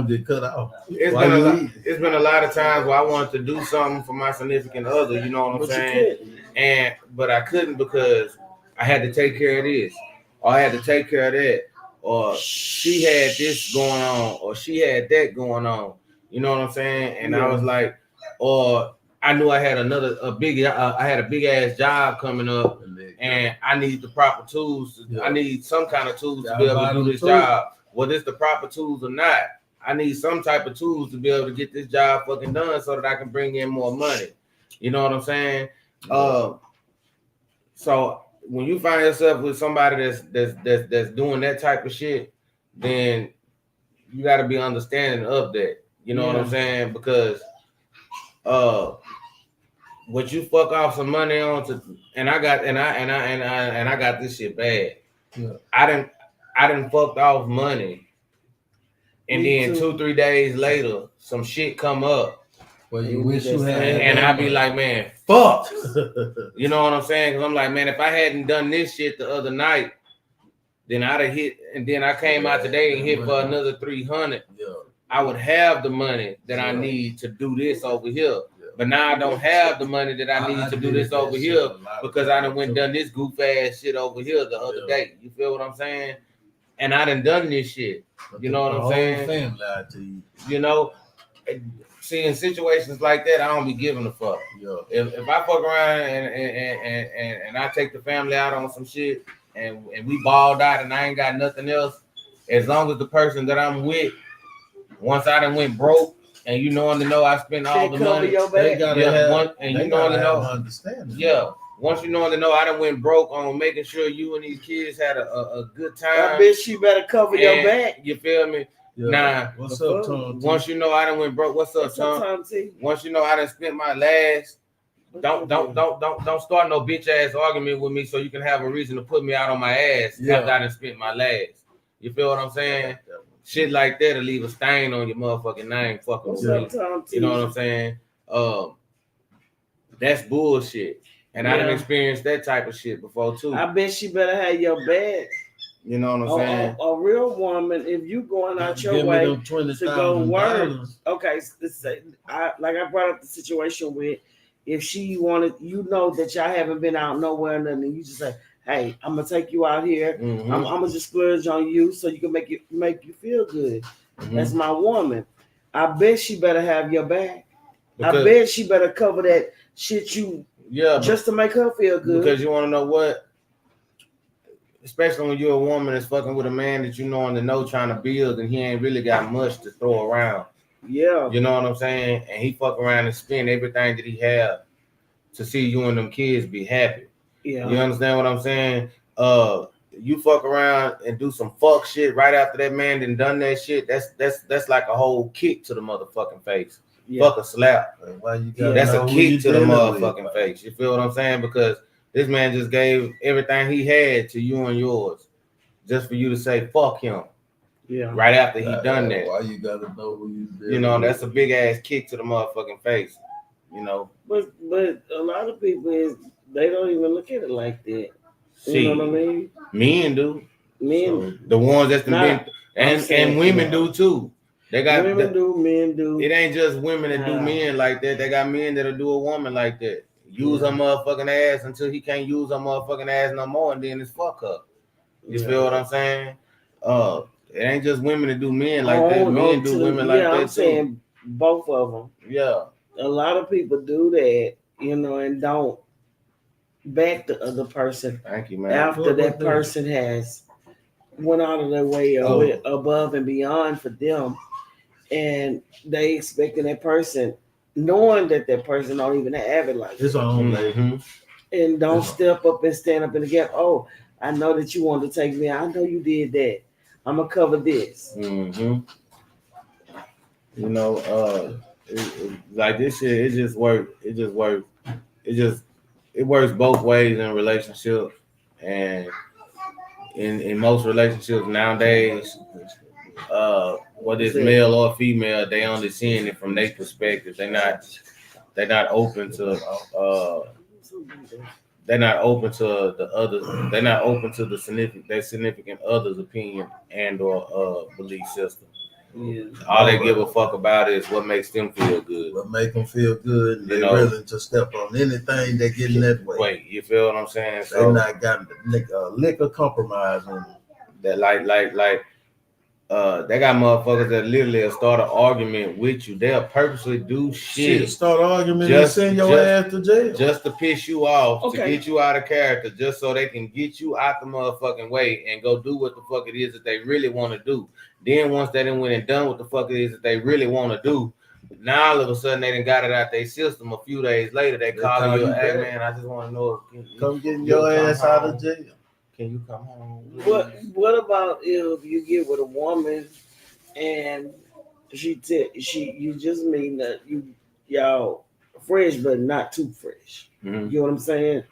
get cut off. It's been a lot of times where I wanted to do something for my significant other, you know what I'm saying? But I couldn't because I had to take care of this, or I had to take care of that, or she had this going on, or she had that going on. You know what I'm saying? And I was like, or I knew I had I had a big ass job coming up, and I need the proper tools. I need some kind of tools to be able to do this job. Whether it's the proper tools or not, I need some type of tools to be able to get this job fucking done so that I can bring in more money. You know what I'm saying? So when you find yourself with somebody that's doing that type of shit, then you got to be understanding of that. You know what I'm saying? Because what you fuck off some money on and I got this shit bad. Yeah. I done fucked off money, and then 2-3 days later, some shit come up. Well, you wish you had, and I be like, man, fuck. You know what I'm saying? Because I'm like, man, if I hadn't done this shit the other night, then I'd have hit, and then I came out today and hit for another 300. Yeah. I would have the money that I need to do this over here. But now I don't have the money that I need to do this over here because I done went and done this goof ass shit over here the other day. You feel what I'm saying? And I done this shit. You know what I'm saying? You know, see, in situations like that, I don't be giving a fuck. Yeah. If I fuck around and I take the family out on some shit and we balled out and I ain't got nothing else, as long as the person that I'm with, once I done went broke, and you know I spent all the money, they gotta have understanding. Yeah. Once you know I done went broke on making sure you and these kids had a good time. I bet you better cover your back. You feel me? Yeah. Nah. What's up, Tom? Once you know I done went broke, what's up, Tom? Once you know I done spent my last Don't start no bitch ass argument with me so you can have a reason to put me out on my ass after I done spent my last. You feel what I'm saying? Shit like that'll leave a stain on your motherfucking name. Fucking with me. You know what I'm saying? That's bullshit. And I done experienced that type of shit before too. I bet she better have your back. You know what I'm saying? A real woman, if you going out your way to go work, okay. Like I brought up the situation with, if she wanted, you know that y'all haven't been out nowhere, nothing, and you just say, "Hey, I'm gonna take you out here. Mm-hmm. I'm gonna just splurge on you so you can make you feel good." Mm-hmm. That's my woman. I bet she better have your back. Because I bet she better cover that shit just to make her feel good. Because you want to know what? Especially when you're a woman that's fucking with a man that you know and know trying to build, and he ain't really got much to throw around. Yeah. You know what I'm saying? And he fuck around and spend everything that he have to see you and them kids be happy. Yeah. You understand what I'm saying? You fuck around and do some fuck shit right after that man done that shit. That's like a whole kick to the motherfucking face. Yeah. Fuck a slap. That's a kick to the motherfucking face. You feel what I'm saying? Because this man just gave everything he had to you and yours, just for you to say fuck him. Yeah. Right after he done that. Why you gotta know who you did? You know, that's a big ass kick to the motherfucking face. You know. But a lot of people they don't even look at it like that. You know what I mean? Men do. Men, the ones that's been and women do too. They got women do, men do. It ain't just women that do men like that. They got men that'll do a woman like that. Use her motherfucking ass until he can't use her motherfucking ass no more, and then it's fuck her. You feel what I'm saying? It ain't just women that do men like that. Men do women like that I'm too. saying both of them. Yeah. A lot of people do that, and don't back the other person. Thank you, man. After that person has went out of their way above and beyond for them, and they expecting that person, knowing that person don't even have it like it's on, and don't step up and stand up in the gap. Oh, I know that you wanted to take me. I know you did that. I'm gonna cover this. Mm-hmm. You know, like this shit, it just works. It works both ways in a relationship, and in most relationships nowadays, whether it's male or female, they only seeing it from their perspective. They're not open to the others. They're not open to their significant other's opinion and or belief system. Yeah. All they give a fuck about is what makes them feel good. What make them feel good, and they're willing to step on anything they get in that way. Wait, you feel what I'm saying? So they not got a lick of compromise on them. That they got motherfuckers that literally start an argument with you. They'll purposely do shit. Start an argument and send your ass to jail. Just to piss you off, to get you out of character, just so they can get you out the motherfucking way and go do what the fuck it is that they really want to do. Then once they done went and done what the fuck it is that they really want to do, now all of a sudden they done got it out their system. A few days later, they call you, hey man, I just want to know if come get your ass out of jail. Can you come home? What about if you get with a woman and you just mean that y'all fresh but not too fresh? Mm-hmm. You know what I'm saying?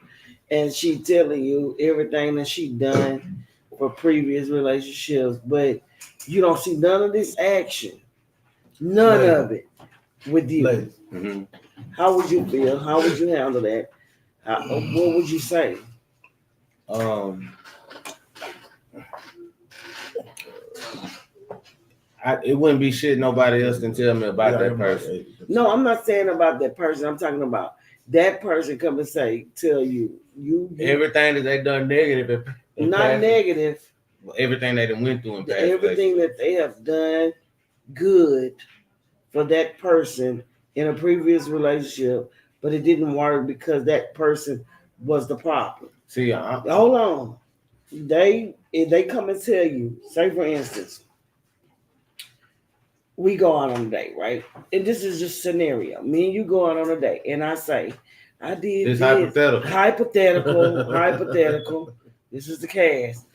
And she telling you everything that she done for previous relationships, but you don't see none of this action, none of it with you. Mm-hmm. How would you feel? How would you handle that? What would you say? It wouldn't be shit nobody else can tell me about that person. No, I'm not saying about that person. I'm talking about that person come and tell you everything that they done negative. Not negative. Everything they done went through in past. Everything that they have done good for that person in a previous relationship, but it didn't work because that person was the problem. See, hold on. If they come and tell you, say for instance, we go out on a date, right? And this is just scenario. Me and you go out on a date, and I say, I did this. Hypothetical. This is the cast.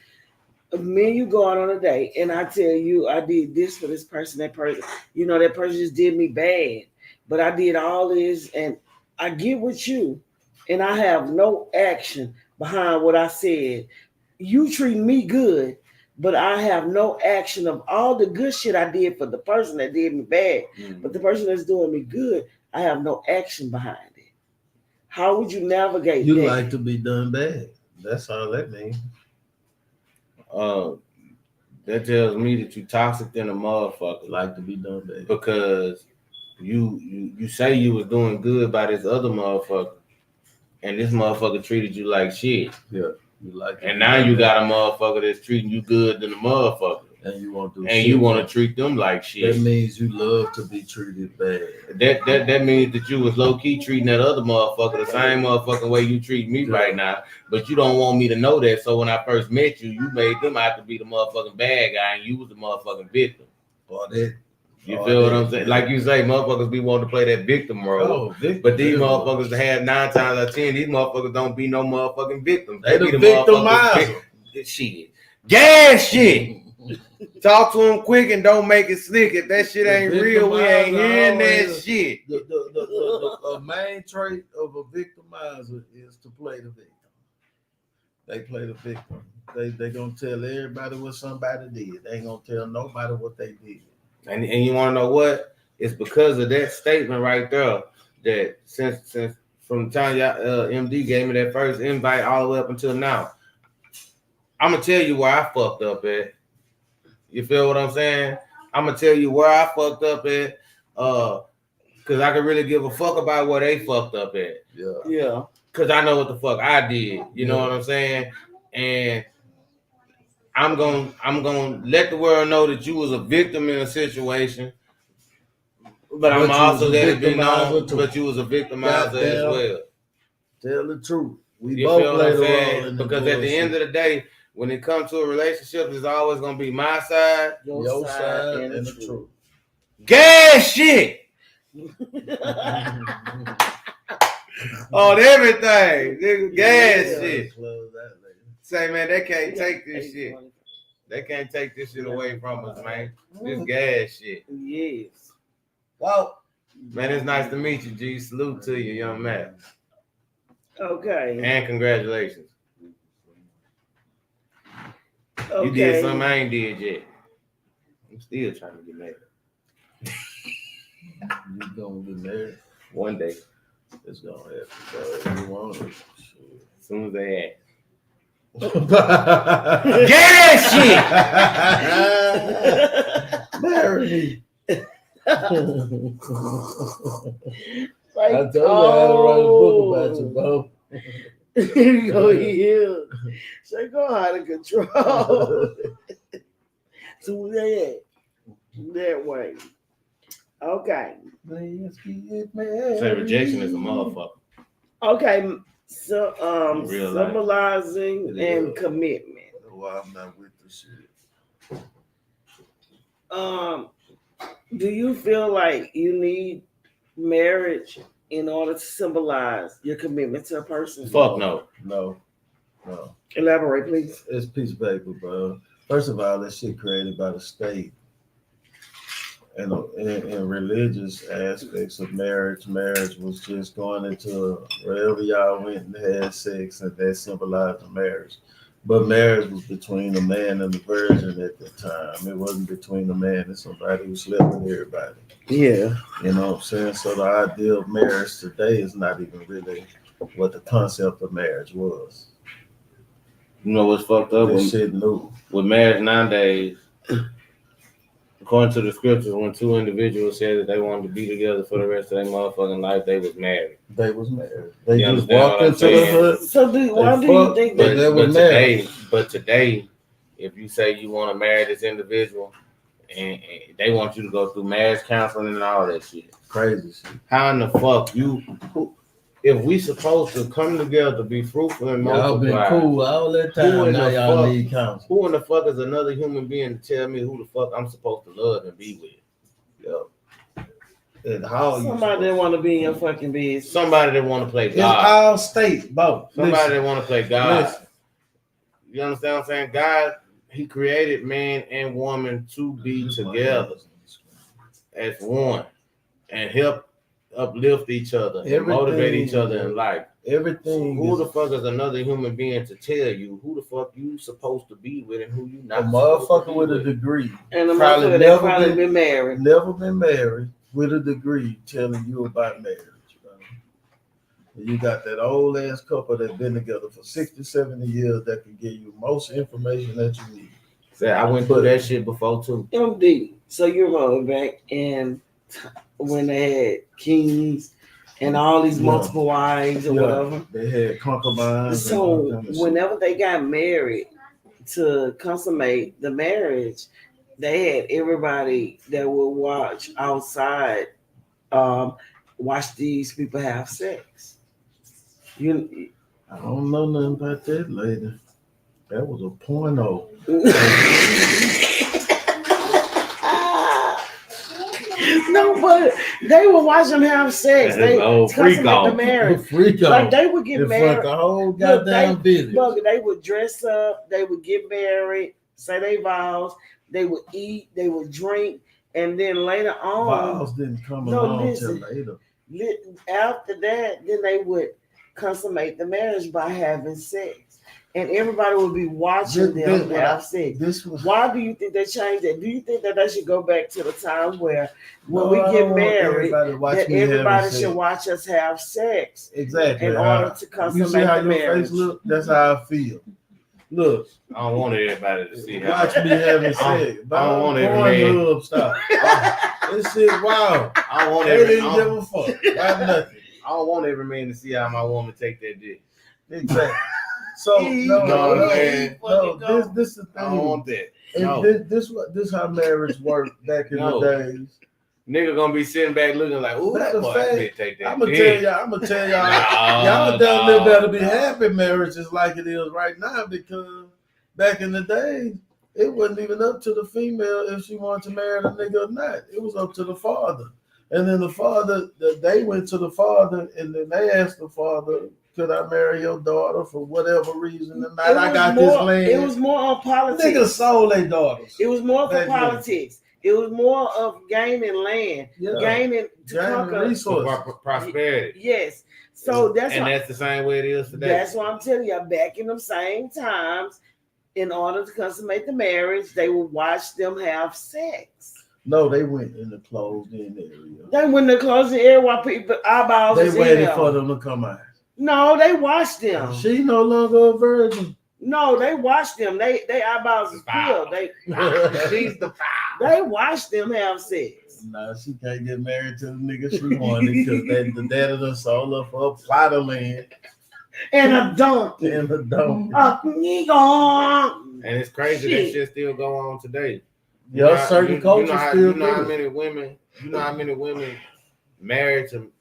Me and you go out on a date, and I tell you I did this for this person, that person. You know, that person just did me bad, but I did all this, and I get with you, and I have no action behind what I said. You treat me good, but I have no action of all the good shit I did for the person that did me bad. Mm-hmm. But the person that's doing me good, I have no action behind it. How would you navigate You that? like to be done bad. That's all that means. That tells me that you toxic than a motherfucker. Like to be done bad. Because you say you was doing good by this other motherfucker, and this motherfucker treated you like shit. Yeah. You like and now you got a motherfucker that's treating you good than a motherfucker. And you want to you want to treat them like shit. That means you love to be treated bad. That means that you was low key treating that other motherfucker the same motherfucking way you treat me right now. But you don't want me to know that. So when I first met you, you made them out to be the motherfucking bad guy, and you was the motherfucking victim. You feel what I'm saying? Like you say, motherfuckers be wanting to play that victim role. But these motherfuckers that have 9 times out of 10, these motherfuckers don't be no motherfucking victims. They be the victimizer. Shit. Gas shit. Talk to them quick and don't make it slick. If that shit ain't real, we ain't hearing that shit. The main trait of a victimizer is to play the victim. They play the victim. They gonna tell everybody what somebody did. They ain't gonna tell nobody what they did. And you want to know what? It's because of that statement right there that since from the time y'all MD gave me that first invite all the way up until now, I'm gonna tell you where I fucked up at. You feel what I'm saying? I'm gonna tell you where I fucked up at, cause I can really give a fuck about where they fucked up at. Yeah. Cause I know what the fuck I did. You know what I'm saying? And I'm gonna let the world know that you was a victim in a situation, but I'm also let it be known, but you was a victimizer as well. Tell the truth. We both play the role. Because at the end of the day, when it comes to a relationship, it's always gonna be my side, your side, and the truth. Gas shit. On everything, nigga, gas shit. Say, man, they can't take this shit. They can't take this shit away from us, man. This gas shit. Yes. Wow. Man, it's nice to meet you, G. Salute to you, young man. Okay. And congratulations. Okay. You did something I ain't did yet. I'm still trying to get married. You gonna get married? One day. It's gonna happen. So you want it. As soon as they ask. Get that shit! Marry me. I told you I had to write a book about you, bro. You go here. So go out of control. So that way. Okay. Say rejection is a motherfucker. Okay. So symbolizing and commitment. Well, I'm not with the shit. Do you feel like you need marriage in order to symbolize your commitment to a person? Fuck no. No. Elaborate, please. It's a piece of paper, bro. First of all, that shit created by the state. And in religious aspects of marriage was just going into wherever y'all went and had sex, and that symbolized the marriage. But marriage was between a man and a virgin at the time. It wasn't between a man and somebody who slept with everybody. Yeah. You know what I'm saying? So the idea of marriage today is not even really what the concept of marriage was. You know what's fucked up? This shit new. With marriage nowadays, according to the scriptures, when two individuals said that they wanted to be together for the rest of their motherfucking life, they was married. They was married. They just walked into the hood. So why do you think that they were married? But today, if you say you want to marry this individual, and they want you to go through marriage counseling and all that shit. Crazy shit. How in the fuck if we supposed to come together to be fruitful and multiply? Y'all been cool all that time. Now y'all need counsel. Who in the fuck is another human being to tell me who the fuck I'm supposed to love and be with? Yo. And how somebody that want to be in your fucking business. Somebody that want to play God. It's all state, bro. Somebody that want to play God. Listen. You understand what I'm saying? God, he created man and woman to be together as one and help uplift each other, and motivate each other in life. Everything. Who the fuck is another human being to tell you who the fuck you supposed to be with and who you not? A motherfucker with a degree, and a motherfucker that probably been married, never been married, with a degree, telling you about marriage. You got that old ass couple that been together for 60, 70 years that can give you most information that you need. See, I went through that shit before too. MD. So you're going back and when they had kings and all these multiple wives or whatever. They had concubines. So whenever they got married to consummate the marriage, they had everybody that would watch outside, watch these people have sex. I don't know nothing about that, lady. That was a porno. No, but they would watch them have sex. They consummate the marriage. Like they would get married. The whole goddamn business. Look, they would dress up. They would get married. Say they vows. They would eat. They would drink, and then later on, vows didn't come along till later. After that, then they would consummate the marriage by having sex, and everybody would be watching them have sex. Why do you think they changed that? Do you think that they should go back to the time where when we get married, that everybody should watch us have sex? Exactly. In order to consummate the marriage. Look, that's how I feel. Look, I don't want everybody to see how. Watch me having sex. I don't want every man. Stop. This shit wild. I don't want they didn't give a fuck. About nothing. I don't want every man to see how my woman take that dick. Exactly. So this is the thing. I don't want that. And this how marriage worked back in the days. Nigga gonna be sitting back looking like, ooh, that boy take that. I'm gonna tell y'all, y'all down there better be happy marriage is like it is right now, because back in the day, it wasn't even up to the female if she wanted to marry the nigga or not. It was up to the father. And then the father, they went to the father, and then they asked the father, could I marry your daughter for whatever reason? And I got this land. It was more on politics. Niggas sold their daughters. It was more for politics. It was more of gaining land, gaining resources, prosperity. Yes. So that's the same way it is today. That's why I'm telling you, back in them same times, in order to consummate the marriage, they would watch them have sex. No, they went in the closed-in area. They went in the closed-in area while people eyeballs. They waited for them to come out. No, they watched them. She no longer a virgin. No, they watched them. They eyeballs is peeled. She's the foul. They watched them have sex. No, she can't get married to the nigga she wanted because the daddy done sold her for a plot of land. And a donkey. And a donkey. A nigga. And it's crazy that shit still go on today. Yeah, certain cultures still do. You know how many women married to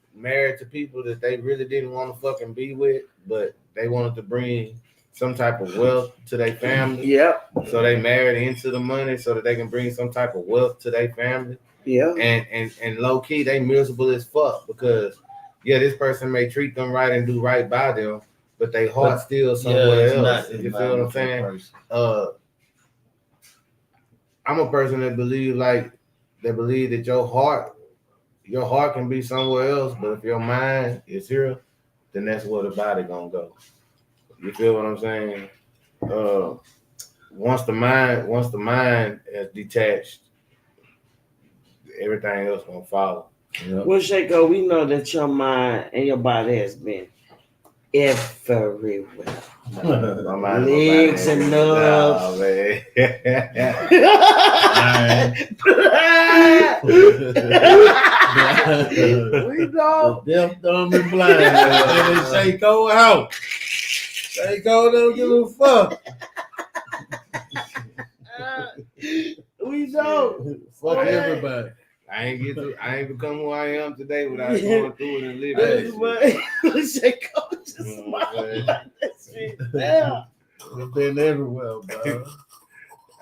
people that they really didn't want to fucking be with, but they wanted to bring some type of wealth to their family. Yep. So they married into the money so that they can bring some type of wealth to their family. Yeah. And low key, they miserable as fuck because this person may treat them right and do right by them, but they heart still somewhere else. You feel what I'm saying? I'm a person that believe that your heart can be somewhere else, but if your mind is here, then that's where the body gonna go. You feel what I'm saying? Once the mind is detached, everything else gonna follow. Yep. Well, Shaco, we know that your mind and your body has been everywhere. Legs and nerves. We know. Deaf, dumb, and blind. And Shaco out. Shaco don't give a fuck. We know. Fuck everybody. I ain't become who I am today without going through it and living Shaco just smiled like that shit. Yeah. It's been everywhere, bro.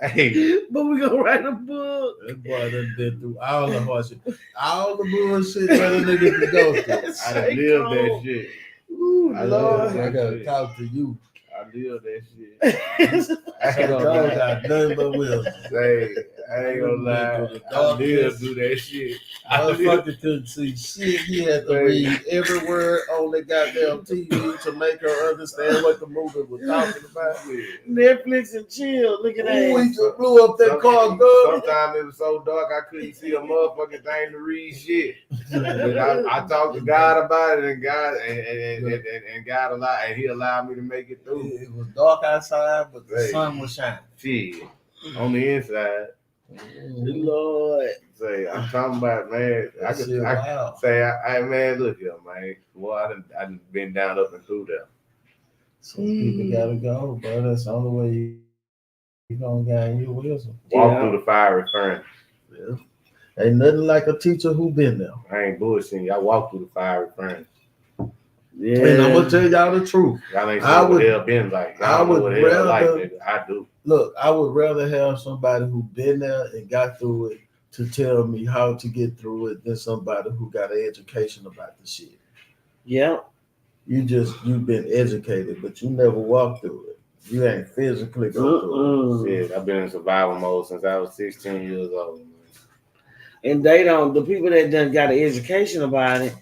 Hey. But we gonna write a book. That boy done been through all the hardship. All the bullshit that a nigga can go through. I done lived that shit. Ooh, Lord. I gotta talk to you. I lived that shit. I got nothing but wisdom. I ain't gonna lie. I did do that shit. Motherfucker couldn't see shit. He had to read every word on the goddamn TV to make her understand what the movie was talking about. Netflix and chill. Look at that. Ooh, he just blew up that car, girl. Sometimes it was so dark I couldn't see a motherfucking thing to read shit. But I talked to God about it, and God and God allowed, and He allowed me to make it through. It was dark outside, but the sun was shining. Shit, on the inside. Lord. Say, I'm talking about, man. I say, man, look here, man. Boy, I done been down up and through there. Some people gotta go, bro. That's the only way you gonna gain your wisdom. Walk through the fiery furnace. Yeah. Ain't nothing like a teacher who been there. I ain't bullshitting. I walk through the fiery furnace. Yeah. And I'm gonna tell y'all the truth. Y'all ain't sure what hell been like. I would rather like, nigga. I do. Look, I would rather have somebody who been there and got through it to tell me how to get through it than somebody who got an education about the shit. Yeah. You've been educated, but you never walked through it. You ain't physically go through it. Shit, I've been in survival mode since I was 16 years old. And the people that done got an education about it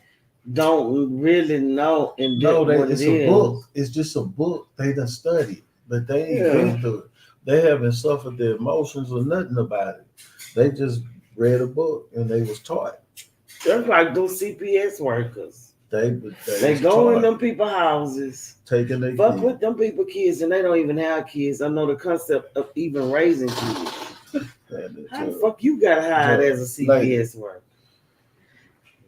don't really know it's a book. It's just a book. They done studied, but they ain't been through it. They haven't suffered the emotions or nothing about it. They just read a book and they was taught. Just like those CPS workers. They go in them people's houses, taking their fuck kids. with them people kids, and they don't even have kids. I know the concept of even raising kids. How the fuck you got hired as a CPS worker?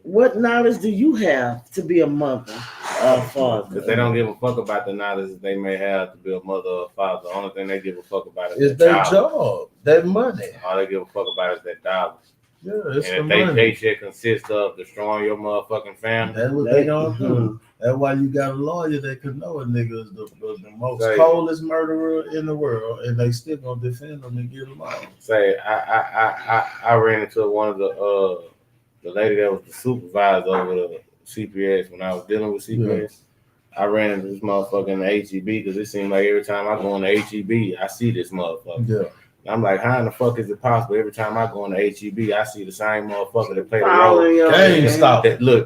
What knowledge do you have to be a mother or father? Because they don't give a fuck about the knowledge that they may have to be a mother or father. The only thing they give a fuck about is their job, that money. All they give a fuck about is that dollar. Yeah, it's and the if money. They paycheck consists of destroying your motherfucking family. That's what they gonna do. That's why you got a lawyer that could know a nigga is the most coldest murderer in the world, and they still gonna defend them and get them out. Say, I ran into one of the lady that was the supervisor over the CPS when I was dealing with CPS. Yeah. I ran into this motherfucker in the HEB because it seemed like every time I go in the HEB, I see this motherfucker. Yeah. I'm like, how in the fuck is it possible? Every time I go in the HEB, I see the same motherfucker that play the role.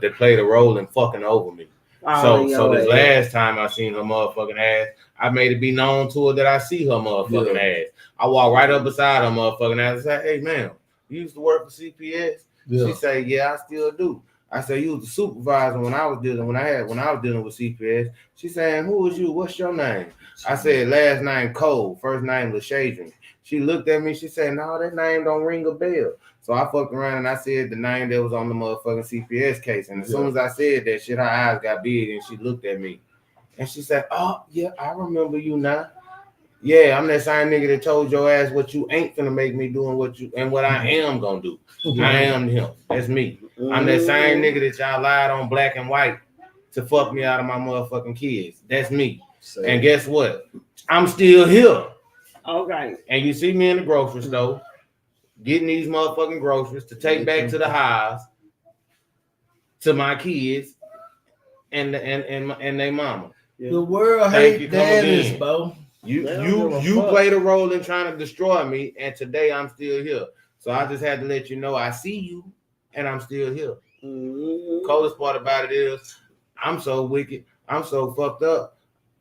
That play the role and fucking over me. So this last time I seen her motherfucking ass, I made it be known to her that I see her motherfucking ass. I walk right up beside her motherfucking ass and say, hey, ma'am, you used to work for CPS? Yeah. She say, yeah, I still do. I say, you was the supervisor when I was dealing with CPS. She saying, who is you? What's your name? I said, last name Cole, first name Lashadrian. She looked at me, she said, no, that name don't ring a bell. So I fucked around and I said the name that was on the motherfucking CPS case. And as soon as I said that shit, her eyes got big and she looked at me. And she said, oh, yeah, I remember you now. Yeah, I'm that same nigga that told your ass what you ain't gonna make me doing what I am gonna do. I am him. That's me. I'm that same nigga that y'all lied on black and white to fuck me out of my motherfucking kids. That's me. And guess what? I'm still here. Okay. And you see me in the grocery store getting these motherfucking groceries to take back to the house to my kids and their mama. Yeah. The world hate daddies, bro. You played a role in trying to destroy me, and today I'm still here. So I just had to let you know I see you, and I'm still here. Mm-hmm. Coldest part about it is I'm so wicked, I'm so fucked up.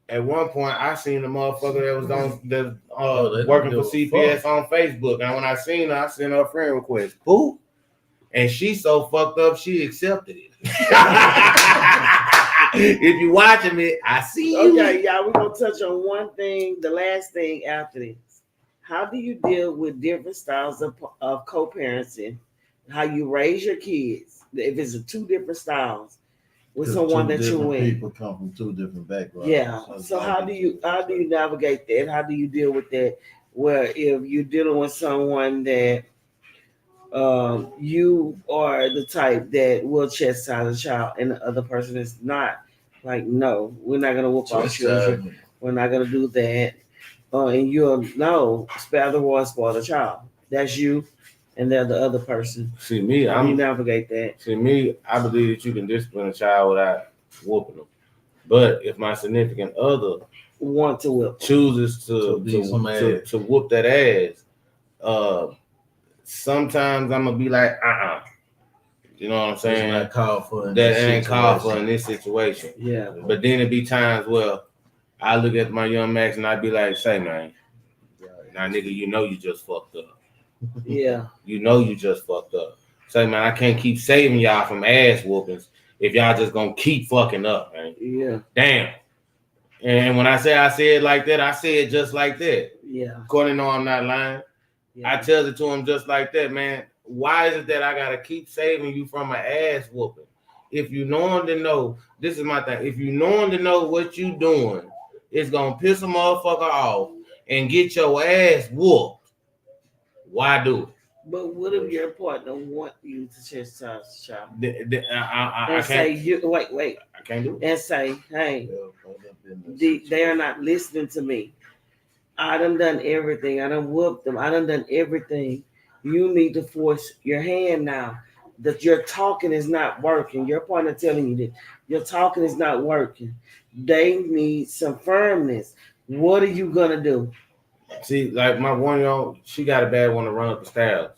At one point, I seen the motherfucker that was working for CPS on Facebook, and when I seen her, I sent her a friend request. Who? And she so fucked up, she accepted it. If you watching me, I see you. Okay, y'all, we're gonna touch on one thing, the last thing after this. How do you deal with different styles of co-parenting? How you raise your kids? If it's two different styles with someone that you're with. People come from two different backgrounds. Yeah. So how do you navigate that? How do you deal with that? Where if you're dealing with someone that you are the type that will chastise a child and the other person is not, like, no, we're not gonna whoop our children. We're not gonna do that. And you'll spare the rod, spoil the child. That's you, and they're the other person. See me, how do you navigate that? See me, I believe that you can discipline a child without whooping them. But if my significant other chooses to whoop that ass, sometimes I'm gonna be like, You know what I'm saying? That ain't called for in this situation. Yeah. But then it be times where I look at my young Max and I be like, say, man, now nigga, you know you just fucked up. Yeah. You know you just fucked up. Say, man, I can't keep saving y'all from ass whoopings if y'all just gonna keep fucking up, man. Yeah. Damn. And when I say it like that, I say it just like that. Yeah. Courtney know I'm not lying. Yeah. I tells it to him just like that, man. Why is it that I gotta keep saving you from an ass whooping? If you knowing to know, this is my thing. If you knowing to know what you doing, it's gonna piss a motherfucker off and get your ass whooped. Why do it? But what if your partner want you to chastise the child? I say you wait. I can't do it. And say, hey, they are not listening to me. I done everything. I done whooped them. I done everything. You need to force your hand now. That your talking is not working. Your partner telling you that your talking is not working. They need some firmness. What are you gonna do? See, like my 1-year-old, she got a bad one to run up the stairs.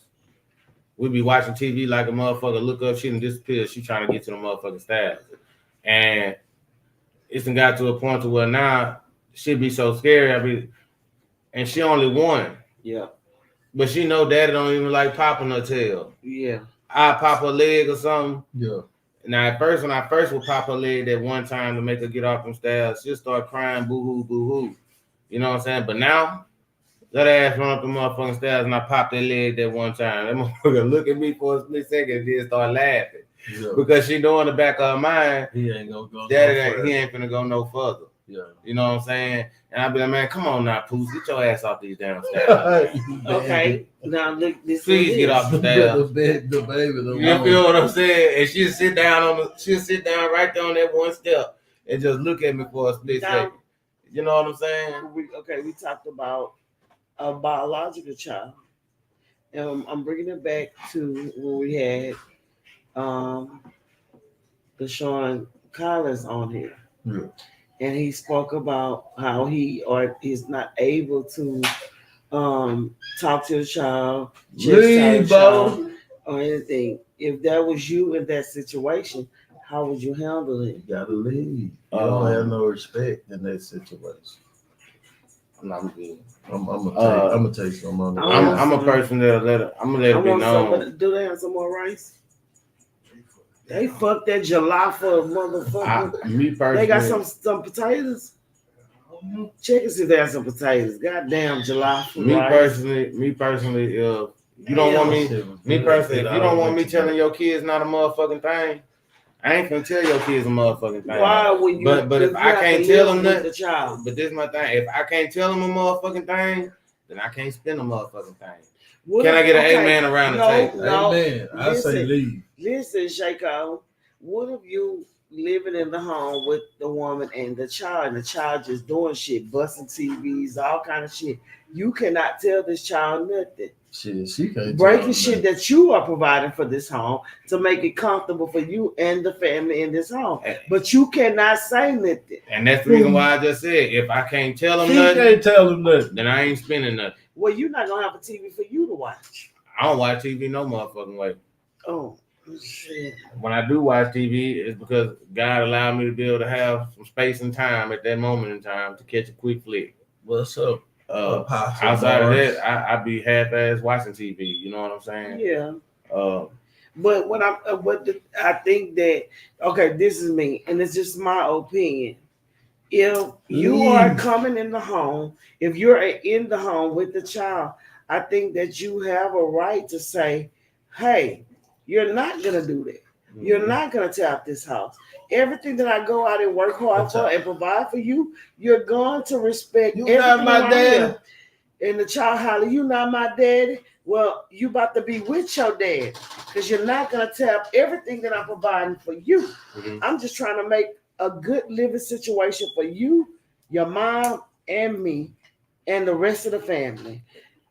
We be watching TV like a motherfucker, look up, she done disappear. She trying to get to the motherfucking stairs. And it's got to a point to where now she be so scary. And she only one. Yeah. But she know daddy don't even like popping her tail. Yeah. I pop her leg or something. Yeah. Now at first, when I first would pop her leg that one time to make her get off them stairs, she'll start crying, boo-hoo, boo-hoo. You know what I'm saying? But now, let her ass run up the motherfucking stairs and I pop that leg that one time. That motherfucker look at me for a split second and then start laughing. Yeah. Because she know in the back of her mind, he ain't gonna go he ain't finna go no further. Yeah. You know what I'm saying? And I be like, man, come on now, Poos, get your ass off these damn stairs. Okay. Now look, this please get off the stairs. the baby. You feel what I'm saying? And she'll sit down right there on that one step and just look at me for a split second. You know what I'm saying? We talked about a biological child. And I'm bringing it back to when we had Deshaun Collins on here. Yeah. And he spoke about how he is not able to talk to the child, leave, or anything. If that was you in that situation, how would you handle it? You gotta leave. You don't have no respect in that situation. I'm good. I'm gonna take some on. I'm a person that'll let it. I'm gonna let it be known. Do they have some more rice? They fucked that jollof motherfucker. Me personally, they got some potatoes. Check and see if they have some potatoes. Goddamn jollof. Me personally, if you don't want me, if you don't want me telling your kids not a motherfucking thing, I ain't gonna tell your kids a motherfucking thing. Why would you? But if I can't tell them nothing, but this is my thing. If I can't tell them a motherfucking thing, then I can't spend a motherfucking thing. Can I get an amen around the table? No. Amen. I say leave. Listen, Shaco, what if you living in the home with the woman and the child just doing shit, busting TVs, all kind of shit? You cannot tell this child nothing. She can't breaking shit that you are providing for this home to make it comfortable for you and the family in this home. But you cannot say nothing. And that's the reason why I just said, if I can't tell them nothing, then I ain't spending nothing. Well, you're not gonna have a TV for you to watch. I don't watch TV no motherfucking way. Oh shit. When I do watch TV, it's because God allowed me to be able to have some space and time at that moment in time to catch a quick flick. What's up? Outside of that, I be half-ass watching TV. You know what I'm saying? Yeah. But when I think that, okay, this is me, and it's just my opinion. If you are coming in the home, if you're in the home with the child, I think that you have a right to say, hey, you're not gonna do that. Mm-hmm. You're not gonna tear up this house. Everything that I go out and work hard for and provide for you, you're going to respect. You're not my daddy. And the child holler, you not my daddy. Well, you about to be with your dad because you're not going to tap everything that I'm providing for you. Mm-hmm. I'm just trying to make a good living situation for you, your mom, and me, and the rest of the family.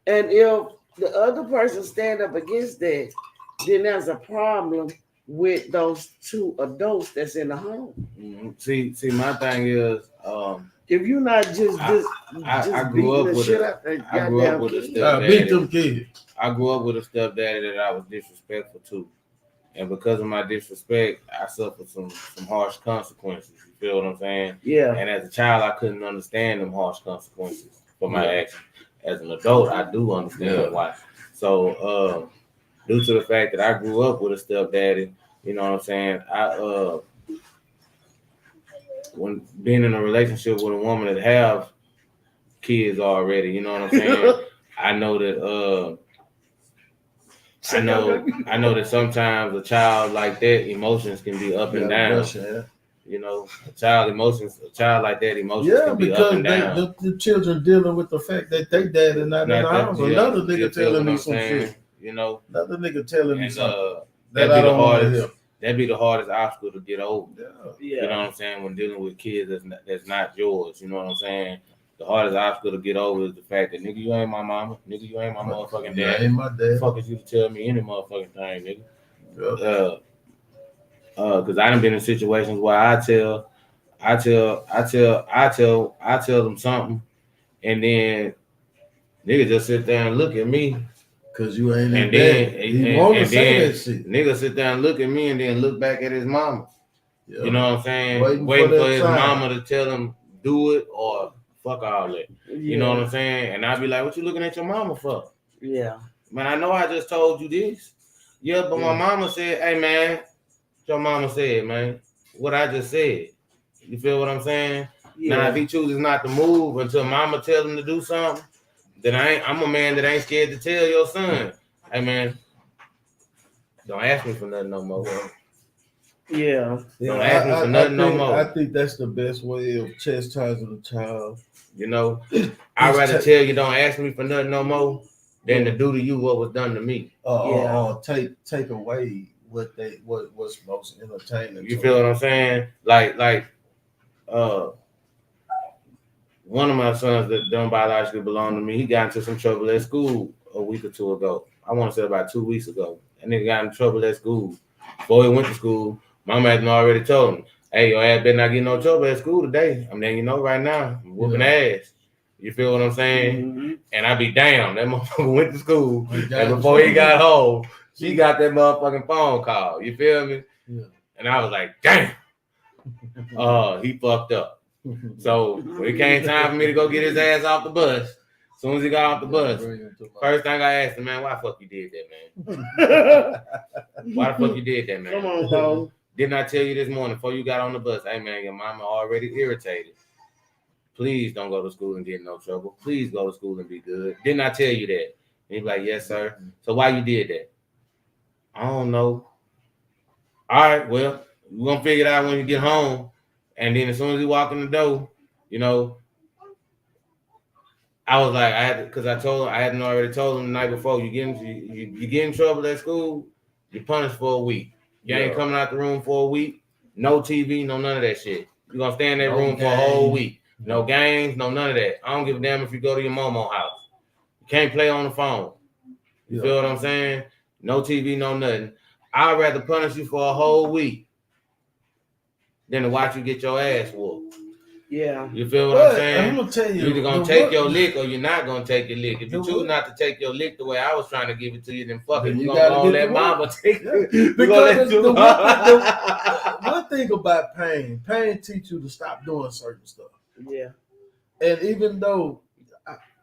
And if the other person stand up against that, then there's a problem with those two adults that's in the home. Mm-hmm. See, my thing is, If you're not just I grew beating up the with shit a- out that I grew up goddamn with a kid. step- Beat them kids. I grew up with a stepdaddy that I was disrespectful to. And because of my disrespect, I suffered some harsh consequences. You feel what I'm saying? Yeah. And as a child, I couldn't understand them harsh consequences for my actions. As an adult, I do understand why. So, due to the fact that I grew up with a stepdaddy, you know what I'm saying? When being in a relationship with a woman that have kids already, you know what I'm saying? I know that I know that sometimes a child like that emotions can be up and down. You know, a child like that emotions can be up and down. Because the children dealing with the fact that they daddy not in the house. Another nigga telling me some shit. You know, another nigga telling me something that I don't want to hear. That'd be the hardest obstacle to get over. Yeah. You know what I'm saying? When dealing with kids that's not yours, you know what I'm saying? The hardest obstacle to get over is the fact that, nigga, you ain't my mama. Nigga, you ain't my motherfucking dad. You ain't my dad. Fuck is you to tell me any motherfucking thing, nigga? Because I done been in situations where I tell them something, and then nigga just sit there and look at me. Cause you ain't in bed. He wanna say that shit. Nigga sit there and look at me and then look back at his mama. Yeah. You know what I'm saying? Waiting for his mama to tell him do it or fuck all that. Yeah. You know what I'm saying? And I'd be like, what you looking at your mama for? Yeah. Man, I know I just told you this. Yeah, but my mama said, hey man, your mama said, man, what I just said. You feel what I'm saying? Yeah. Now if he chooses not to move until mama tells him to do something, then I'm a man that ain't scared to tell your son, hey man, don't ask me for nothing no more. Yeah. Don't ask me for nothing no more. I think that's the best way of chastising a child. You know, I'd rather tell you don't ask me for nothing no more than to do to you what was done to me. Or take away what's most entertaining. You feel what I'm saying? Like one of my sons that don't biologically belong to me, he got into some trouble at school a week or two ago. I want to say about 2 weeks ago. And nigga got in trouble at school. Before he went to school, mama had already told him, hey, your ass better not get no trouble at school today. I'm letting you know right now, I'm whooping ass. You feel what I'm saying? Mm-hmm. And I be damned. That motherfucker went to school. And before he got home, she got that motherfucking phone call. You feel me? Yeah. And I was like, damn. He fucked up. So when it came time for me to go get his ass off the bus, as soon as he got off the bus, first thing I asked him, man, why the fuck you did that, man? Why the fuck you did that, man? Come on, bro. Didn't I tell you this morning before you got on the bus, hey, man, your mama already irritated. Please don't go to school and get in no trouble. Please go to school and be good. Didn't I tell you that? And he be like, yes, sir. So why you did that? I don't know. All right, well, we're going to figure it out when you get home. And then as soon as he walk in the door, you know, I was like, I hadn't already told him the night before, you get in trouble at school, you're punished for a week. You ain't coming out the room for a week. No TV, no none of that shit. You're going to stay in that room for a whole week. No games, no none of that. I don't give a damn if you go to your mama's house. You can't play on the phone. You feel what I'm saying? No TV, no nothing. I'd rather punish you for a whole week than to watch you get your ass whooped. Yeah. You feel what I'm saying? I'm gonna tell you, you're either gonna take your lick or you're not gonna take your lick. If you choose not to take your lick the way I was trying to give it to you, then fuck it. We're gonna let mama take it. Because the one thing about pain teach you to stop doing certain stuff. Yeah. And even though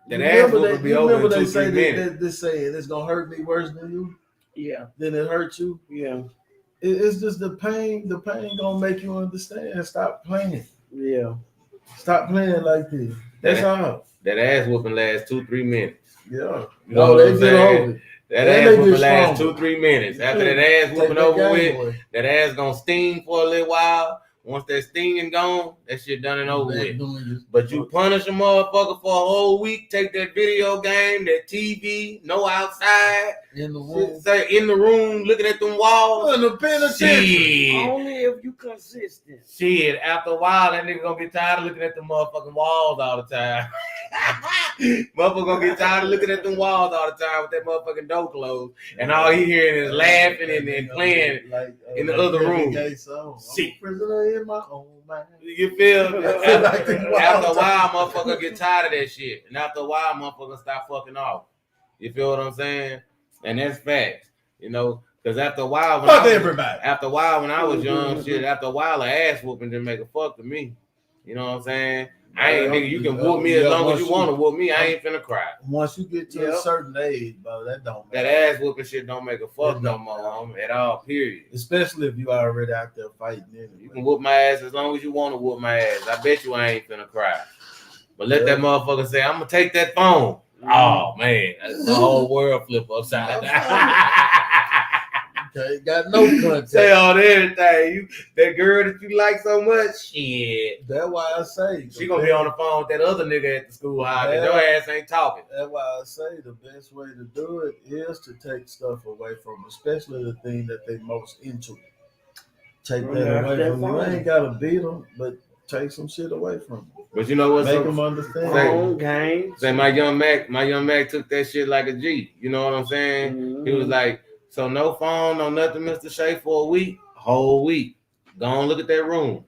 that ass will be over in 2-3 minutes. They say it's gonna hurt me worse than you. Yeah. Then it hurts you. Yeah. It's just the pain. The pain gonna make you understand. Stop playing. Yeah. Stop playing like this. That's all. That ass whooping lasts 2-3 minutes. Yeah. You know what I'm saying? That and ass whooping lasts 2-3 minutes. After that ass whooping over with, that ass gonna sting for a little while. Once that stinging gone, that shit done and over with. But you punish a motherfucker for a whole week, take that video game, that TV, no outside. In the room. Say in the room, looking at them walls. In the penitentiary. Only if you consistent. Shit, after a while, that nigga gonna get tired of looking at the motherfucking walls all the time. Motherfucker gonna get tired of looking at them walls all the time with that motherfucking door closed, and all he hearing is laughing and playing in the other room. See, prisoner in my own mind. You feel me? After a while, motherfucker get tired of that shit, and after a while, motherfucker stop fucking off. You feel what I'm saying? And that's facts, you know. Because after a while, when I was young, shit. After a while, an ass whooping didn't make a fuck to me. You know what I'm saying? I ain't nigga. You can whoop me as long as you want to whoop me. I ain't finna cry. Once you get to a certain age, bro, that don't matter. That ass whooping shit don't make a fuck no more at all. Period. Especially if you already out there fighting. Anyway. You can whoop my ass as long as you want to whoop my ass. I bet you I ain't finna cry. But let that motherfucker say, I'm gonna take that phone. Oh man, the whole world flip upside down. Okay, got no contact. Say on everything. That girl that you like so much, shit. That's why I say she gonna be on the phone with that other nigga at the schoolhouse. Your ass ain't talking. That's why I say the best way to do it is to take stuff away from them, especially the thing that they most into. Take that away from them. You ain't gotta beat them, but take some shit away from them. But you know what? Make them understand. Say my young Mac took that shit like a G. You know what I'm saying? Mm-hmm. He was like, so no phone, no nothing, Mr. Shea, for a week, whole week. Go on, look at that room.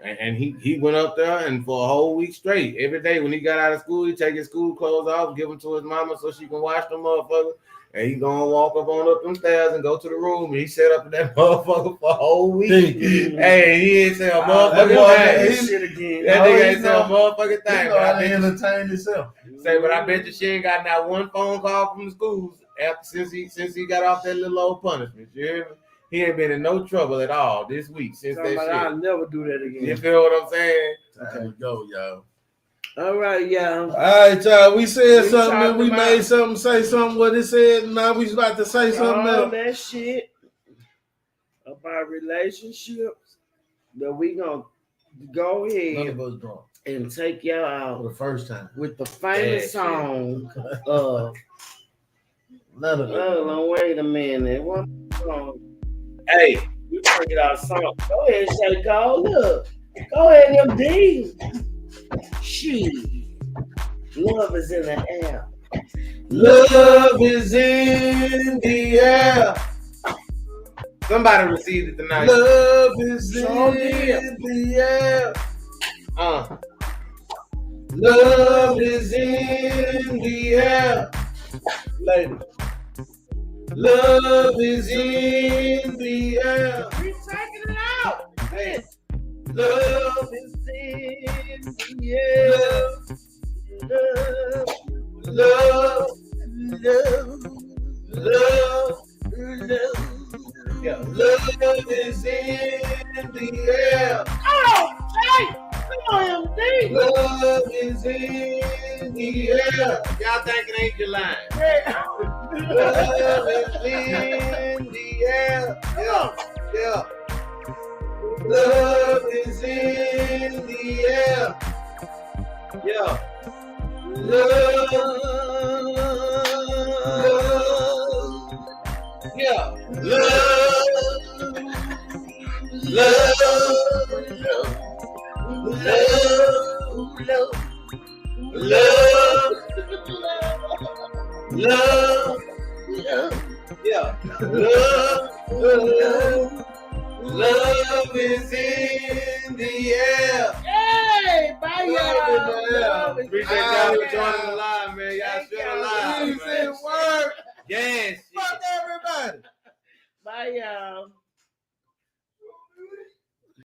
And he went up there and for a whole week straight, every day when he got out of school, he take his school clothes off, give them to his mama so she can wash them motherfuckers. And he gonna walk up them stairs and go to the room. And he sat up in that motherfucker for a whole week. Hey, he ain't say a motherfucking thing. That nigga ain't say a motherfucking thing. But I entertain himself. Say, but I bet you she ain't got not one phone call from the schools since he got off that little old punishment. You hear me? He ain't been in no trouble at all this week since that shit. I'll never do that again. You feel what I'm saying? Time to go, y'all. All right, y'all. All right, y'all. We said something. We made something. Say something. What it said. Now we about to say something else. All that shit about relationships that we gonna go ahead. None of us drunk. And take y'all out for the first time with the famous song. None of it. Oh, wait a minute. What song? Hey, we bring it out song. Go ahead, Shay Cole. Look. Go ahead, MD. Love is in the air. Love is in the air. Somebody received it tonight. Love is in the air. Love is in the air. Lady. Love is in the air. We're taking it out. Hey. Love is in the air. Love. Yeah. Love is in the air. Oh, hey, come on, MD. Love is in the air. Y'all think it ain't your line? Love is in the air. Yeah. Love is in the air. Yeah. Love. Yeah. Love is in the air.